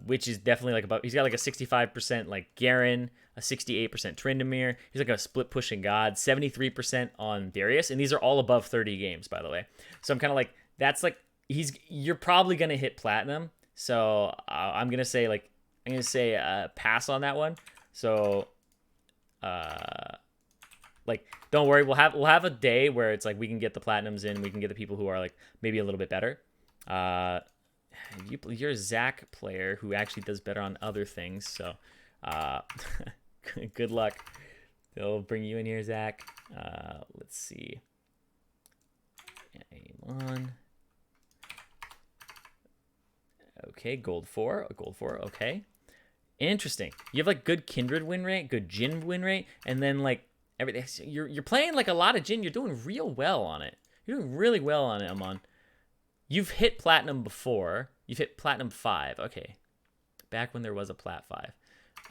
Which is definitely like about, he's got like a 65% like Garen, a 68% Tryndamere. He's like a split pushing god, 73% on Darius, and these are all above 30 games, by the way. So I'm kind of like, that's like, you're probably gonna hit platinum. So I'm gonna say pass on that one. So like, don't worry, we'll have a day where it's like we can get the platinums in, we can get the people who are like maybe a little bit better. You're a Zach player who actually does better on other things, so good luck. They'll bring you in here, Zach. Let's see. Aim on. Okay, gold 4. Okay. Interesting. You have like good Kindred win rate, good Jin win rate, and then like everything. You're playing like a lot of Jin. You're doing real well on it. You're doing really well on it, Amon. You've hit platinum before. You've hit platinum 5. Okay. Back when there was a plat 5.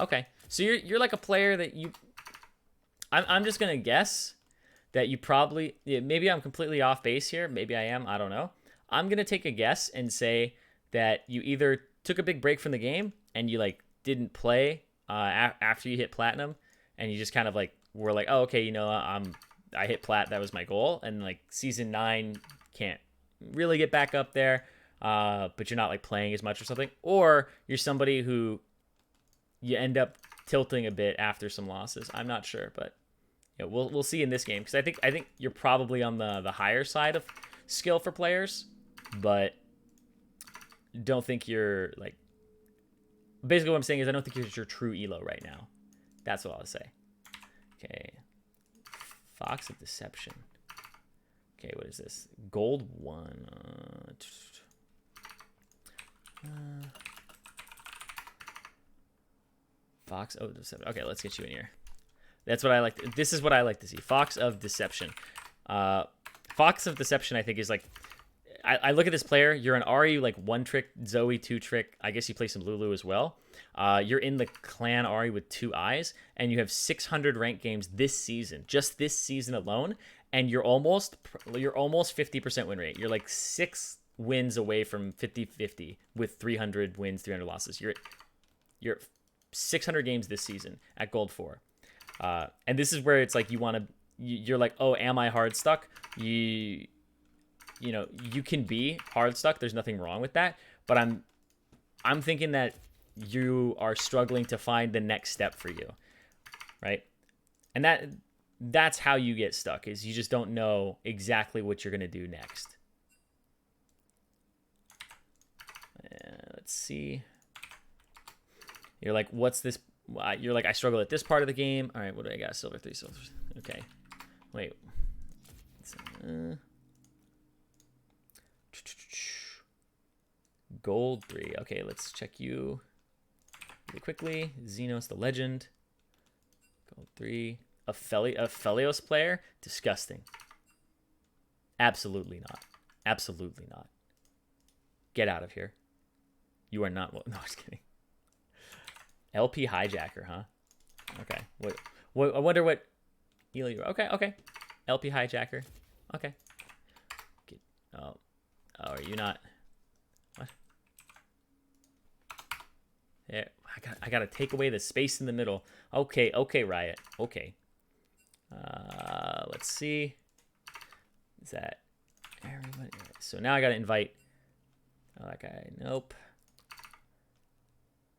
Okay. So you're like a player that you... I'm just going to guess that you probably... Yeah, maybe I'm completely off base here. Maybe I am. I don't know. I'm going to take a guess and say that you either took a big break from the game and you like didn't play after you hit platinum, and you just kind of like were like, oh, okay, you know, I hit plat. That was my goal. And like season 9 can't really get back up there, but you're not like playing as much or something, or you're somebody who you end up tilting a bit after some losses. I'm not sure, but yeah, we'll see in this game, because I think you're probably on the higher side of skill for players, but don't think you're like, basically what I'm saying is I don't think you're your true elo right now. That's what I'll say. Okay, Fox of Deception. Okay, what is this? Gold 1. Fox of Deception. Okay, let's get you in here. That's what I like. This is what I like to see. Fox of Deception. Fox of Deception, I think, is like... I look at this player. You're an Ahri, like 1-trick, Zoe 2-trick. I guess you play some Lulu as well. You're in the clan Ahri with 2 eyes, and you have 600 ranked games this season. Just this season alone. And you're almost 50% win rate. You're like 6 wins away from 50-50 with 300 wins, 300 losses. You're 600 games this season at Gold 4. And this is where it's like you're like, oh, am I hard stuck? You know, you can be hard stuck. There's nothing wrong with that. But I'm thinking that you are struggling to find the next step for you, right? And that's how you get stuck, is you just don't know exactly what you're going to do next. Let's see. You're like, what's this? You're like, I struggle at this part of the game. All right, what do I got? Silver 3 silvers. Okay. Wait. Gold 3. Okay, let's check you really quickly. Xenos the Legend. Gold 3. A Felios player? Disgusting. Absolutely not. Absolutely not. Get out of here. You are not. No, I'm just kidding. LP hijacker, huh? Okay. What? I wonder what. Okay. Okay. LP hijacker. Okay. Oh. Oh, are you not? What? Yeah. I gotta take away the space in the middle. Okay. Okay, Riot. Okay. Let's see. Is that everybody? So now I gotta invite. Oh, that guy. Nope.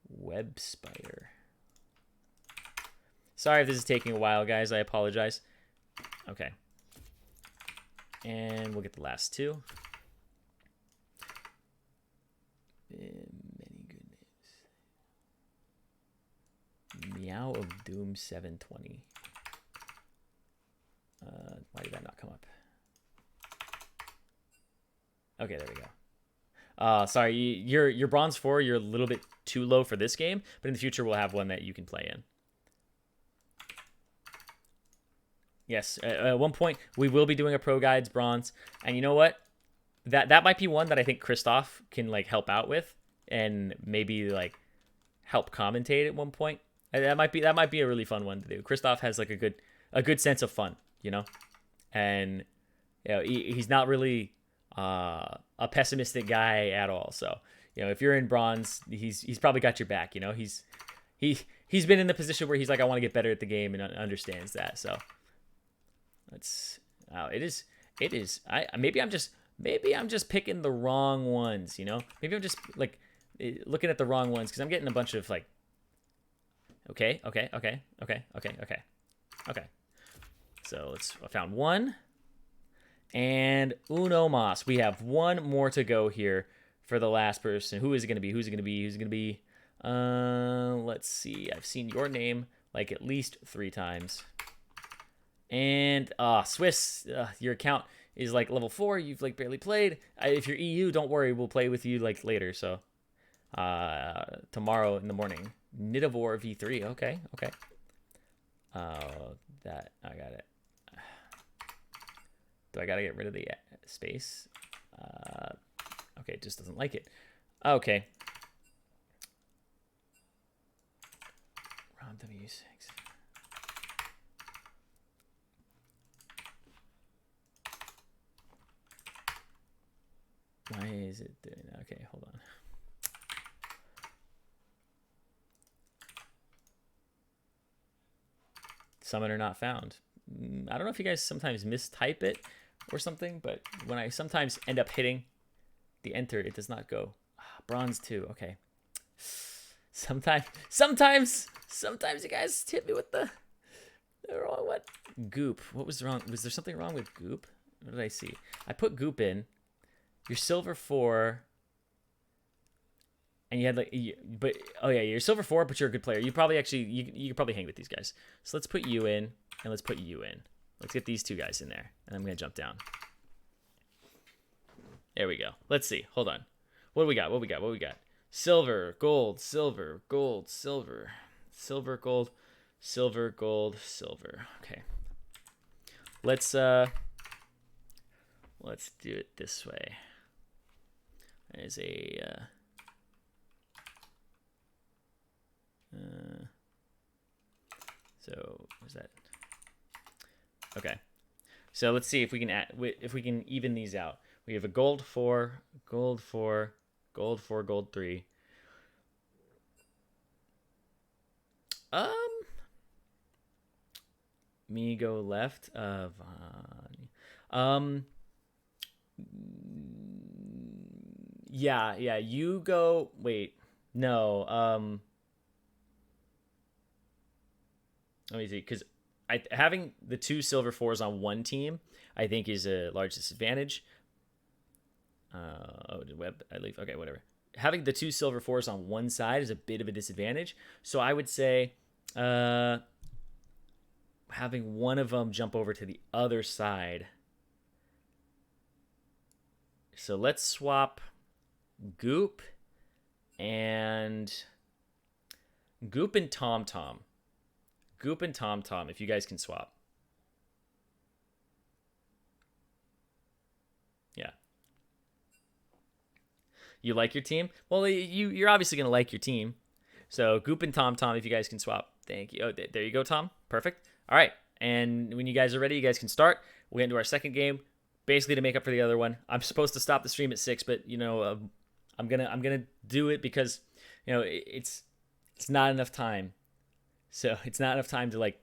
Web spider. Sorry if this is taking a while, guys. I apologize. Okay. And we'll get the last two. Many good names. Meow of Doom 720. Why did that not come up? Okay, there we go. Sorry, you're bronze 4. You're a little bit too low for this game, but in the future we'll have one that you can play in. Yes, at one point we will be doing a Pro Guides bronze, and you know what? That might be one that I think Christoph can like help out with, and maybe like help commentate at one point. And that might be a really fun one to do. Christoph has like a good sense of fun, you know, and you know he's not really a pessimistic guy at all. So you know if you're in bronze, he's probably got your back. You know he's been in the position where he's like I want to get better at the game and understands that. So. It is. Maybe I'm just picking the wrong ones, you know? Maybe I'm just like looking at the wrong ones because I'm getting a bunch of like okay. So I found one. And Uno Mas. We have one more to go here for the last person. Who is it gonna be? Who's it gonna be? Let's see. I've seen your name like at least 3 times. And Swiss, your account is like level 4. You've like barely played. If you're EU, don't worry. We'll play with you like later. So tomorrow in the morning. Nidivore V3. Okay. That I got it. Do I gotta get rid of the space? Okay, it just doesn't like it. Okay. Rom W6. Why is it doing that? Okay, hold on. Summoner not found. I don't know if you guys sometimes mistype it or something, but when I sometimes end up hitting the enter, it does not go. Bronze 2, okay. Sometimes you guys hit me with the wrong what? Goop. What was wrong? Was there something wrong with Goop? What did I see? I put Goop in. You're silver 4, and you had like, but oh yeah, you're silver 4, but you're a good player. You probably actually you could probably hang with these guys. So let's put you in, and let's put you in. Let's get these 2 guys in there, and I'm gonna jump down. There we go. Let's see. Hold on. What do we got? What we got? Silver, gold, silver, gold, silver, silver, gold, silver, gold, silver. Okay. Let's do it this way. There's a so what's that? Okay, so let's see if we can even these out. We have a gold 4, gold 4, gold 4, gold 3. Me go left. Yeah, you go. Wait, no. Let me see, because having the 2 silver 4s on one team, I think, is a large disadvantage. Web, I leave. Okay, whatever. Having the 2 silver 4s on one side is a bit of a disadvantage. So I would say, having one of them jump over to the other side. So let's swap Goop and Tom Tom. Goop and Tom Tom, if you guys can swap. You like your team? Well, you're obviously going to like your team. So Goop and Tom, if you guys can swap. Thank you. Oh, there you go, Tom. Perfect. All right. And when you guys are ready, you guys can start. We'll get into our second game, basically to make up for the other one. I'm supposed to stop the stream at 6, but I'm gonna do it because it's not enough time. So it's not enough time to like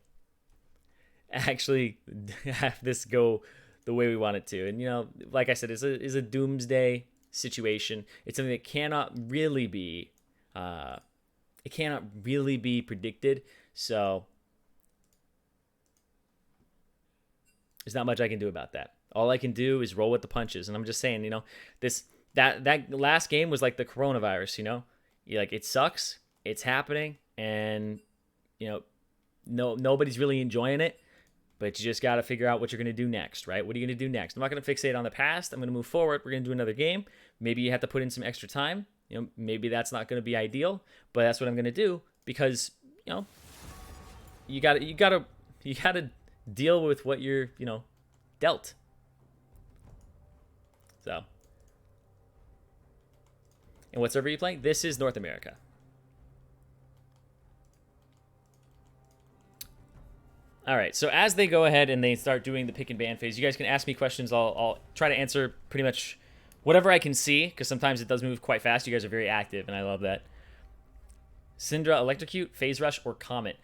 actually have this go the way we want it to. And like I said, it's a doomsday situation. It's something that cannot really be predicted. So there's not much I can do about that. All I can do is roll with the punches. And I'm just saying, that last game was like the coronavirus, like it sucks, it's happening, and nobody's really enjoying it, but you just got to figure out what you're going to do next, right? What are you going to do next? I'm not going to fixate on the past. I'm going to move forward. We're going to do another game. Maybe you have to put in some extra time. Maybe that's not going to be ideal, but that's what I'm going to do because, you got to deal with what you're, dealt. So, and what server are you playing? This is North America. All right, so as they go ahead and they start doing the pick and ban phase, you guys can ask me questions. I'll try to answer pretty much whatever I can see, because sometimes it does move quite fast. You guys are very active, and I love that. Syndra, Electrocute, Phase Rush, or Comet?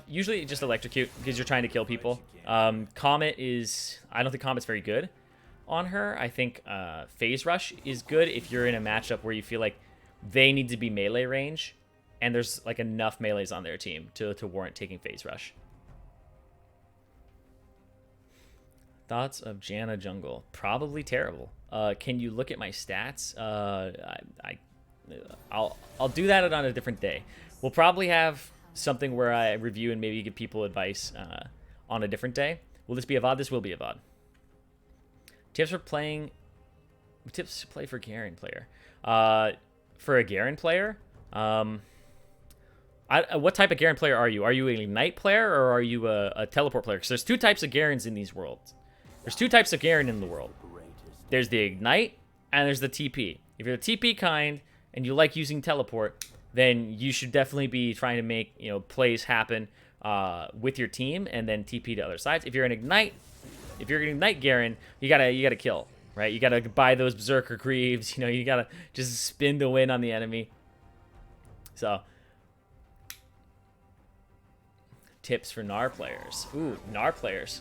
Usually just Electrocute, because you're trying to kill people. Comet is... I don't think Comet's very good on her. I think Phase Rush is good if you're in a matchup where you feel like they need to be melee range, and there's like enough melees on their team to warrant taking Phase Rush. Thoughts of Janna jungle? Probably terrible. Can you look at my stats? I'll do that on a different day. We'll probably have something where I review and maybe give people advice on a different day. Will this be a VOD? This will be a VOD. Tips for playing... Tips to play for Garen player. For a Garen player? What type of Garen player are you? Are you an Ignite player or are you a Teleport player? Because there's two types of Garens in these worlds. There's two types of Garen in the world. There's the Ignite and there's the TP. If you're the TP kind and you like using Teleport, then you should definitely be trying to make plays happen with your team and then TP to other sides. If you're an Ignite Garen, you gotta kill, right? You gotta buy those Berserker Greaves. You gotta just spin to win on the enemy. So, tips for Gnar players. Ooh, Gnar players.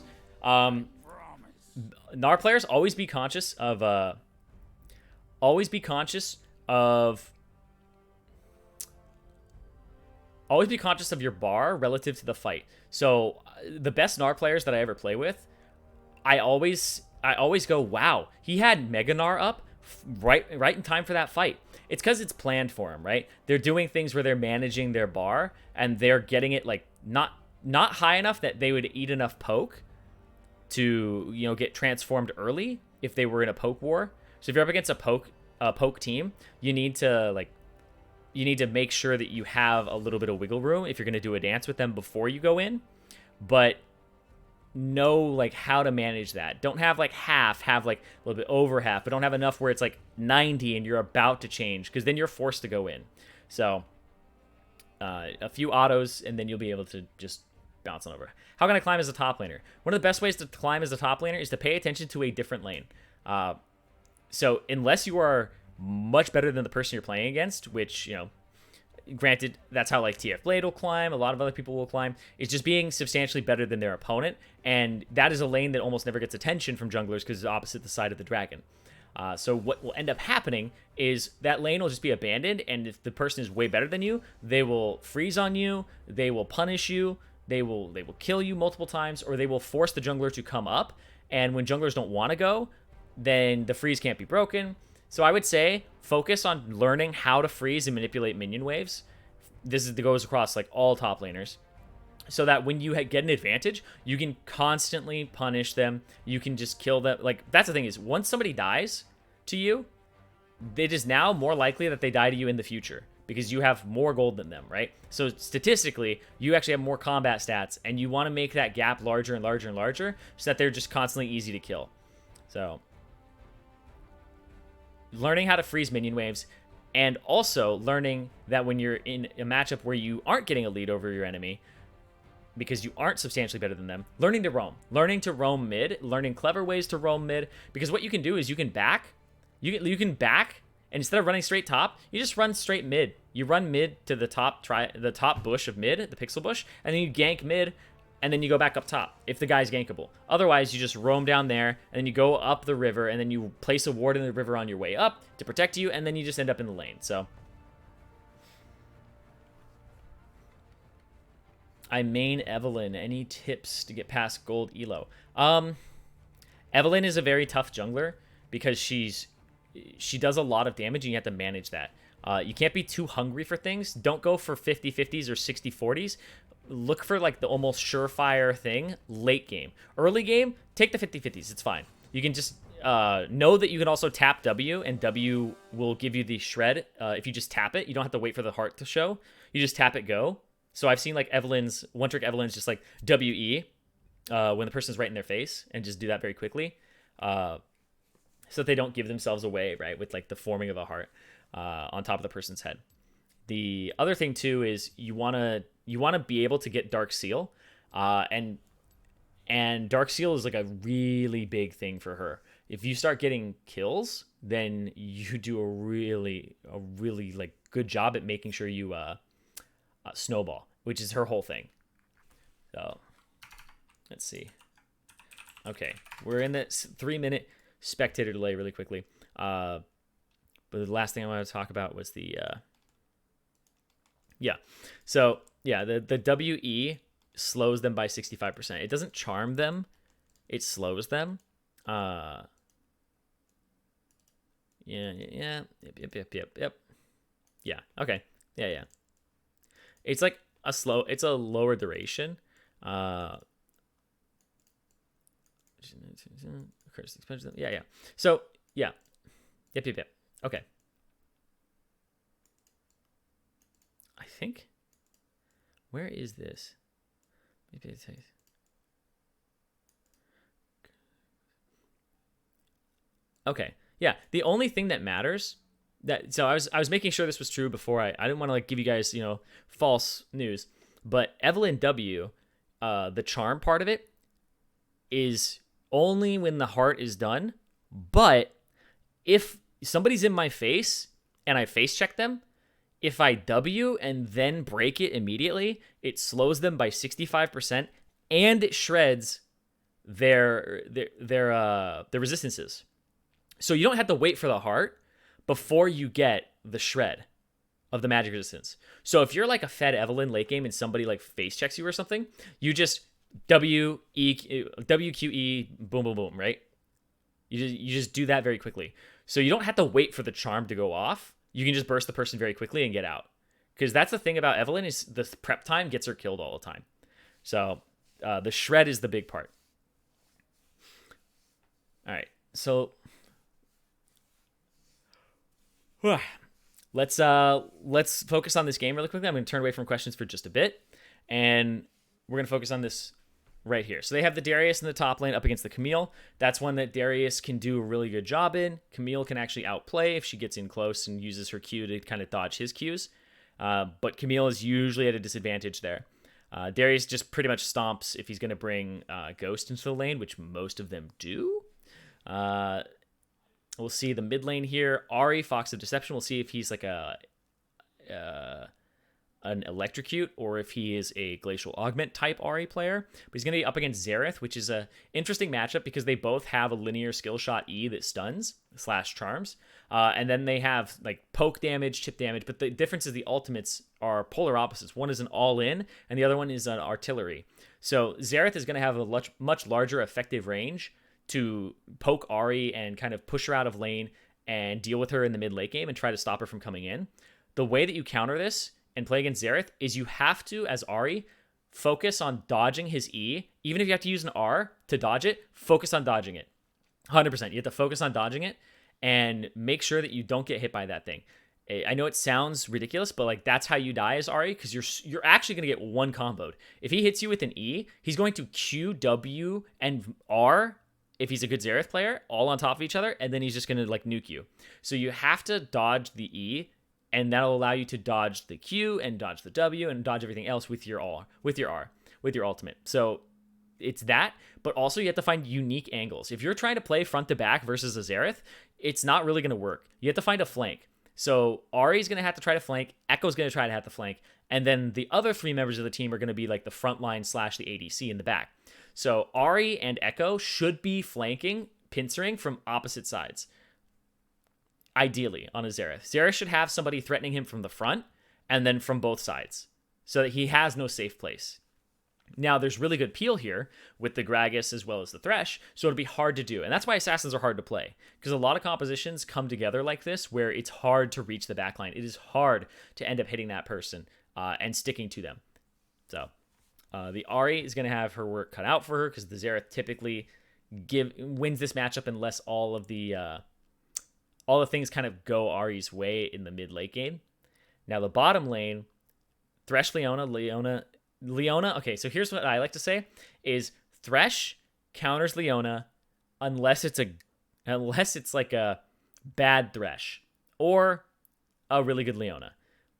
Gnar players, always be conscious of your bar relative to the fight. So the best Gnar players that I ever play with, I always go, wow, he had Mega Gnar up right in time for that fight. It's because it's planned for him, right? They're doing things where they're managing their bar and they're getting it like not high enough that they would eat enough poke to get transformed early if they were in a poke war. So if you're up against a poke team, you need to make sure that you have a little bit of wiggle room if you're going to do a dance with them before you go in, but know like how to manage that. Don't have like half, have like a little bit over half, but don't have enough where it's like 90 and you're about to change, because then you're forced to go in. So a few autos and then you'll be able to just bounce on over. How can I climb as a top laner? One of the best ways to climb as a top laner is to pay attention to a different lane. So unless you are much better than the person you're playing against, which, granted, that's how like TF Blade will climb, a lot of other people will climb, is just being substantially better than their opponent. And that is a lane that almost never gets attention from junglers because it's opposite the side of the dragon. So what will end up happening is that lane will just be abandoned, and if the person is way better than you, they will freeze on you, they will punish you, they will kill you multiple times, or they will force the jungler to come up. And when junglers don't want to go, then the freeze can't be broken. So I would say focus on learning how to freeze and manipulate minion waves. This goes across like all top laners, so that when you get an advantage, you can constantly punish them. You can just kill them. Like, that's the thing, is once somebody dies to you, it is now more likely that they die to you in the future, because you have more gold than them, right? So statistically, you actually have more combat stats, and you want to make that gap larger and larger and larger so that they're just constantly easy to kill. So learning how to freeze minion waves, and also learning that when you're in a matchup where you aren't getting a lead over your enemy, because you aren't substantially better than them, learning to roam mid, learning clever ways to roam mid, because what you can do is you can back, and instead of running straight top, you just run straight mid. You run mid to the top bush of mid, the pixel bush, and then you gank mid, and then you go back up top if the guy's gankable. Otherwise, you just roam down there, and then you go up the river, and then you place a ward in the river on your way up to protect you, and then you just end up in the lane. So I main Evelynn. Any tips to get past gold elo? Evelynn is a very tough jungler because she does a lot of damage, and you have to manage that. You can't be too hungry for things. Don't go for 50-50s or 60-40s. Look for like the almost surefire thing late game. Early game, take the 50-50s. It's fine. You can just know that you can also tap W, and W will give you the shred. If you just tap it, you don't have to wait for the heart to show. You just tap it, go. So I've seen like one-trick Evelynn's just like WE when the person's right in their face, and just do that very quickly. So that they don't give themselves away, right, with like the forming of a heart on top of the person's head. The other thing too is you wanna be able to get Dark Seal, and Dark Seal is like a really big thing for her. If you start getting kills, then you do a really like good job at making sure you snowball, which is her whole thing. So let's see. Okay, we're in the 3-minute spectator delay really quickly. But the last thing I wanted to talk about was the the WE slows them by 65%. It doesn't charm them, it slows them. Yep. Yeah, okay. Yeah. It's like it's a lower duration. Yeah. So, yeah. Yep. Okay. I think. Where is this? Maybe it takes. Okay. Yeah. The only thing that matters so I was making sure this was true before I didn't want to like give you guys, false news, but Evelynn W, the charm part of it is only when the heart is done. But if somebody's in my face and I face check them, if I W and then break it immediately, it slows them by 65% and it shreds their resistances. So you don't have to wait for the heart before you get the shred of the magic resistance. So if you're like a fed Evelynn late game and somebody like face checks you or something, you just WQE, boom, boom, boom, right? You just do that very quickly. So you don't have to wait for the charm to go off. You can just burst the person very quickly and get out. Because that's the thing about Evelynn is the prep time gets her killed all the time. So the shred is the big part. All right, so let's focus on this game really quickly. I'm going to turn away from questions for just a bit, and we're going to focus on this right here. So they have the Darius in the top lane up against the Camille. That's one that Darius can do a really good job in. Camille can actually outplay if she gets in close and uses her Q to kind of dodge his Qs. But Camille is usually at a disadvantage there. Darius just pretty much stomps if he's going to bring Ghost into the lane, which most of them do. We'll see the mid lane here. Ahri, Fox of Deception. We'll see if he's like an Electrocute or if he is a Glacial Augment type Ahri player. But he's going to be up against Xerath, which is a interesting matchup because they both have a linear skill shot E that stuns / charms. And then they have like poke damage, chip damage. But the difference is the ultimates are polar opposites. One is an all-in and the other one is an artillery. So Xerath is going to have a much larger effective range to poke Ahri and kind of push her out of lane and deal with her in the mid late game and try to stop her from coming in. The way that you counter this and play against Xerath is you have to, as Ahri, focus on dodging his E. Even if you have to use an R to dodge it, focus on dodging it. 100%. You have to focus on dodging it and make sure that you don't get hit by that thing. I know it sounds ridiculous, but like that's how you die as Ahri, because you're actually going to get one comboed. If he hits you with an E, he's going to Q, W, and R if he's a good Xerath player, all on top of each other, and then he's just going to like nuke you. So you have to dodge the E, and that'll allow you to dodge the Q and dodge the W and dodge everything else with your R, with your ultimate. So it's that, but also you have to find unique angles. If you're trying to play front to back versus a Xerath, it's not really going to work. You have to find a flank. So Ahri's going to have to try to flank, Echo's going to try to have to flank, and then the other 3 members of the team are going to be like the front line / the ADC in the back. So Ahri and Echo should be flanking, pincering from opposite sides. Ideally, on a Xerath. Xerath should have somebody threatening him from the front and then from both sides so that he has no safe place. Now, there's really good peel here with the Gragas as well as the Thresh, so it'll be hard to do. And that's why Assassins are hard to play, because a lot of compositions come together like this where it's hard to reach the backline. It is hard to end up hitting that person and sticking to them. So the Ahri is going to have her work cut out for her, because the Xerath typically wins this matchup unless all the things kind of go Ahri's way in the mid-late game. Now, the bottom lane, Thresh, Leona. Okay, so here's what I like to say is Thresh counters Leona unless it's like a bad Thresh or a really good Leona.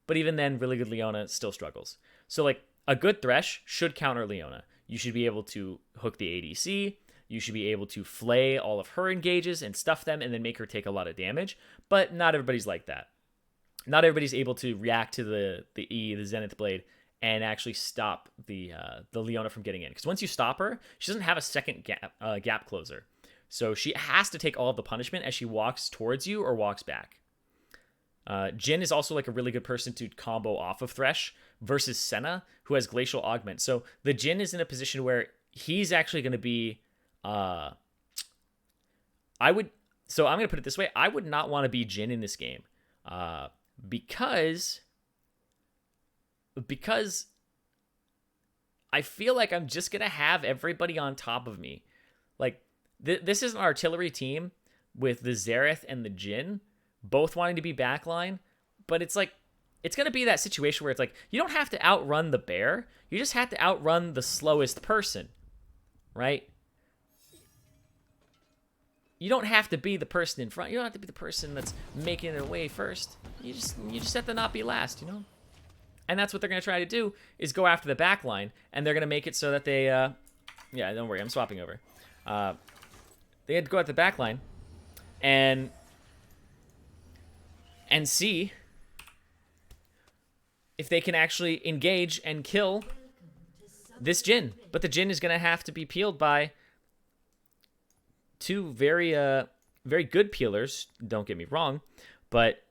But even then, really good Leona still struggles. So like a good Thresh should counter Leona. You should be able to hook the ADC. You should be able to flay all of her engages and stuff them and then make her take a lot of damage. But not everybody's like that. Not everybody's able to react to the Zenith Blade and actually stop the Leona from getting in. Because once you stop her, she doesn't have a second gap closer. So she has to take all of the punishment as she walks towards you or walks back. Jhin is also like a really good person to combo off of Thresh versus Senna, who has Glacial Augment. So the Jhin is in a position where he's actually going to be... I'm going to put it this way. I would not want to be Jhin in this game. Because I feel like I'm just going to have everybody on top of me. Like, this is an artillery team with the Xerath and the Jhin both wanting to be backline, but it's like, it's going to be that situation where it's like, you don't have to outrun the bear, you just have to outrun the slowest person, right? You don't have to be the person in front, you don't have to be the person that's making it away first. You just have to not be last, you know? And that's what they're going to try to do, is go after the back line, and they're going to make it so that they, yeah, don't worry, I'm swapping over. They had to go at the back line and see if they can actually engage and kill this Jhin. But the Jhin is going to have to be peeled by 2 very good peelers, don't get me wrong, but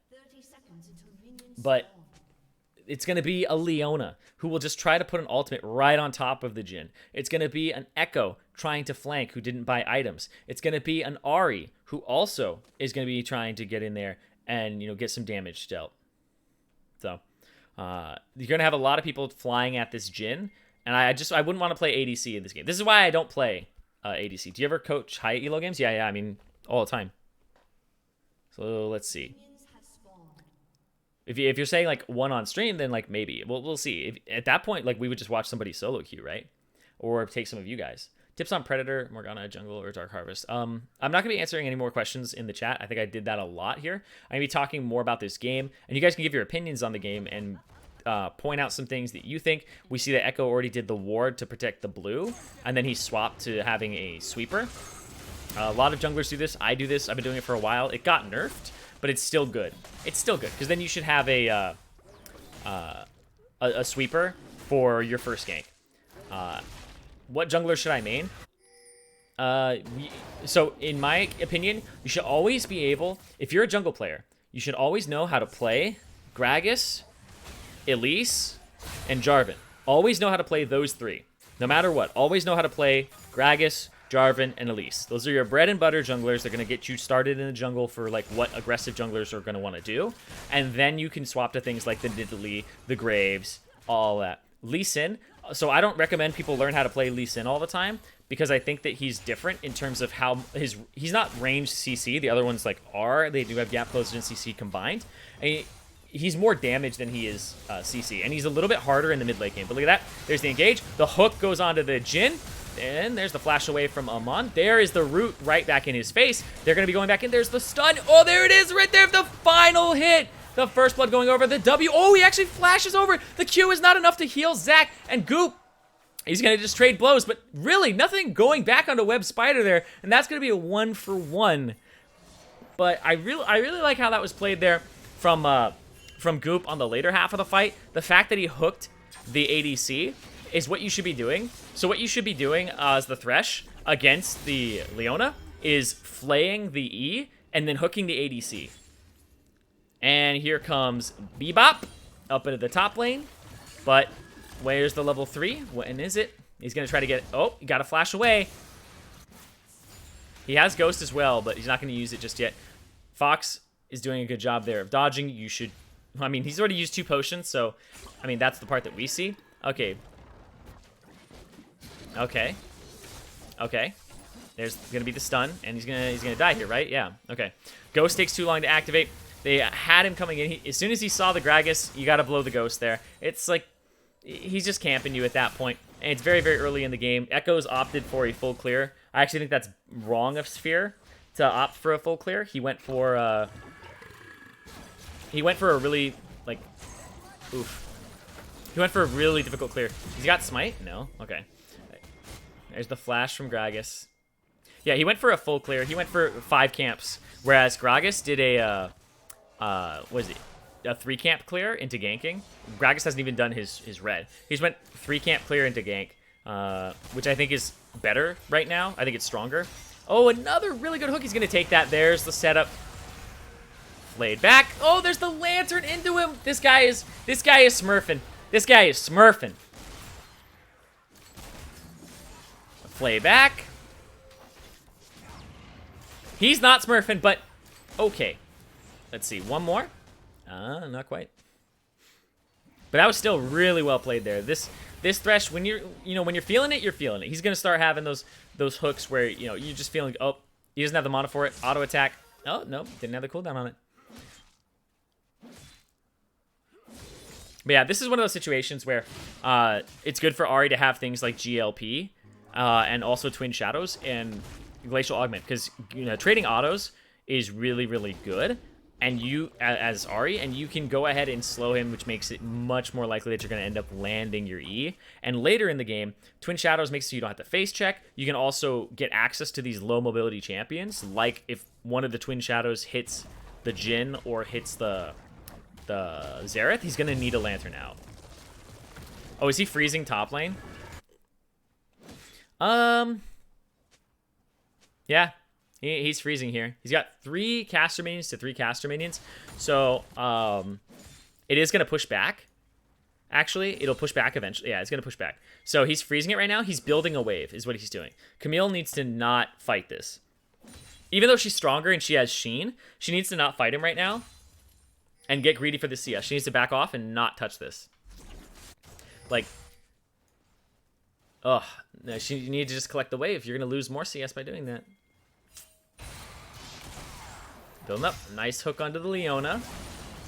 it's going to be a Leona who will just try to put an ultimate right on top of the Jhin. It's going to be an Echo trying to flank who didn't buy items. It's going to be an Ahri who also is going to be trying to get in there and, you know, get some damage dealt. So you're going to have a lot of people flying at this Jhin, and I wouldn't want to play ADC in this game. This is why I don't play ADC. Do you ever coach high elo games? Yeah, I mean, all the time. So let's see. If you're saying like one on stream, then like maybe we'll see. At that point, like we would just watch somebody solo queue, right? Or take some of you guys. Tips on Predator, Morgana, Jungle, or Dark Harvest. I'm not gonna be answering any more questions in the chat. I think I did that a lot here. I'm gonna be talking more about this game, and you guys can give your opinions on the game and point out some things that you think. We see that Echo already did the ward to protect the blue, and then he swapped to having a sweeper. A lot of junglers do this. I do this. I've been doing it for a while. It got nerfed, but it's still good. It's still good, because then you should have a sweeper for your first gank. What jungler should I main? So in my opinion, you should always be able, if you're a jungle player, you should always know how to play Gragas, Elise, and Jarvan. Always know how to play those 3. No matter what. Always know how to play Gragas, Jarvan, and Elise. Those are your bread and butter junglers. They're going to get you started in the jungle for like what aggressive junglers are going to want to do. And then you can swap to things like the Nidalee, the Graves, all that. Lee Sin. So I don't recommend people learn how to play Lee Sin all the time, because I think that he's different in terms of how he's not ranged CC. The other ones like are. They do have gap closed and CC combined. And he's more damage than he is CC. And he's a little bit harder in the mid late game. But look at that. There's the engage. The hook goes onto the Jhin. And there's the flash away from Amon. There is the root right back in his face. They're going to be going back in. There's the stun. Oh, there it is right there. The final hit. The first blood going over the W. Oh, he actually flashes over. The Q is not enough to heal Zach. And Goop, he's going to just trade blows. But really, nothing going back onto Web Spider there. And that's going to be a 1-for-1. But I really like how that was played there from Goop on the later half of the fight. The fact that he hooked the ADC is what you should be doing. So what you should be doing as the Thresh against the Leona is flaying the E and then hooking the ADC. And here comes Bebop up into the top lane. But where's the level 3? When is it? He's going to try to get... Oh, he got a flash away. He has Ghost as well, but he's not going to use it just yet. Fox is doing a good job there of dodging. You should... I mean, he's already used 2 potions, so... I mean, that's the part that we see. Okay. Okay. Okay. There's going to be the stun, and he's gonna die here, right? Yeah. Okay. Ghost takes too long to activate. They had him coming in. As soon as he saw the Gragas, you got to blow the Ghost there. It's like, he's just camping you at that point. And it's very, very early in the game. Echo's opted for a full clear. I actually think that's wrong of Sphere to opt for a full clear. He went for a really, like, oof. He went for a really difficult clear. He's got Smite? No? Okay. There's the flash from Gragas. Yeah, he went for a full clear. He went for 5 camps, whereas Gragas did a, what is it? A 3 camp clear into ganking. Gragas hasn't even done his red. He's went 3 camp clear into gank, which I think is better right now. I think it's stronger. Oh, another really good hook. He's gonna take that. There's the setup. Flayed back. Oh, there's the lantern into him. This guy is smurfing. This guy is smurfing. Flay back. He's not smurfing, but okay. Let's see, one more. Not quite. But that was still really well played there. This Thresh, when you're feeling it, you're feeling it. He's gonna start having those hooks where you're just feeling, oh, he doesn't have the mana for it. Auto attack. Oh no, didn't have the cooldown on it. But yeah, this is one of those situations where it's good for Ahri to have things like GLP and also Twin Shadows and Glacial Augment, because trading autos is really, really good. And you, as Ahri, and you can go ahead and slow him, which makes it much more likely that you're going to end up landing your E. And later in the game, Twin Shadows makes it so you don't have to face check. You can also get access to these low mobility champions, like if one of the Twin Shadows hits the Jhin or hits the Xerath, he's going to need a Lantern out. Oh, is he freezing top lane? Yeah. He's freezing here. He's got 3 caster minions to 3 caster minions. So, it is going to push back. Actually, it'll push back eventually. Yeah, it's going to push back. So, he's freezing it right now. He's building a wave is what he's doing. Camille needs to not fight this. Even though she's stronger and she has Sheen, she needs to not fight him right now and get greedy for the CS. She needs to back off and not touch this. Like, ugh. No, you need to just collect the wave. You're going to lose more CS by doing that. Building up. Nice hook onto the Leona.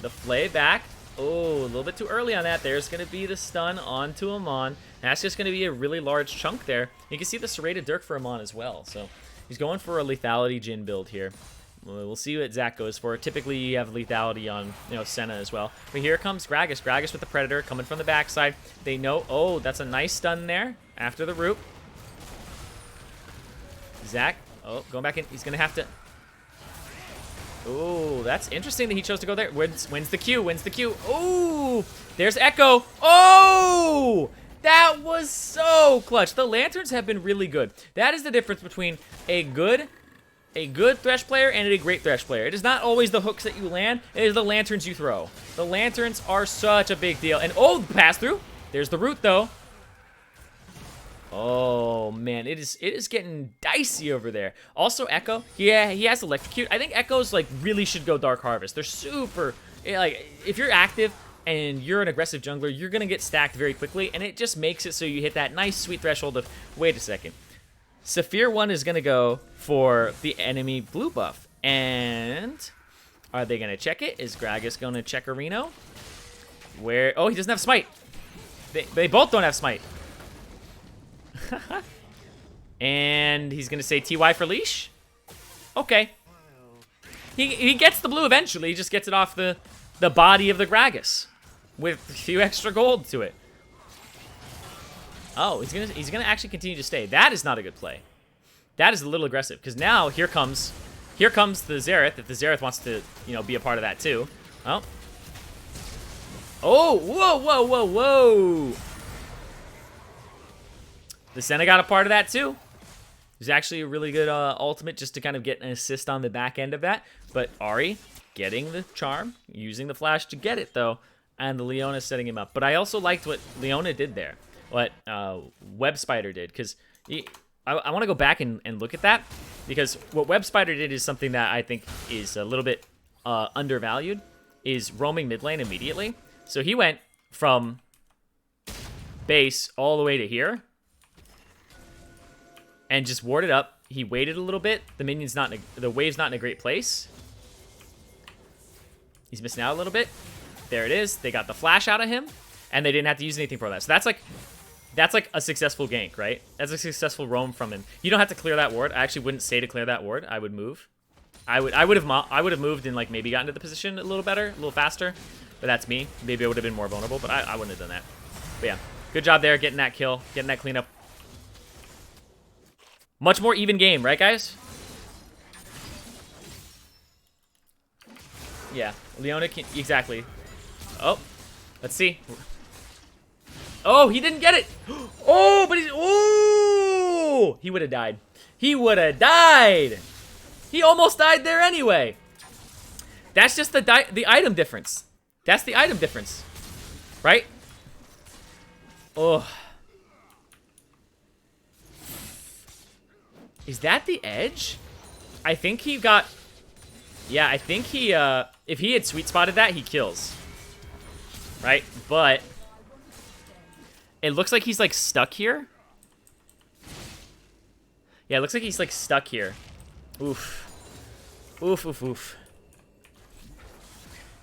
The flay back. Oh, a little bit too early on that. There's going to be the stun onto Amon. That's just going to be a really large chunk there. You can see the serrated Dirk for Amon as well. So he's going for a lethality Jhin build here. We'll see what Zach goes for. Typically, you have lethality on Senna as well. But here comes Gragas. Gragas with the Predator coming from the backside. They know. Oh, that's a nice stun there after the root. Zach. Oh, going back in. He's going to have to... Oh, that's interesting that he chose to go there. Wins the Q, wins the Q. Oh, there's Echo. Oh, that was so clutch. The Lanterns have been really good. That is the difference between a good Thresh player and a great Thresh player. It is not always the hooks that you land. It is the Lanterns you throw. The Lanterns are such a big deal. And oh, pass through. There's the root though. Oh man, it is getting dicey over there. Also Echo, yeah, he has Electrocute. I think Echoes like really should go Dark Harvest. They're super, like if you're active and you're an aggressive jungler, you're gonna get stacked very quickly, and it just makes it so you hit that nice sweet threshold of, wait a second, Saphir 1 is gonna go for the enemy blue buff, and are they gonna check it? Is Gragas gonna check Areno? Where? Oh, he doesn't have Smite. They both don't have Smite. And he's going to say TY for leash. Okay. He gets the blue eventually. He just gets it off the body of the Gragas with a few extra gold to it. Oh, he's gonna actually continue to stay. That is not a good play. That is a little aggressive because now here comes the Xerath. If the Xerath wants to, you know, be a part of that too. Oh. Oh, whoa. The Senna got a part of that too. There's actually a really good ultimate just to kind of get an assist on the back end of that. But Ahri getting the charm, using the flash to get it though, and the Leona setting him up. But I also liked what Leona did there, what Web Spider did, because I want to go back and look at that, because what Web Spider did is something that I think is a little bit undervalued, is roaming mid lane immediately. So he went from base all the way to here, and just warded up. He waited a little bit. The minion's not the wave's not in a great place. He's missing out a little bit. There it is. They got the flash out of him, and they didn't have to use anything for that. So that's like a successful gank, right? That's a successful roam from him. You don't have to clear that ward. I actually wouldn't say to clear that ward. I would move. I would have moved and like maybe gotten to the position a little better, a little faster. But that's me. Maybe I would have been more vulnerable, but I wouldn't have done that. But yeah, good job there, getting that kill, getting that cleanup. Much more even game, right, guys? Yeah, Leona can, exactly. Oh, let's see. Oh, he didn't get it. Oh, but he's, oh, he would have died. He would have died. He almost died there anyway. That's just the item difference. That's the item difference, right? Oh. Is that the edge? I think he got... Yeah, I think he... if he had sweet spotted that, he kills. Right? But... it looks like he's, like, stuck here. Yeah, it looks like he's, like, stuck here. Oof. Oof.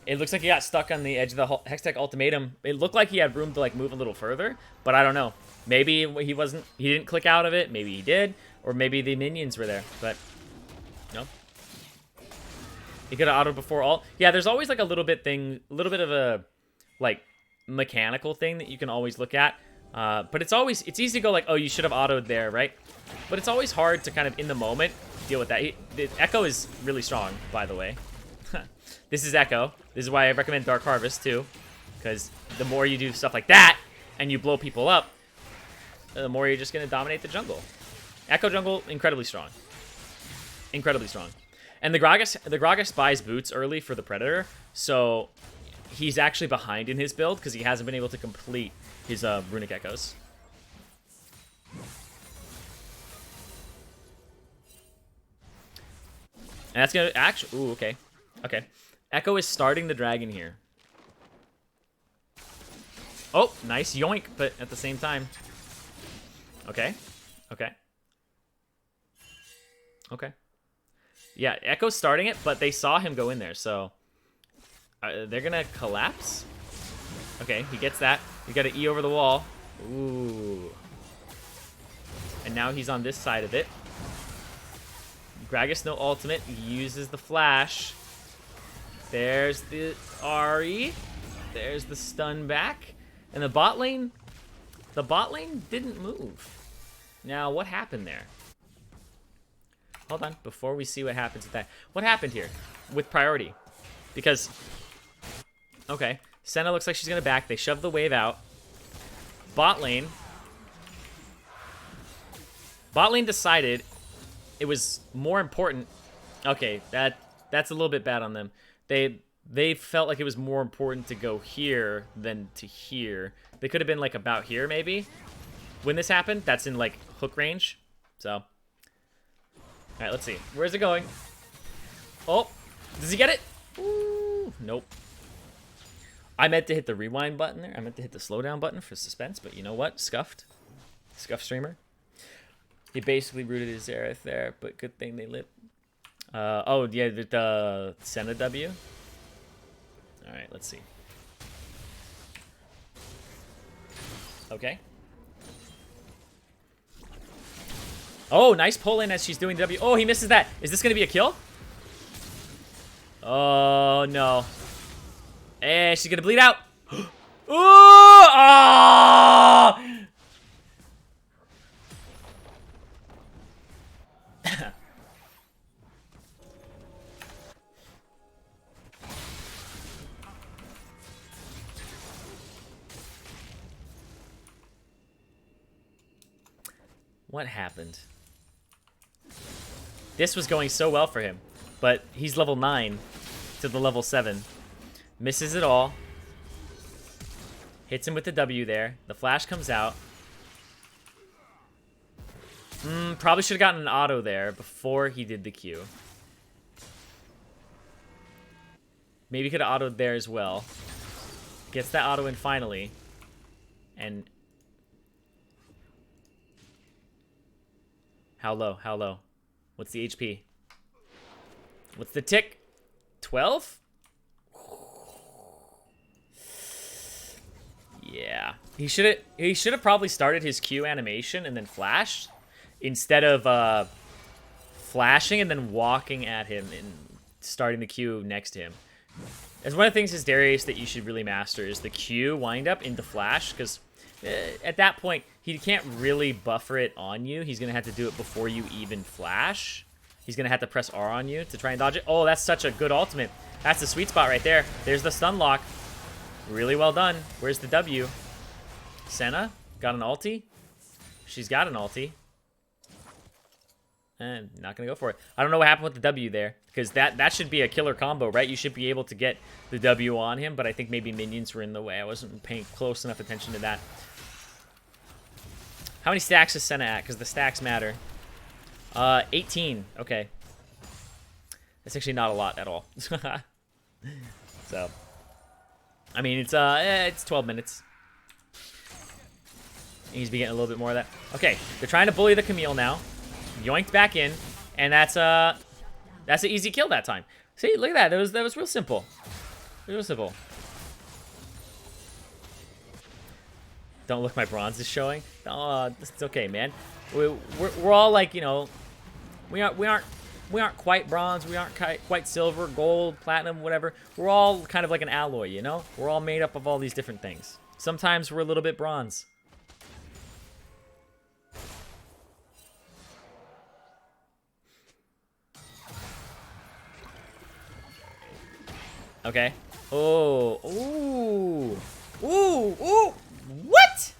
It looks like he got stuck on the edge of the Hextech Ultimatum. It looked like he had room to, like, move a little further. But I don't know. Maybe he didn't click out of it. Maybe he did. Or maybe the minions were there, but no. He could have autoed before all. Yeah, there's always like a little bit of a like mechanical thing that you can always look at. But it's easy to go like, oh, you should have autoed there, right? But it's always hard to kind of in the moment deal with that. The Echo is really strong, by the way. This is Echo. This is why I recommend Dark Harvest too, because the more you do stuff like that and you blow people up, the more you're just gonna dominate the jungle. Echo jungle, incredibly strong. Incredibly strong. And the Gragas buys boots early for the Predator, so he's actually behind in his build because he hasn't been able to complete his Runic Echoes. And that's gonna actually... Ooh, okay. Okay. Echo is starting the dragon here. Oh, nice yoink, but at the same time. Okay. Okay. Okay. Yeah, Echo's starting it, but they saw him go in there, so... they're gonna collapse? Okay, he gets that. We got an E over the wall. Ooh. And now he's on this side of it. Gragas, no ultimate. He uses the flash. There's the Ahri. There's the stun back. And the bot lane didn't move. Now, what happened there? Hold on, before we see what happens with that. What happened here with priority? Because, okay, Senna looks like she's gonna back. They shove the wave out. Bot lane decided it was more important. Okay, that's a little bit bad on them. They felt like it was more important to go here than to here. They could have been like about here maybe. When this happened, that's in like hook range. So. Alright, let's see. Where's it going? Oh, does he get it? Ooh, nope. I meant to hit the rewind button there. I meant to hit the slowdown button for suspense, but you know what? Scuffed streamer. He basically rooted his Xerath there, but good thing they lit. Oh, yeah, the Senna W. Alright, let's see. Okay. Oh, nice pull in as she's doing W. Oh, he misses that. Is this going to be a kill? Oh, no. Eh, she's going to bleed out. Oh! Oh! What happened? This was going so well for him, but he's level 9 to the level 7. Misses it all. Hits him with the W there. The flash comes out. Probably should have gotten an auto there before he did the Q. Maybe could have autoed there as well. Gets that auto in finally. And... How low? How low? What's the HP? What's the tick? 12? Yeah. He should have probably started his Q animation and then flashed instead of flashing and then walking at him and starting the Q next to him. As one of the things is Darius that you should really master is the Q wind up into flash, because at that point he can't really buffer it on you. He's gonna have to do it before you even flash. He's gonna have to press R on you to try and dodge it. Oh, that's such a good ultimate. That's the sweet spot right there. There's the stun lock. Really well done. Where's the W? Senna got an ulti. She's got an ulti. And not gonna go for it. I don't know what happened with the W there, because that should be a killer combo, right? You should be able to get the W on him, but I think maybe minions were in the way. I wasn't paying close enough attention to that. How many stacks is Senna at? Because the stacks matter. 18. Okay. That's actually not a lot at all. So, I mean, it's 12 minutes. He's be getting a little bit more of that. Okay, they're trying to bully the Camille now. Yoinked back in, and that's an easy kill that time. See, look at that. That was real simple. Real simple. Don't look, my bronze is showing. Oh, it's okay, man. We're all like, you know, we aren't quite bronze. We aren't quite silver, gold, platinum, whatever. We're all kind of like an alloy, you know. We're all made up of all these different things. Sometimes we're a little bit bronze. Okay. Oh. Ooh. Ooh. Ooh. What?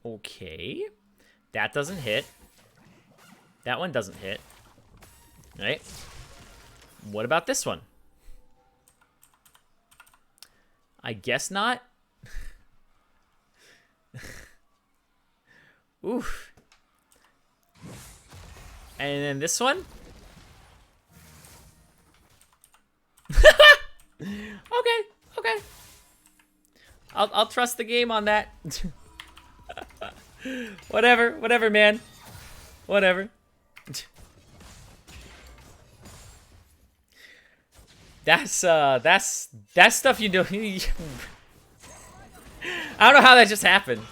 Okay. That doesn't hit. That one doesn't hit. Right? What about this one? I guess not. Oof. And then this one? Okay, okay. I'll trust the game on that. Whatever, man. Whatever. That's stuff you do. I don't know how that just happened.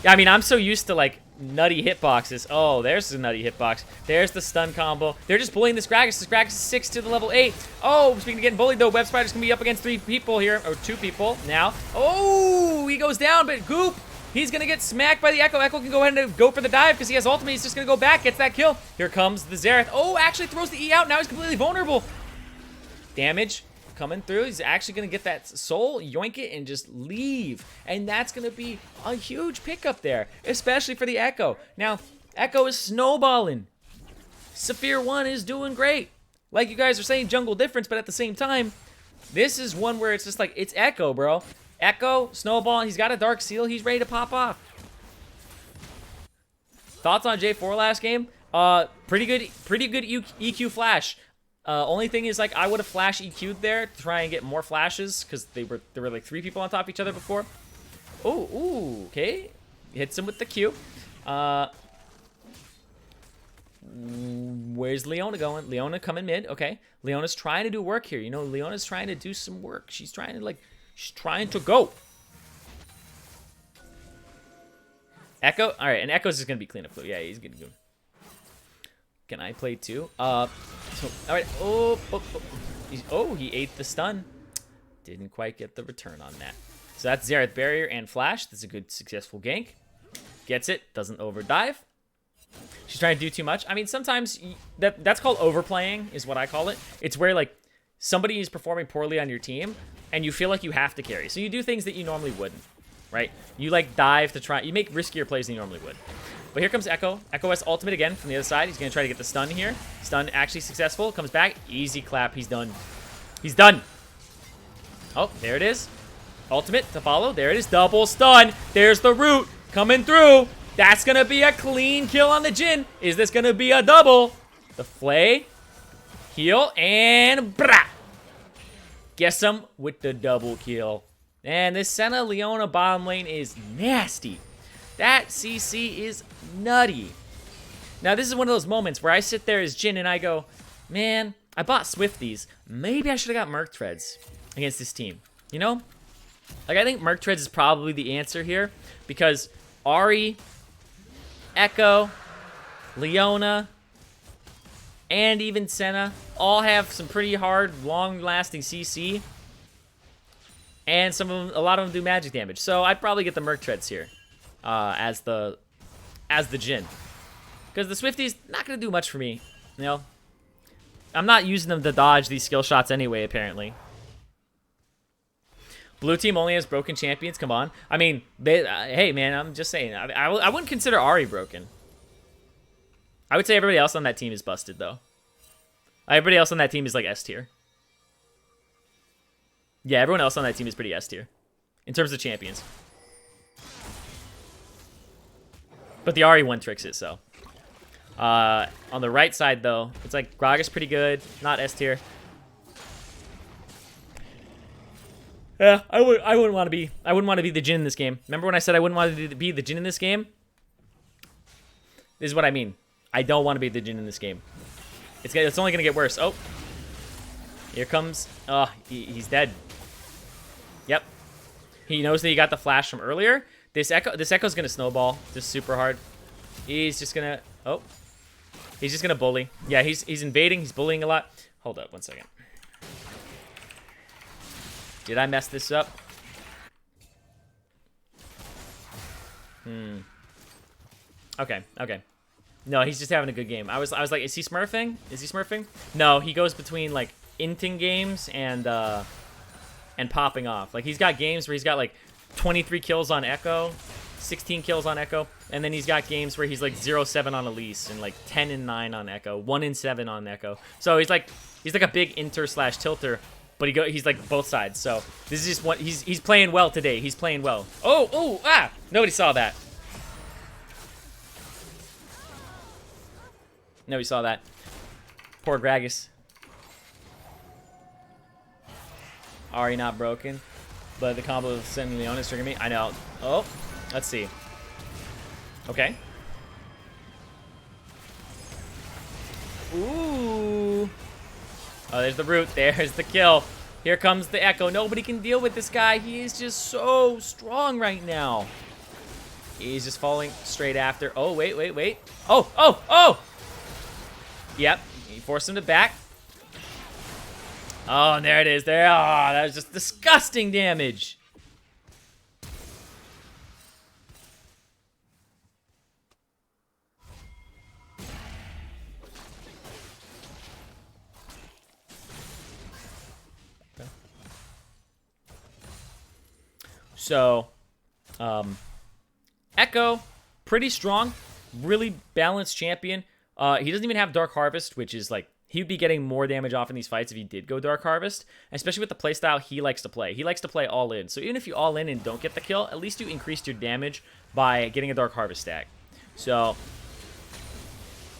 I mean, I'm so used to like nutty hitboxes. Oh, there's the nutty hitbox. There's the stun combo. They're just bullying this Gragas. This Gragas is 6 to the level 8. Oh, speaking of getting bullied though, Web Spider's gonna be up against 3 people here, or 2 people now. Oh, he goes down, but Goop, he's gonna get smacked by the Echo. Echo can go ahead and go for the dive because he has ultimate. He's just gonna go back, gets that kill. Here comes the Zirene. Oh, actually throws the E out. Now he's completely vulnerable. Damage coming through. He's actually gonna get that soul, yoink it, and just leave. And that's gonna be a huge pickup there, especially for the Echo. Now, Echo is snowballing. Saphir 1 is doing great. Like you guys are saying, jungle difference, but at the same time, this is one where it's just like, it's Echo, bro. Echo, snowball. He's got a dark seal. He's ready to pop off. Thoughts on J4 last game? Pretty good EQ flash. Only thing is, like, I would have flash EQ'd there to try and get more flashes because there were like 3 people on top of each other before. Oh, ooh, okay. Hits him with the Q. Where's Leona going? Leona coming mid. Okay. Leona's trying to do work here. You know, Leona's trying to do some work. She's trying to go. Echo. All right, and Echo's just gonna be cleanup blue. Yeah, he's gonna go. Can I play too? All right. Oh, he ate the stun. Didn't quite get the return on that. So that's Xerath barrier and flash. That's a good successful gank. Gets it. Doesn't overdive. She's trying to do too much. I mean, sometimes that's called overplaying, is what I call it. It's where like somebody is performing poorly on your team, and you feel like you have to carry. So you do things that you normally wouldn't, right? You like dive to try. You make riskier plays than you normally would. But here comes Echo. Echo has ultimate again from the other side. He's going to try to get the stun here. Stun actually successful. Comes back. Easy clap. He's done. He's done. Oh, there it is. Ultimate to follow. There it is. Double stun. There's the root coming through. That's going to be a clean kill on the Jhin. Is this going to be a double? The Flay. Heal. And brah. Guess him with the double kill. And this Senna Leona bottom lane is nasty. That CC is nutty. Now, this is one of those moments where I sit there as Jhin and I go, man, I bought Swifties. Maybe I should have got Merc Treads against this team. You know? Like, I think Merc Treads is probably the answer here because Ahri, Echo, Leona, and even Senna all have some pretty hard, long-lasting CC. And a lot of them do magic damage. So I'd probably get the Merc Treads here. As the Jhin, because the Swifties not gonna do much for me. You know, I'm not using them to dodge these skill shots anyway. Apparently, blue team only has broken champions. Come on, I mean, hey man, I'm just saying. I wouldn't consider Ahri broken. I would say everybody else on that team is busted though. Everybody else on that team is like S tier. Yeah, everyone else on that team is pretty S tier in terms of champions. But the Ahri one tricks it, so. On the right side, though, it's like Gragas pretty good. Not S tier. Yeah, I wouldn't want to be the Jhin in this game. Remember when I said I wouldn't want to be the Jhin in this game? This is what I mean. I don't want to be the Jhin in this game. It's only gonna get worse. Oh, here comes. Oh, he's dead. Yep. He knows that he got the flash from earlier. This Echo's gonna snowball just super hard. He's just gonna he's just gonna bully. Yeah, he's invading, he's bullying a lot. Hold up 1 second. Did I mess this up? Okay. No, he's just having a good game. I was like, is he smurfing? Is he smurfing? No, he goes between like inting games and popping off. Like he's got games where he's got like 23 kills on Echo, 16 kills on Echo, and then he's got games where he's like 0-7 on Elise and like 10-9 on Echo, 1-7 on Echo. So he's like a big inter/tilter, but he's like both sides. So this is just what he's playing well today. He's playing well. Oh, nobody saw that. Nobody saw that. Poor Gragas. Ahri not broken. But the combo of sending Leona is triggering me. I know. Oh, let's see. Okay. Ooh. Oh, there's the root. There's the kill. Here comes the Echo. Nobody can deal with this guy. He is just so strong right now. He's just falling straight after. Oh, wait. Oh! Yep. He forced him to back. Oh, and there it is. There. Oh, that was just disgusting damage. Okay. So, Echo, pretty strong, really balanced champion. He doesn't even have Dark Harvest, which is like He'd be getting more damage off in these fights if he did go Dark Harvest, especially with the playstyle he likes to play. He likes to play all in. So even if you all in and don't get the kill, at least you increased your damage by getting a Dark Harvest stack. So,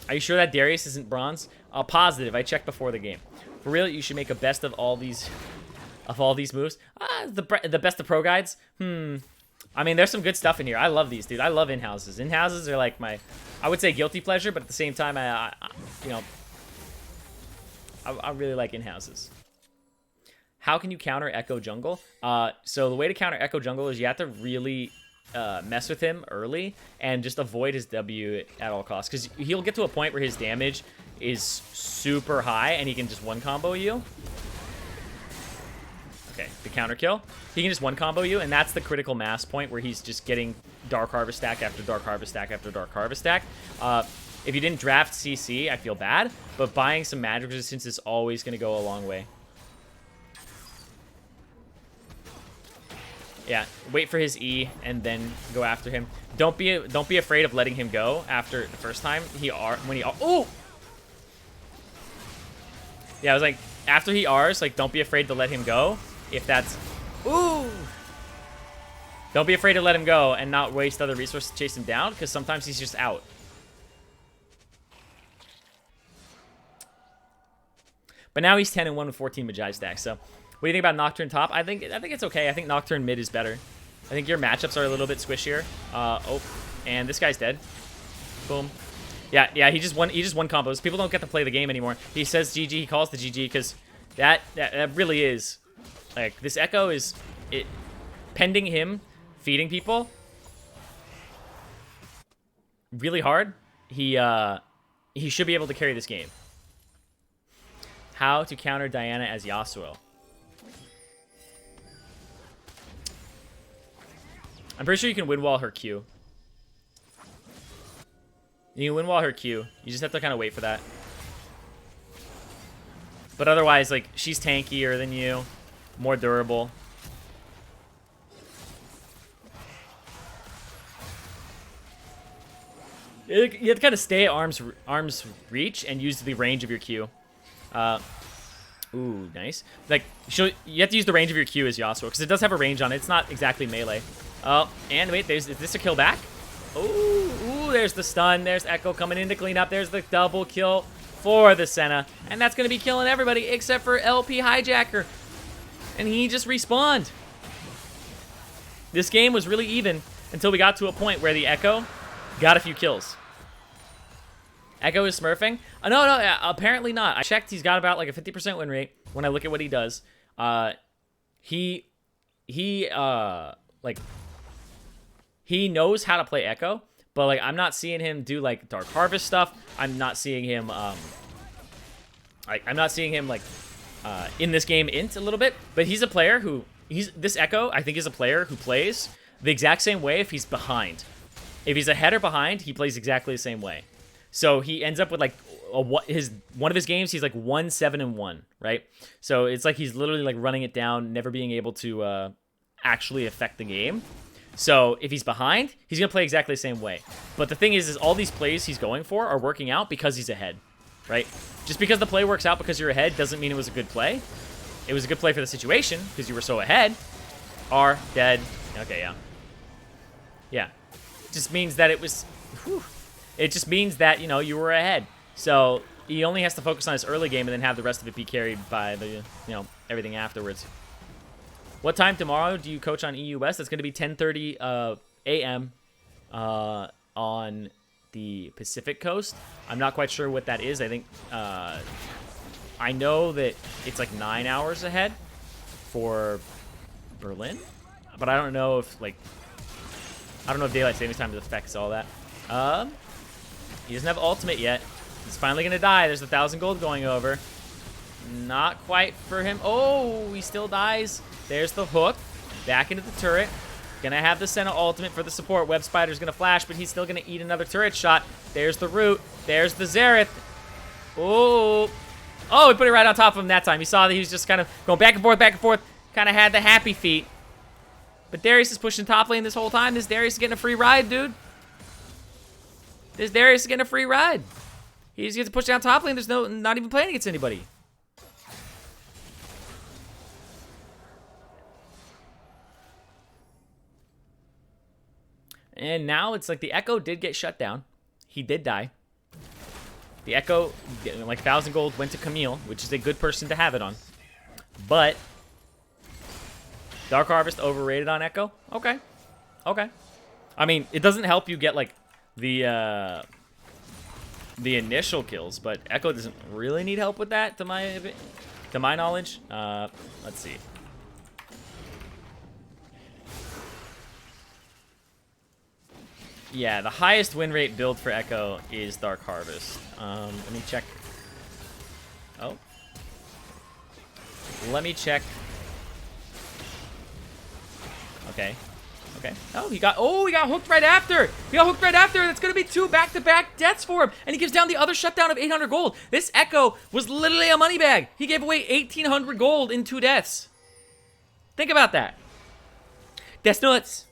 are you sure that Darius isn't bronze? Positive. I checked before the game. For real, you should make a best of all these moves. The best of ProGuides. I mean, there's some good stuff in here. I love these, dude. I love in-houses. In-houses are like my, I would say guilty pleasure, but at the same time, I really like in-houses. How can you counter Echo Jungle? So the way to counter Echo Jungle is you have to really mess with him early and just avoid his W at all costs. Because he'll get to a point where his damage is super high and he can just one combo you. Okay, the counter kill. He can just one combo you, and that's the critical mass point where he's just getting Dark Harvest stack after Dark Harvest stack after Dark Harvest stack. If you didn't draft CC, I feel bad, but buying some magic resistance is always going to go a long way. Yeah, wait for his E and then go after him. Don't be afraid of letting him go after the first time. Oh! Yeah, I was like, after he Rs, like, don't be afraid to let him go. If that's... Ooh! Don't be afraid to let him go and not waste other resources to chase him down, because sometimes he's just out. But now he's 10-1 with 14 Magi stacks. So, what do you think about Nocturne top? I think it's okay. I think Nocturne mid is better. I think your matchups are a little bit squishier. Oh, and this guy's dead. Boom. Yeah. He just won combos. People don't get to play the game anymore. He says GG. He calls the GG because that really is like this Echo is it pending him feeding people really hard. He should be able to carry this game. How to counter Diana as Yasuo. I'm pretty sure you can win wall her Q. You can win wall her Q. You just have to kind of wait for that. But otherwise, like, she's tankier than you. More durable. You have to kind of stay at arm's reach and use the range of your Q. Ooh, nice. Like, you have to use the range of your Q as Yasuo, because it does have a range on it. It's not exactly melee. Oh, and wait, is this a kill back? Ooh, there's the stun. There's Echo coming in to clean up. There's the double kill for the Senna. And that's going to be killing everybody except for LP Hijacker. And he just respawned. This game was really even until we got to a point where the Echo got a few kills. Echo is smurfing? No, apparently not. I checked. He's got about like a 50% win rate when I look at what he does. He knows how to play Echo, but like I'm not seeing him do like Dark Harvest stuff. I'm not seeing him in this game int a little bit, but he's a player who this Echo I think is a player who plays the exact same way if he's behind. If he's ahead or behind, he plays exactly the same way. So he ends up with like one of his games, he's like 1-7-1, right? So it's like he's literally like running it down, never being able to actually affect the game. So if he's behind, he's gonna play exactly the same way. But the thing is all these plays he's going for are working out because he's ahead, right? Just because the play works out because you're ahead doesn't mean it was a good play. It was a good play for the situation because you were so ahead. Are dead. Okay, yeah. Yeah. It just means that it was... Whew. It just means that, you know, you were ahead. So he only has to focus on his early game and then have the rest of it be carried by the, you know, everything afterwards. What time tomorrow do you coach on EU West? It's going to be 10:30 a.m. On the Pacific Coast. I'm not quite sure what that is. I think I know that it's like 9 hours ahead for Berlin, but I don't know if daylight savings time affects all that. He doesn't have ultimate yet. He's finally gonna die. There's 1,000 gold going over. Not quite for him. Oh, he still dies. There's the hook. Back into the turret. Gonna have the Senna ultimate for the support. Web Spider's gonna flash, but he's still gonna eat another turret shot. There's the root. There's the Zirene. Oh. Oh, he put it right on top of him that time. He saw that he was just kind of going back and forth. Kind of had the happy feet. But Darius is pushing top lane this whole time. This Darius is getting a free ride, dude. This Darius is getting a free ride. He just gets pushed down top lane. There's not even playing against anybody. And now it's like the Echo did get shut down. He did die. The Echo, like 1,000 gold, went to Camille, which is a good person to have it on. But Dark Harvest overrated on Echo? Okay. Okay. I mean, it doesn't help you get, like, the initial kills, but Echo doesn't really need help with that, to my knowledge. Let's see. Yeah, the highest win rate build for Echo is Dark Harvest. Let me check. Oh. Let me check. Okay. Okay. Oh, he got hooked right after. He got hooked right after. That's going to be 2 back-to-back deaths for him. And he gives down the other shutdown of 800 gold. This Echo was literally a money bag. He gave away 1,800 gold in 2 deaths. Think about that. That's nuts.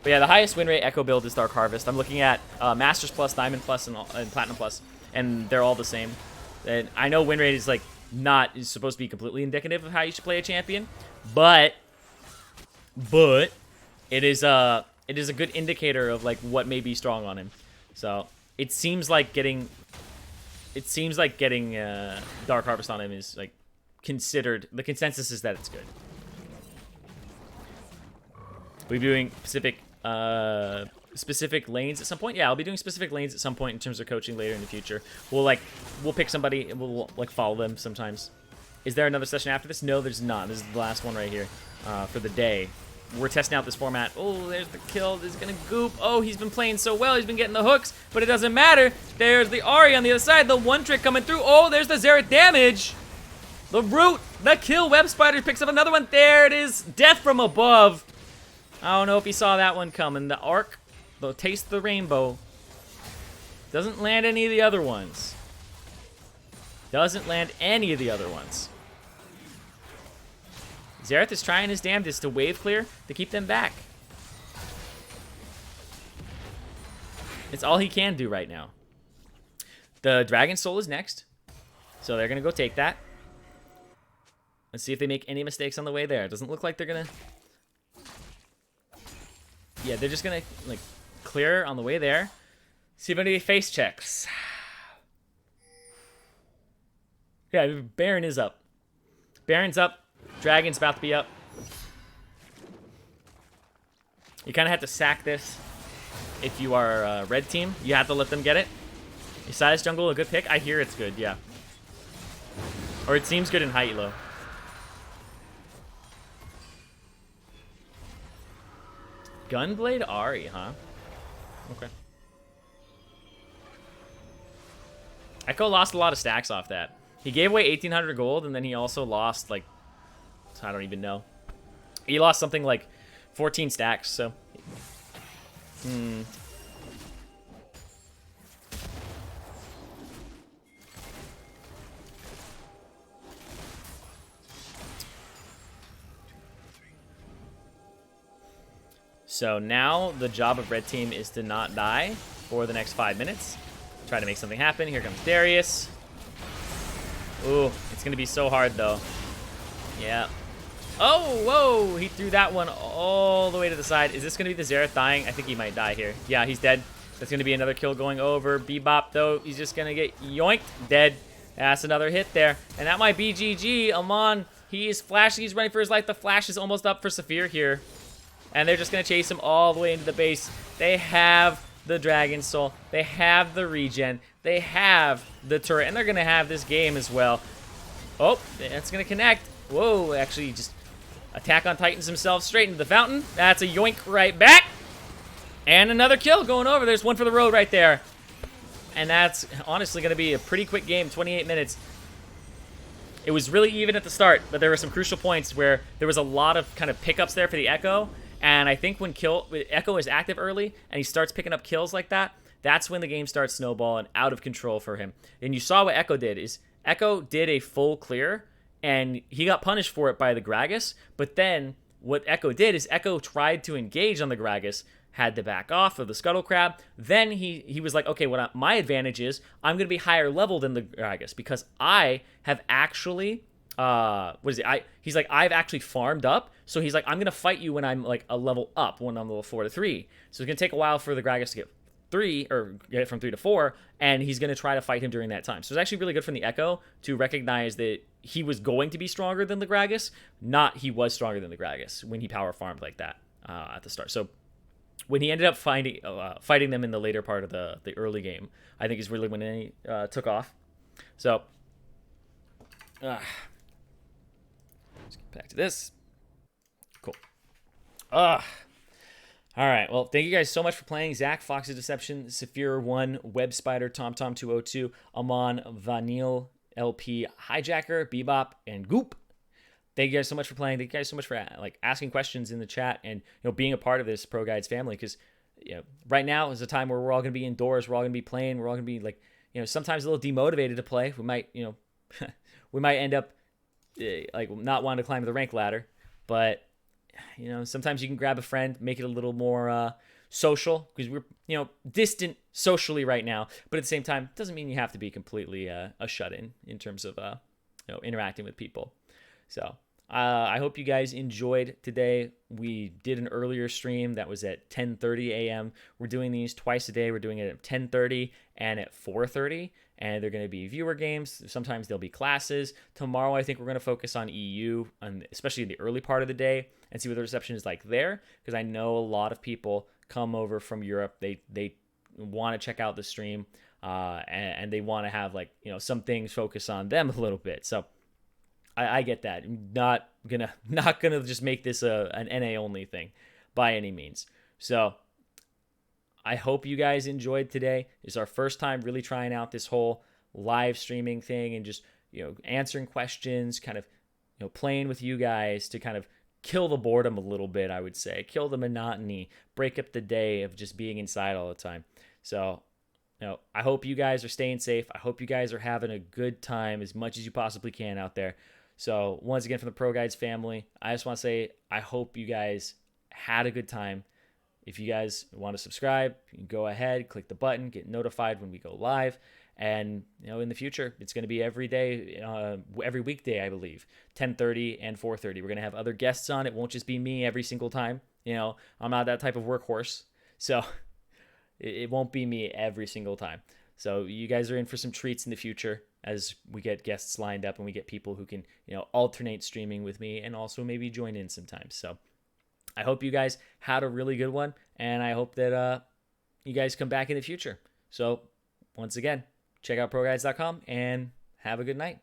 But yeah, the highest win rate Echo build is Dark Harvest. I'm looking at Masters Plus, Diamond Plus, and Platinum Plus, and they're all the same. And I know win rate is like is supposed to be completely indicative of how you should play a champion, but it is a good indicator of like what may be strong on him. So it seems like getting Dark Harvest on him is like considered. The consensus is that it's good. We'll be doing specific lanes at some point. Yeah, I'll be doing specific lanes at some point in terms of coaching later in the future. We'll pick somebody and we'll like follow them sometimes. Is there another session after this? No, there's not. This is the last one right here for the day. We're testing out this format. Oh, there's the kill. This is gonna goop. Oh, he's been playing so well. He's been getting the hooks, but it doesn't matter. There's the Ahri on the other side. The one trick coming through. Oh, there's the Zirene damage. The root, the kill. Web Spider picks up another one. There it is. Death from above. I don't know if he saw that one coming. The arc, the taste of the rainbow, doesn't land any of the other ones. Doesn't land any of the other ones. Xerath is trying his damnedest to wave clear to keep them back. It's all he can do right now. The Dragon Soul is next, so they're going to go take that. Let's see if they make any mistakes on the way there. It doesn't look like they're going to... Yeah, they're just gonna like clear on the way there. See if any face checks. Yeah, Baron is up. Baron's up. Dragon's about to be up. You kind of have to sack this if you are red team. You have to let them get it. Is Silas Jungle a good pick? I hear it's good, yeah. Or it seems good in high elo. Gunblade Ahri, huh? Okay. Echo lost a lot of stacks off that. He gave away 1,800 gold, and then he also lost, like, I don't even know. He lost something like 14 stacks, so... So now the job of red team is to not die for the next 5 minutes. Try to make something happen. Here comes Darius. Ooh, it's going to be so hard, though. Yeah. Oh, whoa! He threw that one all the way to the side. Is this going to be the Xerath dying? I think he might die here. Yeah, he's dead. That's going to be another kill going over. Bebop, though, he's just going to get yoinked. Dead. That's another hit there. And that might be GG. Amon, he is flashing. He's running for his life. The flash is almost up for Saphir here. And they're just going to chase him all the way into the base. They have the Dragon Soul. They have the regen. They have the turret. And they're going to have this game as well. Oh, that's going to connect. Whoa, actually just Attack on Titans himself straight into the fountain. That's a yoink right back. And another kill going over. There's one for the road right there. And that's honestly going to be a pretty quick game, 28 minutes. It was really even at the start, but there were some crucial points where there was a lot of kind of pickups there for the Echo. And I think when Echo is active early and he starts picking up kills like that, that's when the game starts snowballing out of control for him. And you saw what Echo did. Echo did a full clear, and he got punished for it by the Gragas. But then what Echo did is Echo tried to engage on the Gragas, had to back off of the scuttle crab. Then he was like, okay, my advantage is I'm going to be higher level than the Gragas because I have actually he's like, I've actually farmed up. So he's like, I'm going to fight you when I'm like a level up, when I'm level 4 to 3. So it's going to take a while for the Gragas to get 3 or get it from 3 to 4, and he's going to try to fight him during that time. So it's actually really good from the Echo to recognize that he was going to be stronger than the Gragas, not he was stronger than the Gragas when he power farmed like that at the start. So when he ended up fighting them in the later part of the early game, I think is really when he took off. So let's get back to this. Cool. All right. Well, thank you guys so much for playing. Zach, Fox of Deception, Saphir1, Web Spider, TomTom202, Amon, Vanille, LP, Hijacker, Bebop, and Goop. Thank you guys so much for playing. Thank you guys so much for like asking questions in the chat and being a part of this ProGuides family, because right now is a time where we're all going to be indoors. We're all going to be playing. We're all going to be like sometimes a little demotivated to play. We might we might end up like not wanting to climb the rank ladder, but sometimes you can grab a friend, make it a little more social, because we're distant socially right now, but at the same time doesn't mean you have to be completely a shut-in terms of interacting with people. So I hope you guys enjoyed today. We did an earlier stream that was at 10:30 a.m. We're doing these twice a day. We're doing it at 10:30 and at 4:30, and they're going to be viewer games. Sometimes there'll be classes. Tomorrow, I think we're going to focus on EU, and especially in the early part of the day, and see what the reception is like there, because I know a lot of people come over from Europe. They want to check out the stream, and they want to have some things focus on them a little bit. So I get that. I'm not gonna just make this an NA only thing by any means. So I hope you guys enjoyed today. It's our first time really trying out this whole live streaming thing and just answering questions, kind of playing with you guys to kind of kill the boredom a little bit. I would say kill the monotony, break up the day of just being inside all the time. So I hope you guys are staying safe. I hope you guys are having a good time as much as you possibly can out there. So once again, from the ProGuides family, I just want to say I hope you guys had a good time. If you guys want to subscribe, you can go ahead, click the button, get notified when we go live. And in the future, it's going to be every day, every weekday, I believe, 10:30 and 4:30. We're going to have other guests on. It won't just be me every single time. I'm not that type of workhorse, so it won't be me every single time. So you guys are in for some treats in the future as we get guests lined up and we get people who can, alternate streaming with me and also maybe join in sometimes. So I hope you guys had a really good one, and I hope that you guys come back in the future. So once again, check out ProGuides.com and have a good night.